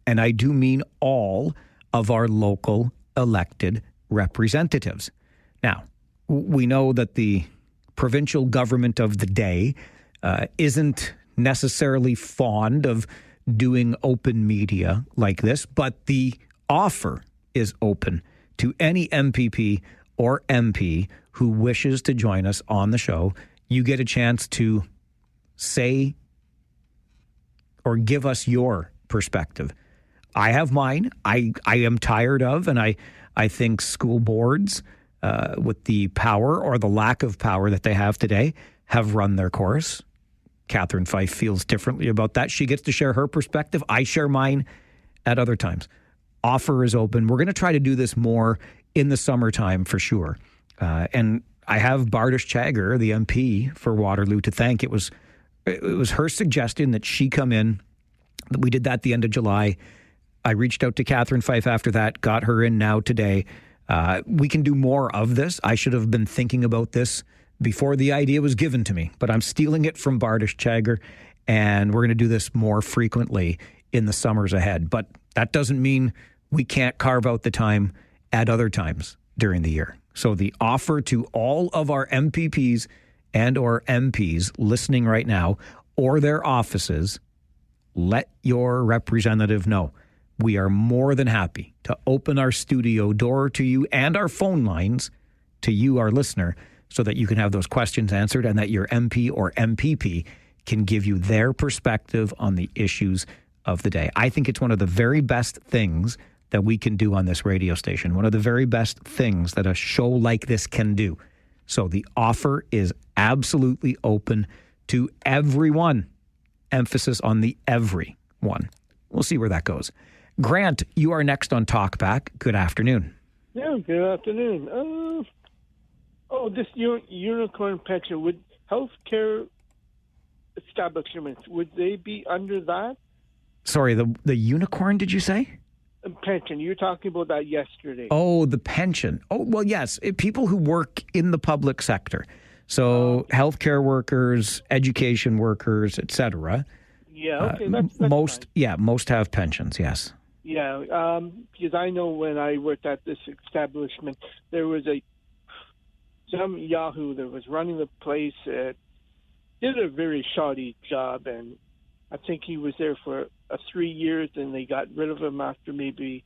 Speaker 2: and I do mean all, of our local elected representatives. Now, we know that the provincial government of the day isn't necessarily fond of doing open media like this, but the offer is open to any MPP or MP who wishes to join us on the show. You get a chance to say or give us your perspective. I have mine. I am tired of, and I think school boards, with the power or the lack of power that they have today, have run their course. Catherine Fife feels differently about that. She gets to share her perspective. I share mine at other times. Offer is open. We're going to try to do this more in the summertime for sure. And I have Bardish Chagger, the MP for Waterloo, to thank. It was her suggestion that she come in. We did that at the end of July. I reached out to Catherine Fife after that, got her in now today. We can do more of this. I should have been thinking about this before the idea was given to me, but I'm stealing it from Bardish Chagger, and we're going to do this more frequently in the summers ahead. But that doesn't mean we can't carve out the time at other times during the year. So the offer to all of our MPPs and or MPs listening right now, or their offices, let your representative know. We are more than happy to open our studio door to you and our phone lines to you, our listener, so that you can have those questions answered and that your MP or MPP can give you their perspective on the issues of the day. I think it's one of the very best things that we can do on this radio station, one of the very best things that a show like this can do. So the offer is absolutely open to everyone. Emphasis on the everyone. We'll see where that goes. Grant, you are next on Talkback. Good afternoon.
Speaker 4: Yeah, good afternoon. This unicorn pension, would healthcare establishments, would they be under that?
Speaker 2: Sorry, the unicorn, did you say?
Speaker 4: Pension. You were talking about that yesterday.
Speaker 2: Oh, the pension. Oh, well, yes. People who work in the public sector. So healthcare workers, education workers, etc.
Speaker 4: Yeah, okay. That's
Speaker 2: most,
Speaker 4: fine.
Speaker 2: Yeah, most have pensions, yes.
Speaker 4: Yeah, because I know when I worked at this establishment, there was some Yahoo that was running the place, did a very shoddy job, and I think he was there for 3 years, and they got rid of him after maybe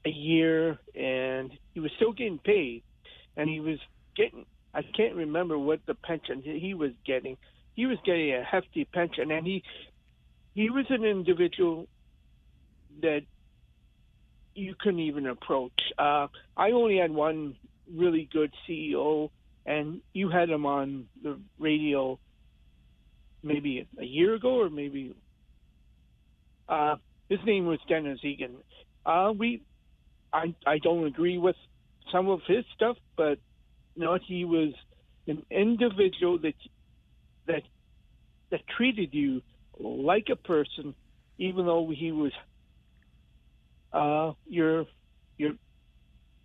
Speaker 4: a year, and he was still getting paid, and he was getting, I can't remember what the pension he was getting. He was getting a hefty pension, and he was an individual that you couldn't even approach. I only had one really good CEO, and you had him on the radio maybe a year ago, or maybe his name was Dennis Egan. I don't agree with some of his stuff, but he was an individual that treated you like a person, even though he was your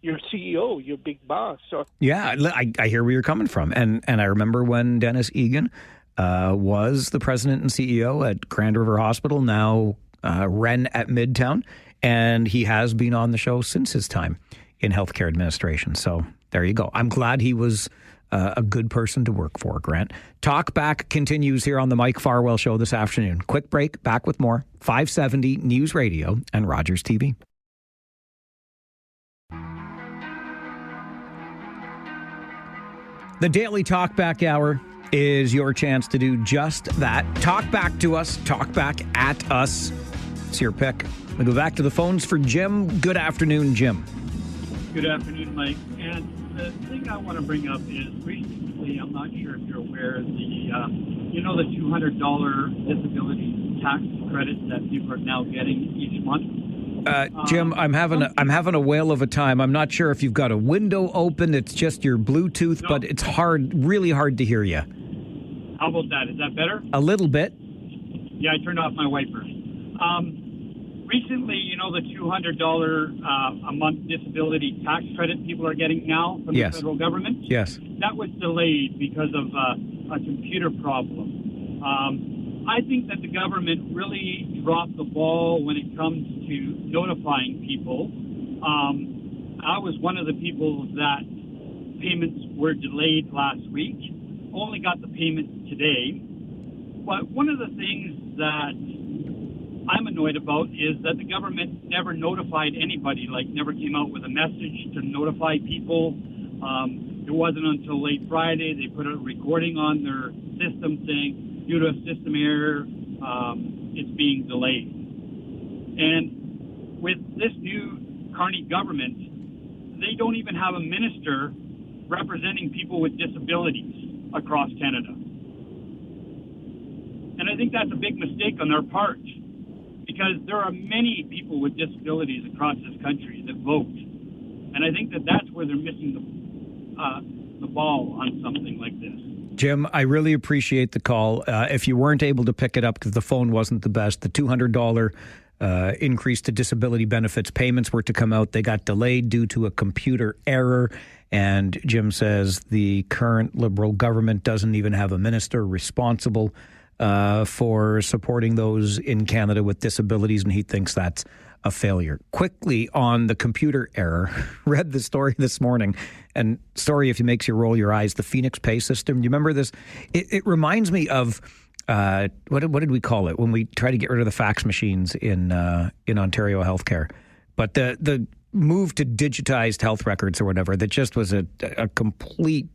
Speaker 4: CEO, your big boss. So
Speaker 2: yeah, I hear where you're coming from, and I remember when Dennis Egan was the president and CEO at Grand River Hospital, now Ren at Midtown, and he has been on the show since his time in healthcare administration. So there you go. I'm glad he was a good person to work for, Grant. Talkback continues here on the Mike Farwell Show this afternoon. Quick break, back with more. 570 News Radio and Rogers TV. The Daily Talkback Hour is your chance to do just that. Talk back to us. Talk back at us. It's your pick. We go back to the phones for Jim. Good afternoon, Jim.
Speaker 5: Good afternoon, Mike. And the thing I want to bring up is recently, I'm not sure if you're aware, the $200 disability tax credit that people are now getting each month.
Speaker 2: Jim, I'm having a whale of a time. I'm not sure if you've got a window open. It's just your Bluetooth, but it's really hard to hear you.
Speaker 5: How about that? Is that better?
Speaker 2: A little bit.
Speaker 5: Yeah, I turned off my wipers. Recently, the $200 a month disability tax credit people are getting now from the federal government.
Speaker 2: Yes.
Speaker 5: That was delayed because of a computer problem. I think that the government really dropped the ball when it comes to notifying people. I was one of the people that payments were delayed last week. Only got the payment today. But one of the things that I'm annoyed about is that the government never notified anybody, never came out with a message to notify people. It wasn't until late Friday they put a recording on their system saying, due to a system error, it's being delayed. And with this new Carney government, they don't even have a minister representing people with disabilities across Canada. And I think that's a big mistake on their part, because there are many people with disabilities across this country that vote. And I think that that's where they're missing the ball on something like this.
Speaker 2: Jim, I really appreciate the call. If you weren't able to pick it up because the phone wasn't the best, the $200 increase to disability benefits payments were to come out. They got delayed due to a computer error. And Jim says the current Liberal government doesn't even have a minister responsible for supporting those in Canada with disabilities, and he thinks that's a failure. Quickly on the computer error, read the story this morning, and sorry if it makes you roll your eyes, the Phoenix Pay system. You remember this? It reminds me of, what did we call it when we tried to get rid of the fax machines in Ontario healthcare? But the move to digitized health records or whatever, that just was a complete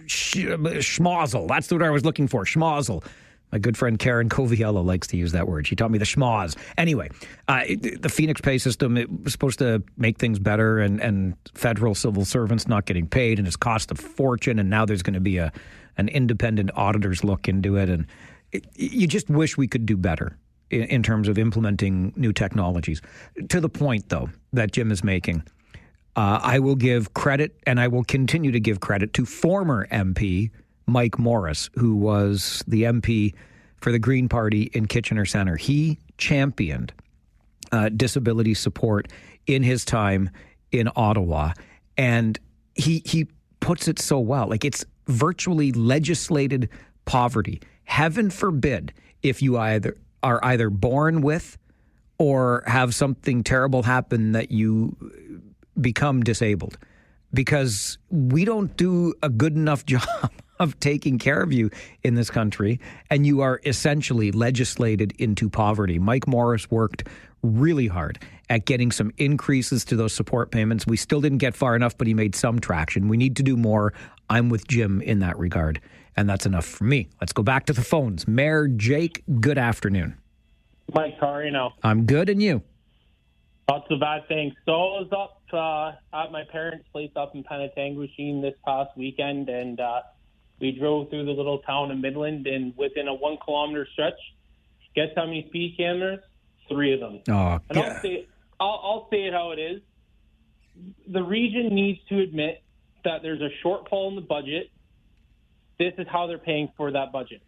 Speaker 2: schmozzle. That's the word I was looking for, schmozzle. My good friend Karen Coviello likes to use that word. She taught me the schmoz. Anyway, the Phoenix Pay system, it was supposed to make things better, and federal civil servants not getting paid, and it's cost a fortune, and now there's going to be an independent auditor's look into it. And you just wish we could do better in terms of implementing new technologies. To the point, though, that Jim is making, I will give credit, and I will continue to give credit to former MP Mike Morris, who was the MP for the Green Party in Kitchener Centre. He championed disability support in his time in Ottawa, and he puts it so well. It's virtually legislated poverty. Heaven forbid if you are either born with or have something terrible happen that you become disabled, because we don't do a good enough job of taking care of you in this country, and you are essentially legislated into poverty. Mike Morris worked really hard at getting some increases to those support payments. We still didn't get far enough, but he made some traction. We need to do more. I'm with Jim in that regard, and that's enough for me. Let's go back to the phones. Mayor Jake, good afternoon.
Speaker 22: Mike, how are you now?
Speaker 2: I'm good, and you?
Speaker 22: Not so bad, thanks. So I was up at my parents' place up in Penetanguishene this past weekend, and we drove through the little town of Midland, and within a 1 kilometer stretch, guess how many speed cameras? 3 of them.
Speaker 2: Oh,
Speaker 22: and I'll say it how it is. The region needs to admit that there's a shortfall in the budget. This is how they're paying for that budget.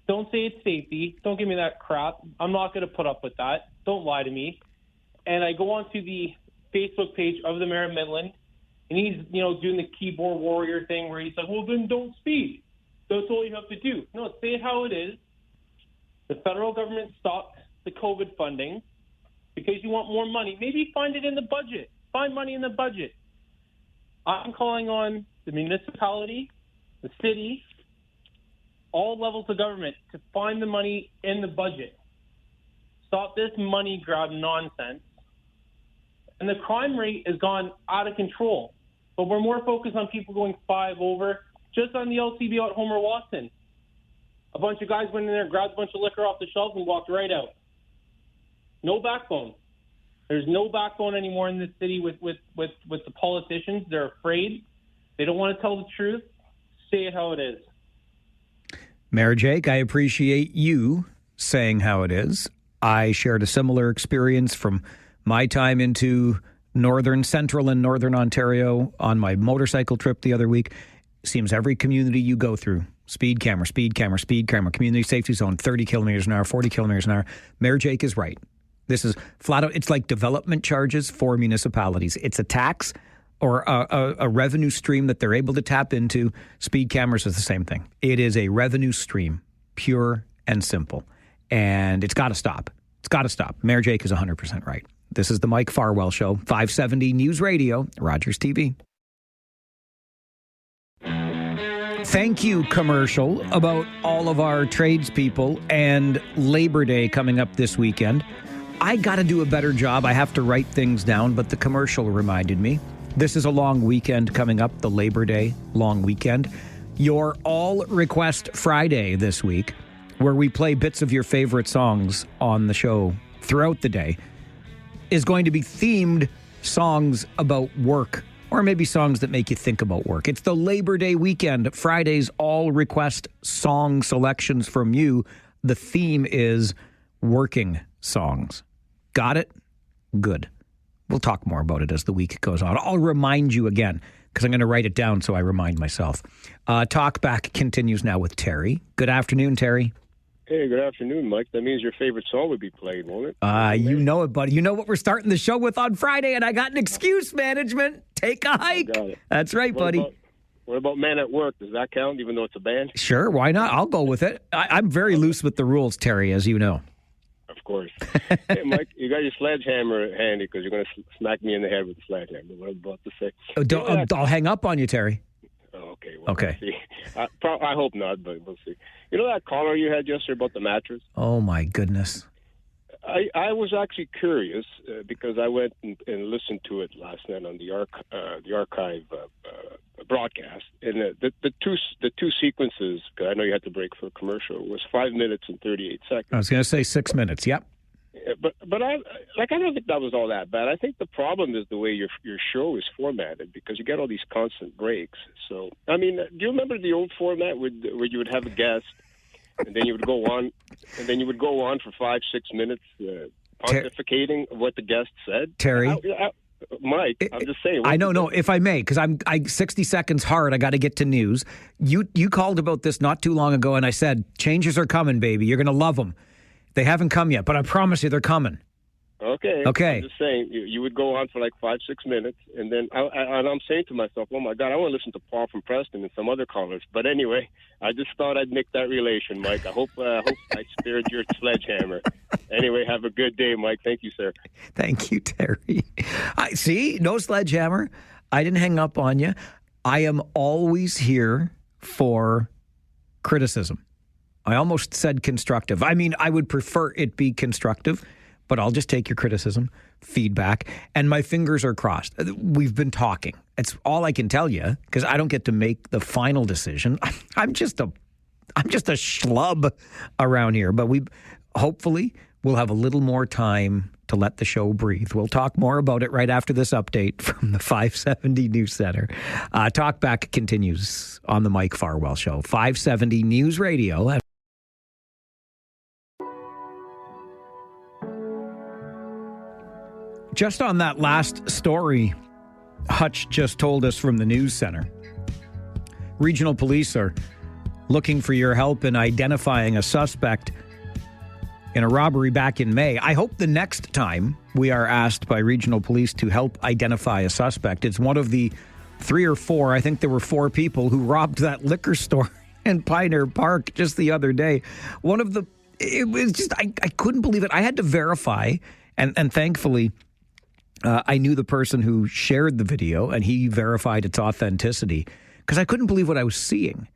Speaker 22: Don't say it's safety. Don't give me that crap. I'm not going to put up with that. Don't lie to me. And I go onto the Facebook page of the mayor of Midland, and he's, doing the keyboard warrior thing where he's like, well, then don't speed. That's all you have to do. No, say it how it is. The federal government stopped the COVID funding because you want more money. Maybe find it in the budget. Find money in the budget. I'm calling on the municipality, the city, all levels of government to find the money in the budget. Stop this money grab nonsense. And the crime rate has gone out of control. But we're more focused on people going 5 over. Just on the LCB out Homer Watson, a bunch of guys went in there, grabbed a bunch of liquor off the shelves and walked right out. No backbone. There's no backbone anymore in this city with the politicians. They're afraid. They don't want to tell the truth. Say it how it is.
Speaker 2: Mayor Jake, I appreciate you saying how it is. I shared a similar experience from my time into northern, central and northern Ontario on my motorcycle trip the other week. Seems every community you go through, speed camera, community safety zone, 30 kilometers an hour, 40 kilometers an hour. Mayor Jake is right. This is flat out, it's like development charges for municipalities. It's a tax or a revenue stream that they're able to tap into. Speed cameras is the same thing. It is a revenue stream, pure and simple. And it's got to stop. It's got to stop. Mayor Jake is 100% right. This is the Mike Farwell Show, 570 News Radio, Rogers TV. Thank you, commercial, about all of our tradespeople and Labor Day coming up this weekend. I got to do a better job. I have to write things down, but the commercial reminded me. This is a long weekend coming up, the Labor Day long weekend. Your All Request Friday this week, where we play bits of your favorite songs on the show throughout the day, is going to be themed songs about work, or maybe songs that make you think about work. It's the Labor Day weekend. Friday's All Request song selections from you. The theme is working songs. Got it? Good. We'll talk more about it as the week goes on. I'll remind you again, because I'm going to write it down so I remind myself. Talkback continues now with Terry. Good afternoon, Terry.
Speaker 6: Hey, good afternoon, Mike. That means your favorite song would be played, won't it?
Speaker 2: You know it, buddy. You know what we're starting the show with on Friday, and I got an excuse, management. Take a hike.
Speaker 6: Got it.
Speaker 2: That's right, buddy.
Speaker 6: What about Man at Work? Does that count, even though it's a band?
Speaker 2: Sure, why not? I'll go with it. I'm very loose with the rules, Terry, as you know.
Speaker 6: Of course. Hey, Mike, you got your sledgehammer handy because you're going to smack me in the head with the sledgehammer. What I'm about to say.
Speaker 2: I'll hang up on you, Terry.
Speaker 6: Okay. Well,
Speaker 2: okay.
Speaker 6: We'll see. I hope not, but we'll see. You know that caller you had yesterday about the mattress?
Speaker 2: Oh, my goodness.
Speaker 6: I was actually curious because I went and listened to it last night on the archive broadcast, and the two sequences. Cause I know you had to break for a commercial. Was 5 minutes and 38 seconds.
Speaker 2: I was going to say 6 minutes. Yep.
Speaker 6: But I don't think that was all that bad. I think the problem is the way your show is formatted because you get all these constant breaks. So I mean, do you remember the old format where you would have a guest? And then you would go on, for 5-6 minutes, pontificating what the guest said.
Speaker 2: Terry,
Speaker 6: Mike, I'm just saying.
Speaker 2: I know, no. If I may, because I 60 seconds hard. I got to get to news. You called about this not too long ago, and I said changes are coming, baby. You're going to love them. They haven't come yet, but I promise you, they're coming.
Speaker 6: Okay. I'm just saying, you would go on for like 5-6 minutes, and then I'm saying to myself, oh my God, I want to listen to Paul from Preston and some other callers. But anyway, I just thought I'd make that relation, Mike. I hope I spared your sledgehammer. Anyway, have a good day, Mike. Thank you, sir.
Speaker 2: Thank you, Terry. See, no sledgehammer. I didn't hang up on you. I am always here for criticism. I almost said constructive. I mean, I would prefer it be constructive, but I'll just take your criticism, feedback, and my fingers are crossed. We've been talking. It's all I can tell you because I don't get to make the final decision. I'm just a schlub around here, but hopefully we'll have a little more time to let the show breathe. We'll talk more about it right after this update from the 570 News Center. Talkback continues on the Mike Farwell Show, 570 News Radio. Just on that last story Hutch just told us from the news center, regional police are looking for your help in identifying a suspect in a robbery back in May. I hope the next time we are asked by regional police to help identify a suspect, it's one of the 3 or 4, I think there were 4 people who robbed that liquor store in Pioneer Park just the other day. It was just, I couldn't believe it. I had to verify, and thankfully, I knew the person who shared the video, and he verified its authenticity because I couldn't believe what I was seeing.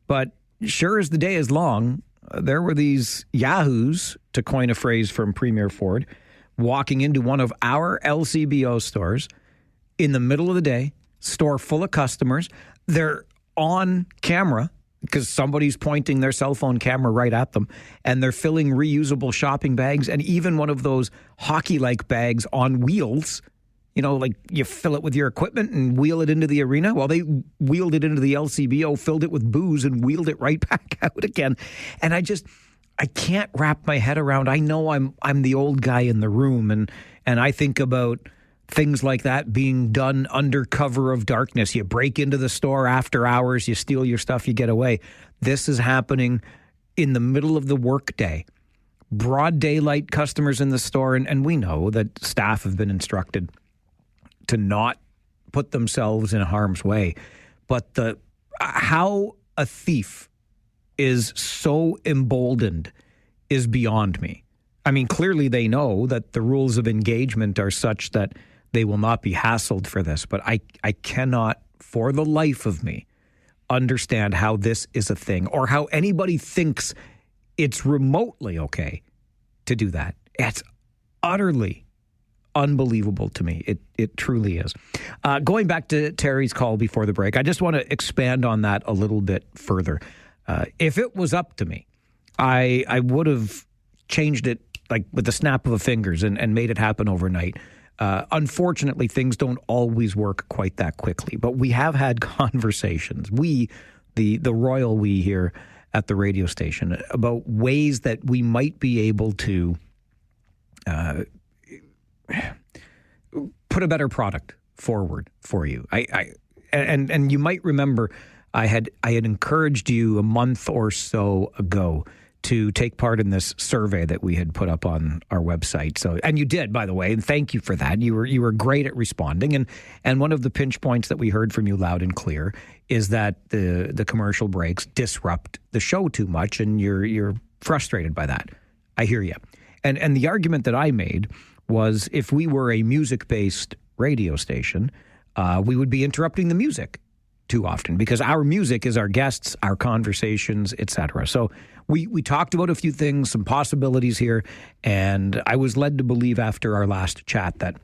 Speaker 2: But sure as the day is long, there were these yahoos, to coin a phrase from Premier Ford, walking into one of our LCBO stores in the middle of the day, store full of customers. They're on camera because somebody's pointing their cell phone camera right at them, and they're filling reusable shopping bags and even one of those hockey-like bags on wheels. You know, like you fill it with your equipment and wheel it into the arena. Well, they wheeled it into the LCBO, filled it with booze, and wheeled it right back out again. And I can't wrap my head around. I know I'm the old guy in the room, and I think about things like that being done under cover of darkness. You break into the store after hours, you steal your stuff, you get away. This is happening in the middle of the workday. Broad daylight, customers in the store, and we know that staff have been instructed to not put themselves in harm's way. But how a thief is so emboldened is beyond me. I mean, clearly they know that the rules of engagement are such that they will not be hassled for this. But I cannot, for the life of me, understand how this is a thing or how anybody thinks it's remotely okay to do that. It's utterly unbelievable to me. It truly is. Going back to Terry's call before the break, I just want to expand on that a little bit further. If it was up to me, I would have changed it like with the snap of a fingers and made it happen overnight. Unfortunately, things don't always work quite that quickly, but we have had conversations, the royal we here at the radio station, about ways that we might be able to put a better product forward for you. And you might remember I had encouraged you a month or so ago to take part in this survey that we had put up on our website. So, and you did, by the way, and thank you for that. You were great at responding. And one of the pinch points that we heard from you loud and clear is that the commercial breaks disrupt the show too much, and you're frustrated by that. I hear you. And the argument that I made was if we were a music-based radio station, we would be interrupting the music too often because our music is our guests, our conversations, etc. So we talked about a few things, some possibilities here, and I was led to believe after our last chat that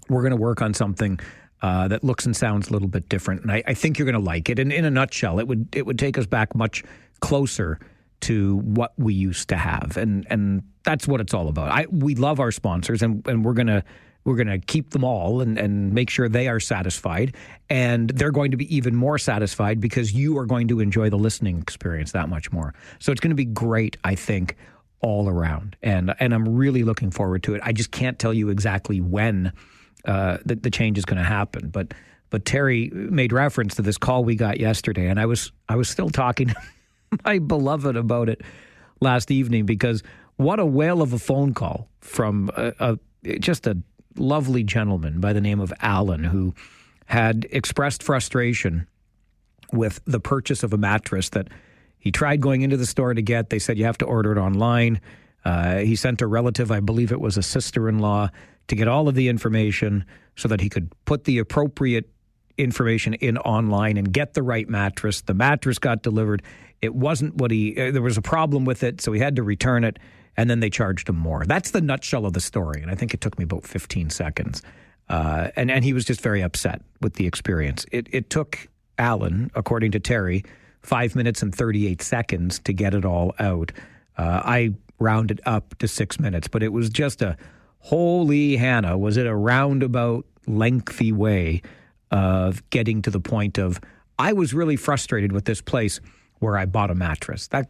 Speaker 2: we're going to work on something that looks and sounds a little bit different, and I think you're going to like it. And in a nutshell, it would take us back much closer to what we used to have, and that's what it's all about. We love our sponsors, and we're gonna keep them all and make sure they are satisfied, and they're going to be even more satisfied because you are going to enjoy the listening experience that much more. So it's going to be great, I think, all around, and I'm really looking forward to it. I just can't tell you exactly when the change is going to happen, but Terry made reference to this call we got yesterday, and I was still talking to my beloved about it last evening because what a whale of a phone call from just a lovely gentleman by the name of Alan, who had expressed frustration with the purchase of a mattress that he tried going into the store to get. They said you have to order it online. He sent a relative, I believe it was a sister-in-law, to get all of the information so that he could put the appropriate information in online and get the right mattress. The mattress got delivered. It wasn't what there was a problem with it, so he had to return it, and then they charged him more. That's the nutshell of the story, and I think it took me about 15 seconds. And he was just very upset with the experience. It took Alan, according to Terry, 5 minutes and 38 seconds to get it all out. I rounded up to 6 minutes, but it was just a holy Hannah. Was it a roundabout, lengthy way of getting to the point of, I was really frustrated with this place where I bought a mattress. That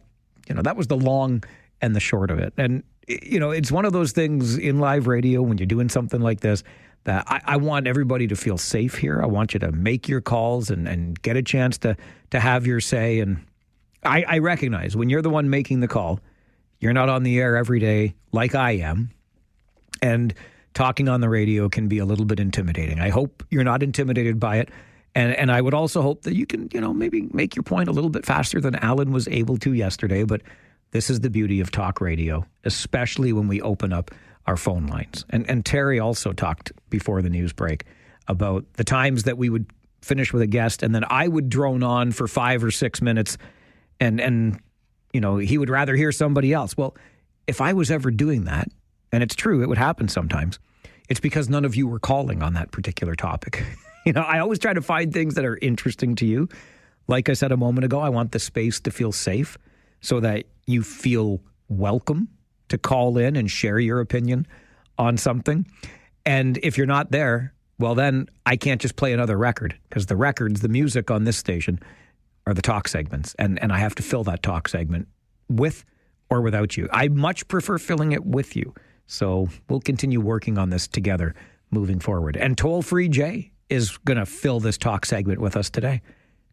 Speaker 2: was the long and the short of it. And, it's one of those things in live radio when you're doing something like this that I want everybody to feel safe here. I want you to make your calls and get a chance to have your say. And I recognize when you're the one making the call, you're not on the air every day like I am. And talking on the radio can be a little bit intimidating. I hope you're not intimidated by it. And I would also hope that you can, maybe make your point a little bit faster than Alan was able to yesterday. But this is the beauty of talk radio, especially when we open up our phone lines. And Terry also talked before the news break about the times that we would finish with a guest and then I would drone on for 5 or 6 minutes and you know, he would rather hear somebody else. Well, if I was ever doing that, and it's true, it would happen sometimes, it's because none of you were calling on that particular topic. You know, I always try to find things that are interesting to you. Like I said a moment ago, I want the space to feel safe so that you feel welcome to call in and share your opinion on something. And if you're not there, well, then I can't just play another record because the records, the music on this station are the talk segments. And I have to fill that talk segment with or without you. I much prefer filling it with you. So we'll continue working on this together moving forward. And toll-free Jay is going to fill this talk segment with us today.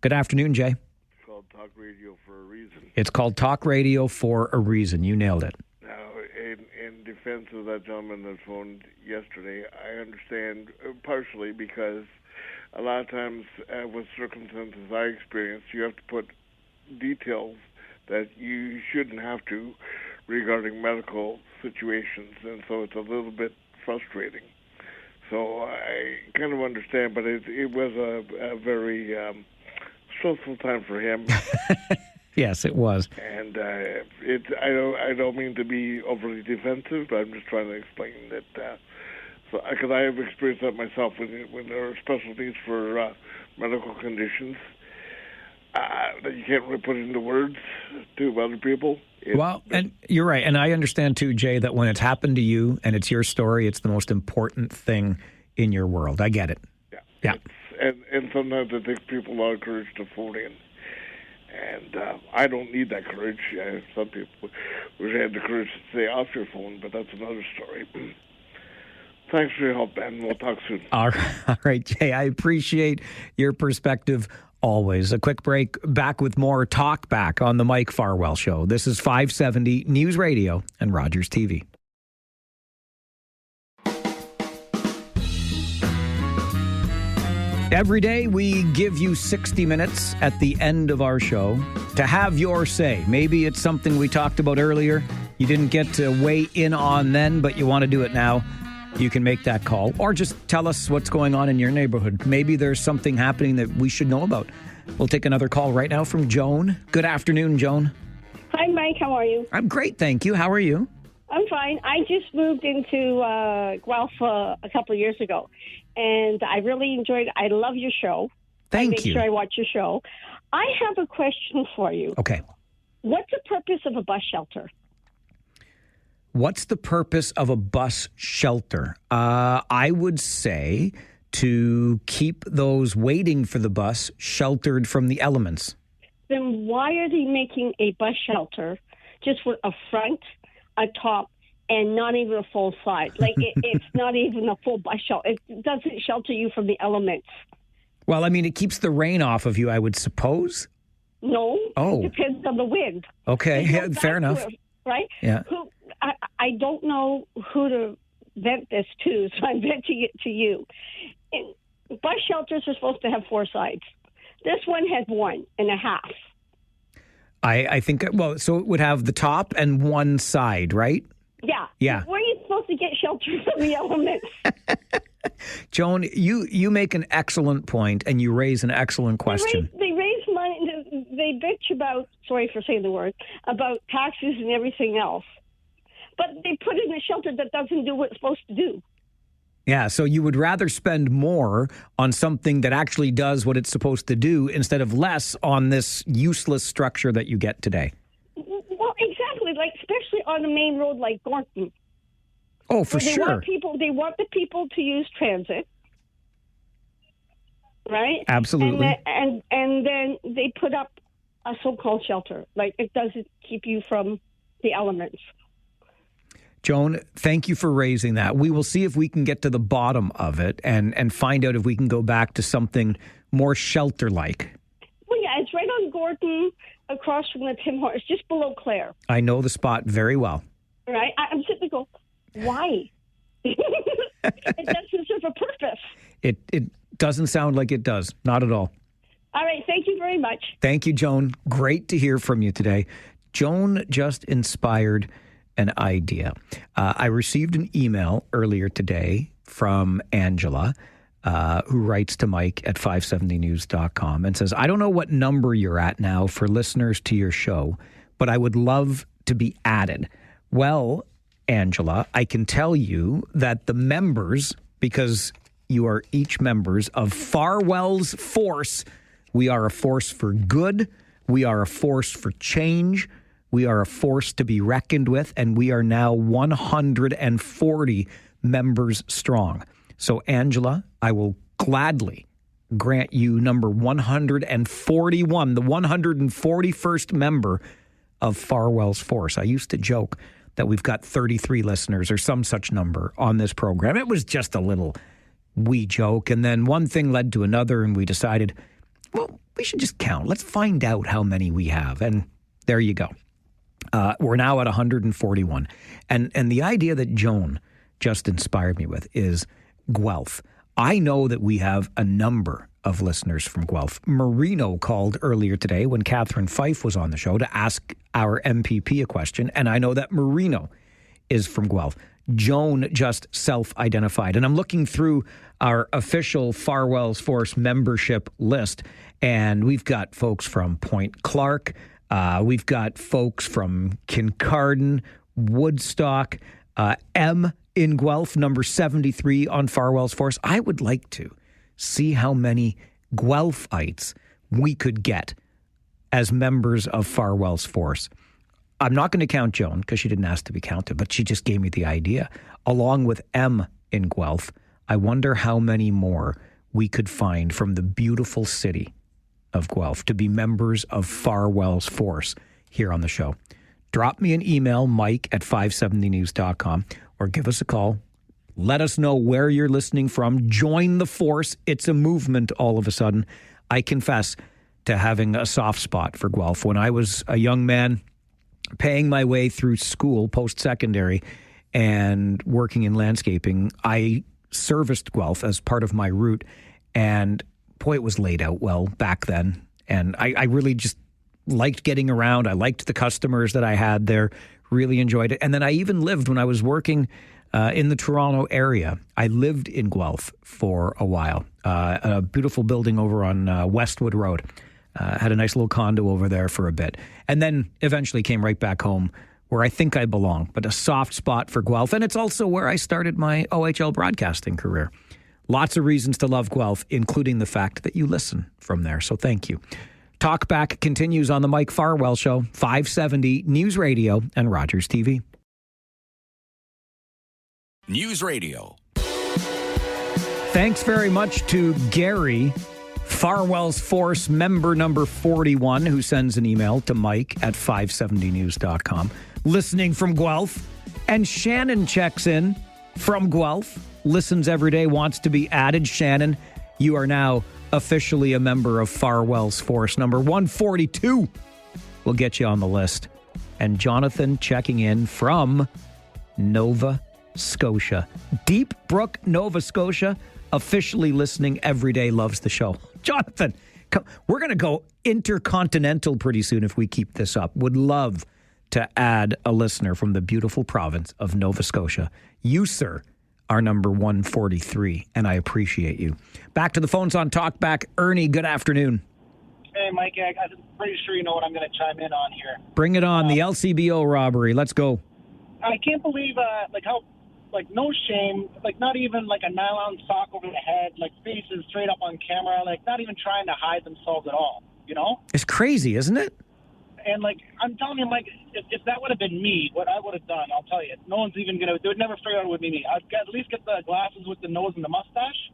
Speaker 2: Good afternoon, Jay.
Speaker 7: It's called Talk Radio for a reason.
Speaker 2: It's called Talk Radio for a reason. You nailed it.
Speaker 7: Now, in defense of that gentleman that phoned yesterday, I understand partially because a lot of times with circumstances I experienced, you have to put details that you shouldn't have to regarding medical situations, and so it's a little bit frustrating. So I kind of understand, but it was a very stressful time for him.
Speaker 2: Yes, it was.
Speaker 7: And I don't mean to be overly defensive, but I'm just trying to explain that. Because I have experienced that myself when there are special needs for medical conditions that you can't really put into words to other people.
Speaker 2: Well, and you're right. And I understand too, Jay, that when it's happened to you and it's your story, it's the most important thing in your world. I get it. Yeah.
Speaker 7: And sometimes it takes people a lot of courage to phone in. And I don't need that courage. Some people wish I had the courage to stay off your phone, but that's another story. Thanks for your help, Ben. We'll talk soon.
Speaker 2: All right, Jay. I appreciate your perspective always. A quick break. Back with more Talkback on the Mike Farwell Show. This is 570 News Radio and Rogers TV. Every day we give you 60 minutes at the end of our show to have your say. Maybe it's something we talked about earlier. You didn't get to weigh in on then, but you want to do it now. You can make that call or just tell us what's going on in your neighborhood. Maybe there's something happening that we should know about. We'll take another call right now from Joan. Good afternoon, Joan.
Speaker 8: Hi, Mike. How are you?
Speaker 2: I'm great, thank you. How are you?
Speaker 8: I'm fine. I just moved into Guelph a couple of years ago, and I really enjoyed it. I love your show.
Speaker 2: Thank
Speaker 8: you. Make sure I watch your show. I have a question for you.
Speaker 2: Okay.
Speaker 8: What's the purpose of a bus shelter?
Speaker 2: What's the purpose of a bus shelter? I would say to keep those waiting for the bus sheltered from the elements.
Speaker 8: Then why are they making a bus shelter just with a front, a top, and not even a full side? Like, it's not even a full bus shelter. It doesn't shelter you from the elements.
Speaker 2: Well, I mean, it keeps the rain off of you, I would suppose.
Speaker 8: No.
Speaker 2: Oh.
Speaker 8: It depends on the wind.
Speaker 2: Okay, yeah, fair enough.
Speaker 8: Right?
Speaker 2: Yeah.
Speaker 8: I don't know who to vent this to, so I'm venting it to you. Bus shelters are supposed to have 4 sides. This one has 1.5.
Speaker 2: I think, well, so it would have the top and one side, right?
Speaker 8: Yeah.
Speaker 2: Yeah.
Speaker 8: Where are you supposed to get shelter from the elements?
Speaker 2: Joan, you make an excellent point and you raise an excellent question.
Speaker 8: They raise money. They bitch about, sorry for saying the word, about taxes and everything else. But they put in a shelter that doesn't do what it's supposed to do.
Speaker 2: Yeah, so you would rather spend more on something that actually does what it's supposed to do instead of less on this useless structure that you get today.
Speaker 8: Well, exactly. Like, especially on a main road like Gorton.
Speaker 2: Oh, for sure.
Speaker 8: They want the people to use transit, right?
Speaker 2: Absolutely.
Speaker 8: And then they put up a so-called shelter. Like, it doesn't keep you from the elements.
Speaker 2: Joan, thank you for raising that. We will see if we can get to the bottom of it and find out if we can go back to something more shelter-like.
Speaker 8: Well, yeah, it's right on Gorton, across from the Tim Hortons, just below Clare.
Speaker 2: I know the spot very well.
Speaker 8: Right? I'm sitting there going, why? It doesn't serve a purpose.
Speaker 2: It doesn't sound like it does. Not at all.
Speaker 8: All right. Thank you very much.
Speaker 2: Thank you, Joan. Great to hear from you today. Joan just inspired an idea. I received an email earlier today from Angela, who writes to Mike at 570news.com and says, I don't know what number you're at now for listeners to your show, but I would love to be added. Well, Angela, I can tell you that the members, because you are each members of Farwell's Force, we are a force for good, we are a force for change, we are a force to be reckoned with, and we are now 140 members strong. So, Angela, I will gladly grant you number 141, the 141st member of Farwell's Force. I used to joke that we've got 33 listeners or some such number on this program. It was just a little wee joke. And then one thing led to another, and we decided, well, we should just count. Let's find out how many we have. And there you go. We're now at 141. And the idea that Joan just inspired me with is Guelph. I know that we have a number of listeners from Guelph. Marino called earlier today when Catherine Fife was on the show to ask our MPP a question, and I know that Marino is from Guelph. Joan just self-identified, and I'm looking through our official Farwell's Force membership list, and we've got folks from Point Clark, we've got folks from Kincardine, Woodstock, M in Guelph, number 73 on Farwell's Force. I would like to see how many Guelphites we could get as members of Farwell's Force. I'm not going to count Joan because she didn't ask to be counted, but she just gave me the idea. Along with M in Guelph, I wonder how many more we could find from the beautiful city of Guelph to be members of Farwell's Force here on the show. Drop me an email, Mike at 570news.com, or give us a call. Let us know where you're listening from. Join the force. It's a movement all of a sudden. I confess to having a soft spot for Guelph. When I was a young man paying my way through school, post-secondary, and working in landscaping, I serviced Guelph as part of my route. And boy, it was laid out well back then. And I really just liked getting around. I liked the customers that I had there, really enjoyed it. And then I even lived when I was working in the Toronto area. I lived in Guelph for a while. A beautiful building over on Westwood Road. Had a nice little condo over there for a bit. And then eventually came right back home where I think I belong, but a soft spot for Guelph. And it's also where I started my OHL broadcasting career. Lots of reasons to love Guelph, including the fact that you listen from there. So thank you. Talkback continues on the Mike Farwell Show, 570 News Radio and Rogers TV.
Speaker 3: News Radio.
Speaker 2: Thanks very much to Gary, Farwell's Force member number 41, who sends an email to Mike at 570news.com, listening from Guelph. And Shannon checks in from Guelph, listens every day, wants to be added. Shannon, you are now officially a member of Farwell's Force. Number 142 will get you on the list. And Jonathan checking in from Nova Scotia. Deep Brook, Nova Scotia, officially listening every day, loves the show. Jonathan, come, we're going to go intercontinental pretty soon if we keep this up. Would love to add a listener from the beautiful province of Nova Scotia. You, sir, are number 143, and I appreciate you. Back to the phones on Talkback. Ernie, good afternoon.
Speaker 12: Hey, Mike, I'm pretty sure you know what I'm going to chime in on here.
Speaker 2: Bring it on, the LCBO robbery. Let's go.
Speaker 12: I can't believe, how no shame, not even a nylon sock over the head, faces straight up on camera, not even trying to hide themselves at all, you know?
Speaker 2: It's crazy, isn't it?
Speaker 12: And, I'm telling you, Mike, if that would have been me, what I would have done, I'll tell you, no one's even going to, they would never figure out it would be me. I'd at least get the glasses with the nose and the mustache,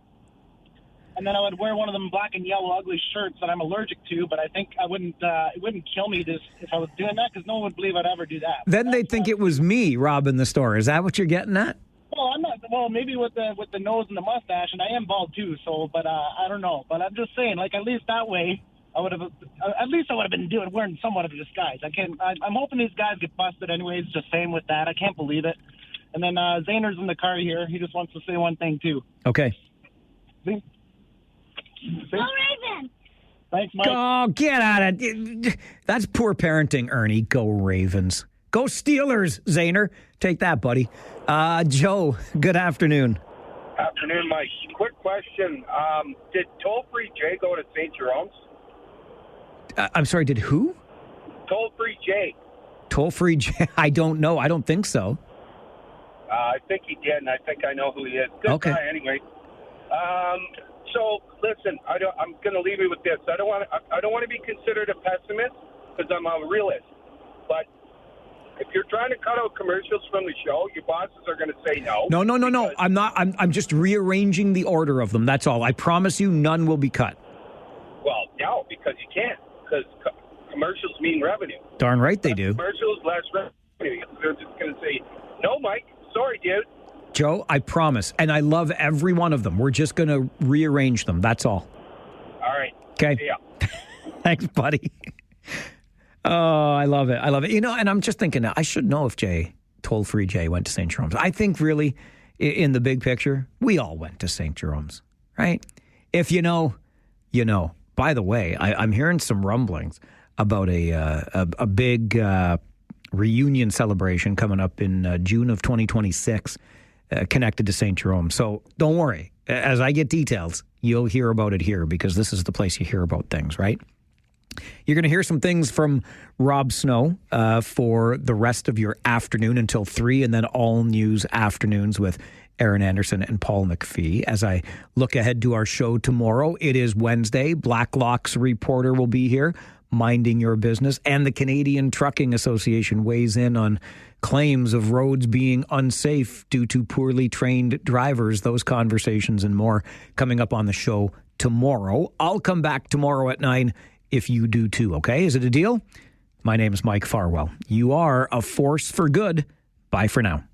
Speaker 12: and then I would wear one of them black and yellow ugly shirts that I'm allergic to, but I think I wouldn't, it wouldn't kill me if I was doing that, because no one would believe I'd ever do that.
Speaker 2: Then they'd think it was me robbing the store. Is that what you're getting at?
Speaker 12: Well, I'm not. Well, maybe with the nose and the mustache, and I am bald too. So, but I don't know. But I'm just saying, at least that way, I would have. At least I would have been wearing somewhat of a disguise. I'm hoping these guys get busted anyways. Just saying with that, I can't believe it. And then Zayner's in the car here. He just wants to say one thing too.
Speaker 2: Okay.
Speaker 12: Go
Speaker 13: Ravens!
Speaker 12: Thanks, Mike.
Speaker 2: Oh, get at it. That's poor parenting, Ernie. Go Ravens. Go Steelers, Zahner. Take that, buddy. Joe, good afternoon.
Speaker 10: Afternoon, Mike. Quick question. Did Toll-Free Jay go to St. Jerome's?
Speaker 2: I'm sorry, did who?
Speaker 10: Toll-Free Jay.
Speaker 2: Toll-Free Jay? I don't know. I don't think so.
Speaker 10: I think he did, and I think I know who he is. Good guy, anyway. So, listen, I'm going to leave you with this. I don't want to be considered a pessimist because I'm a realist. But if you're trying to cut out commercials from the show, your bosses are going to say no.
Speaker 2: No. I'm not. I'm just rearranging the order of them. That's all. I promise you, none will be cut.
Speaker 10: Well, no, because you can't. Because commercials mean revenue.
Speaker 2: Darn right they do.
Speaker 10: Commercials, less revenue. They're just going to say, no, Mike. Sorry, dude.
Speaker 2: Joe, I promise. And I love every one of them. We're just going to rearrange them. That's all.
Speaker 10: All right.
Speaker 2: Okay.
Speaker 10: See ya.
Speaker 2: Thanks, buddy. Oh, I love it. I love it. You know, and I'm just thinking, I should know if Toll-Free Jay went to St. Jerome's. I think really, in the big picture, we all went to St. Jerome's, right? If you know, you know. By the way, I'm hearing some rumblings about a big reunion celebration coming up in June of 2026 connected to St. Jerome. So don't worry. As I get details, you'll hear about it here because this is the place you hear about things, right? You're going to hear some things from Rob Snow for the rest of your afternoon until 3, and then all news afternoons with Aaron Anderson and Paul McPhee. As I look ahead to our show tomorrow, it is Wednesday. Blacklock's reporter will be here, minding your business, and the Canadian Trucking Association weighs in on claims of roads being unsafe due to poorly trained drivers. Those conversations and more coming up on the show tomorrow. I'll come back tomorrow at 9 if you do too, okay? Is it a deal? My name is Mike Farwell. You are a force for good. Bye for now.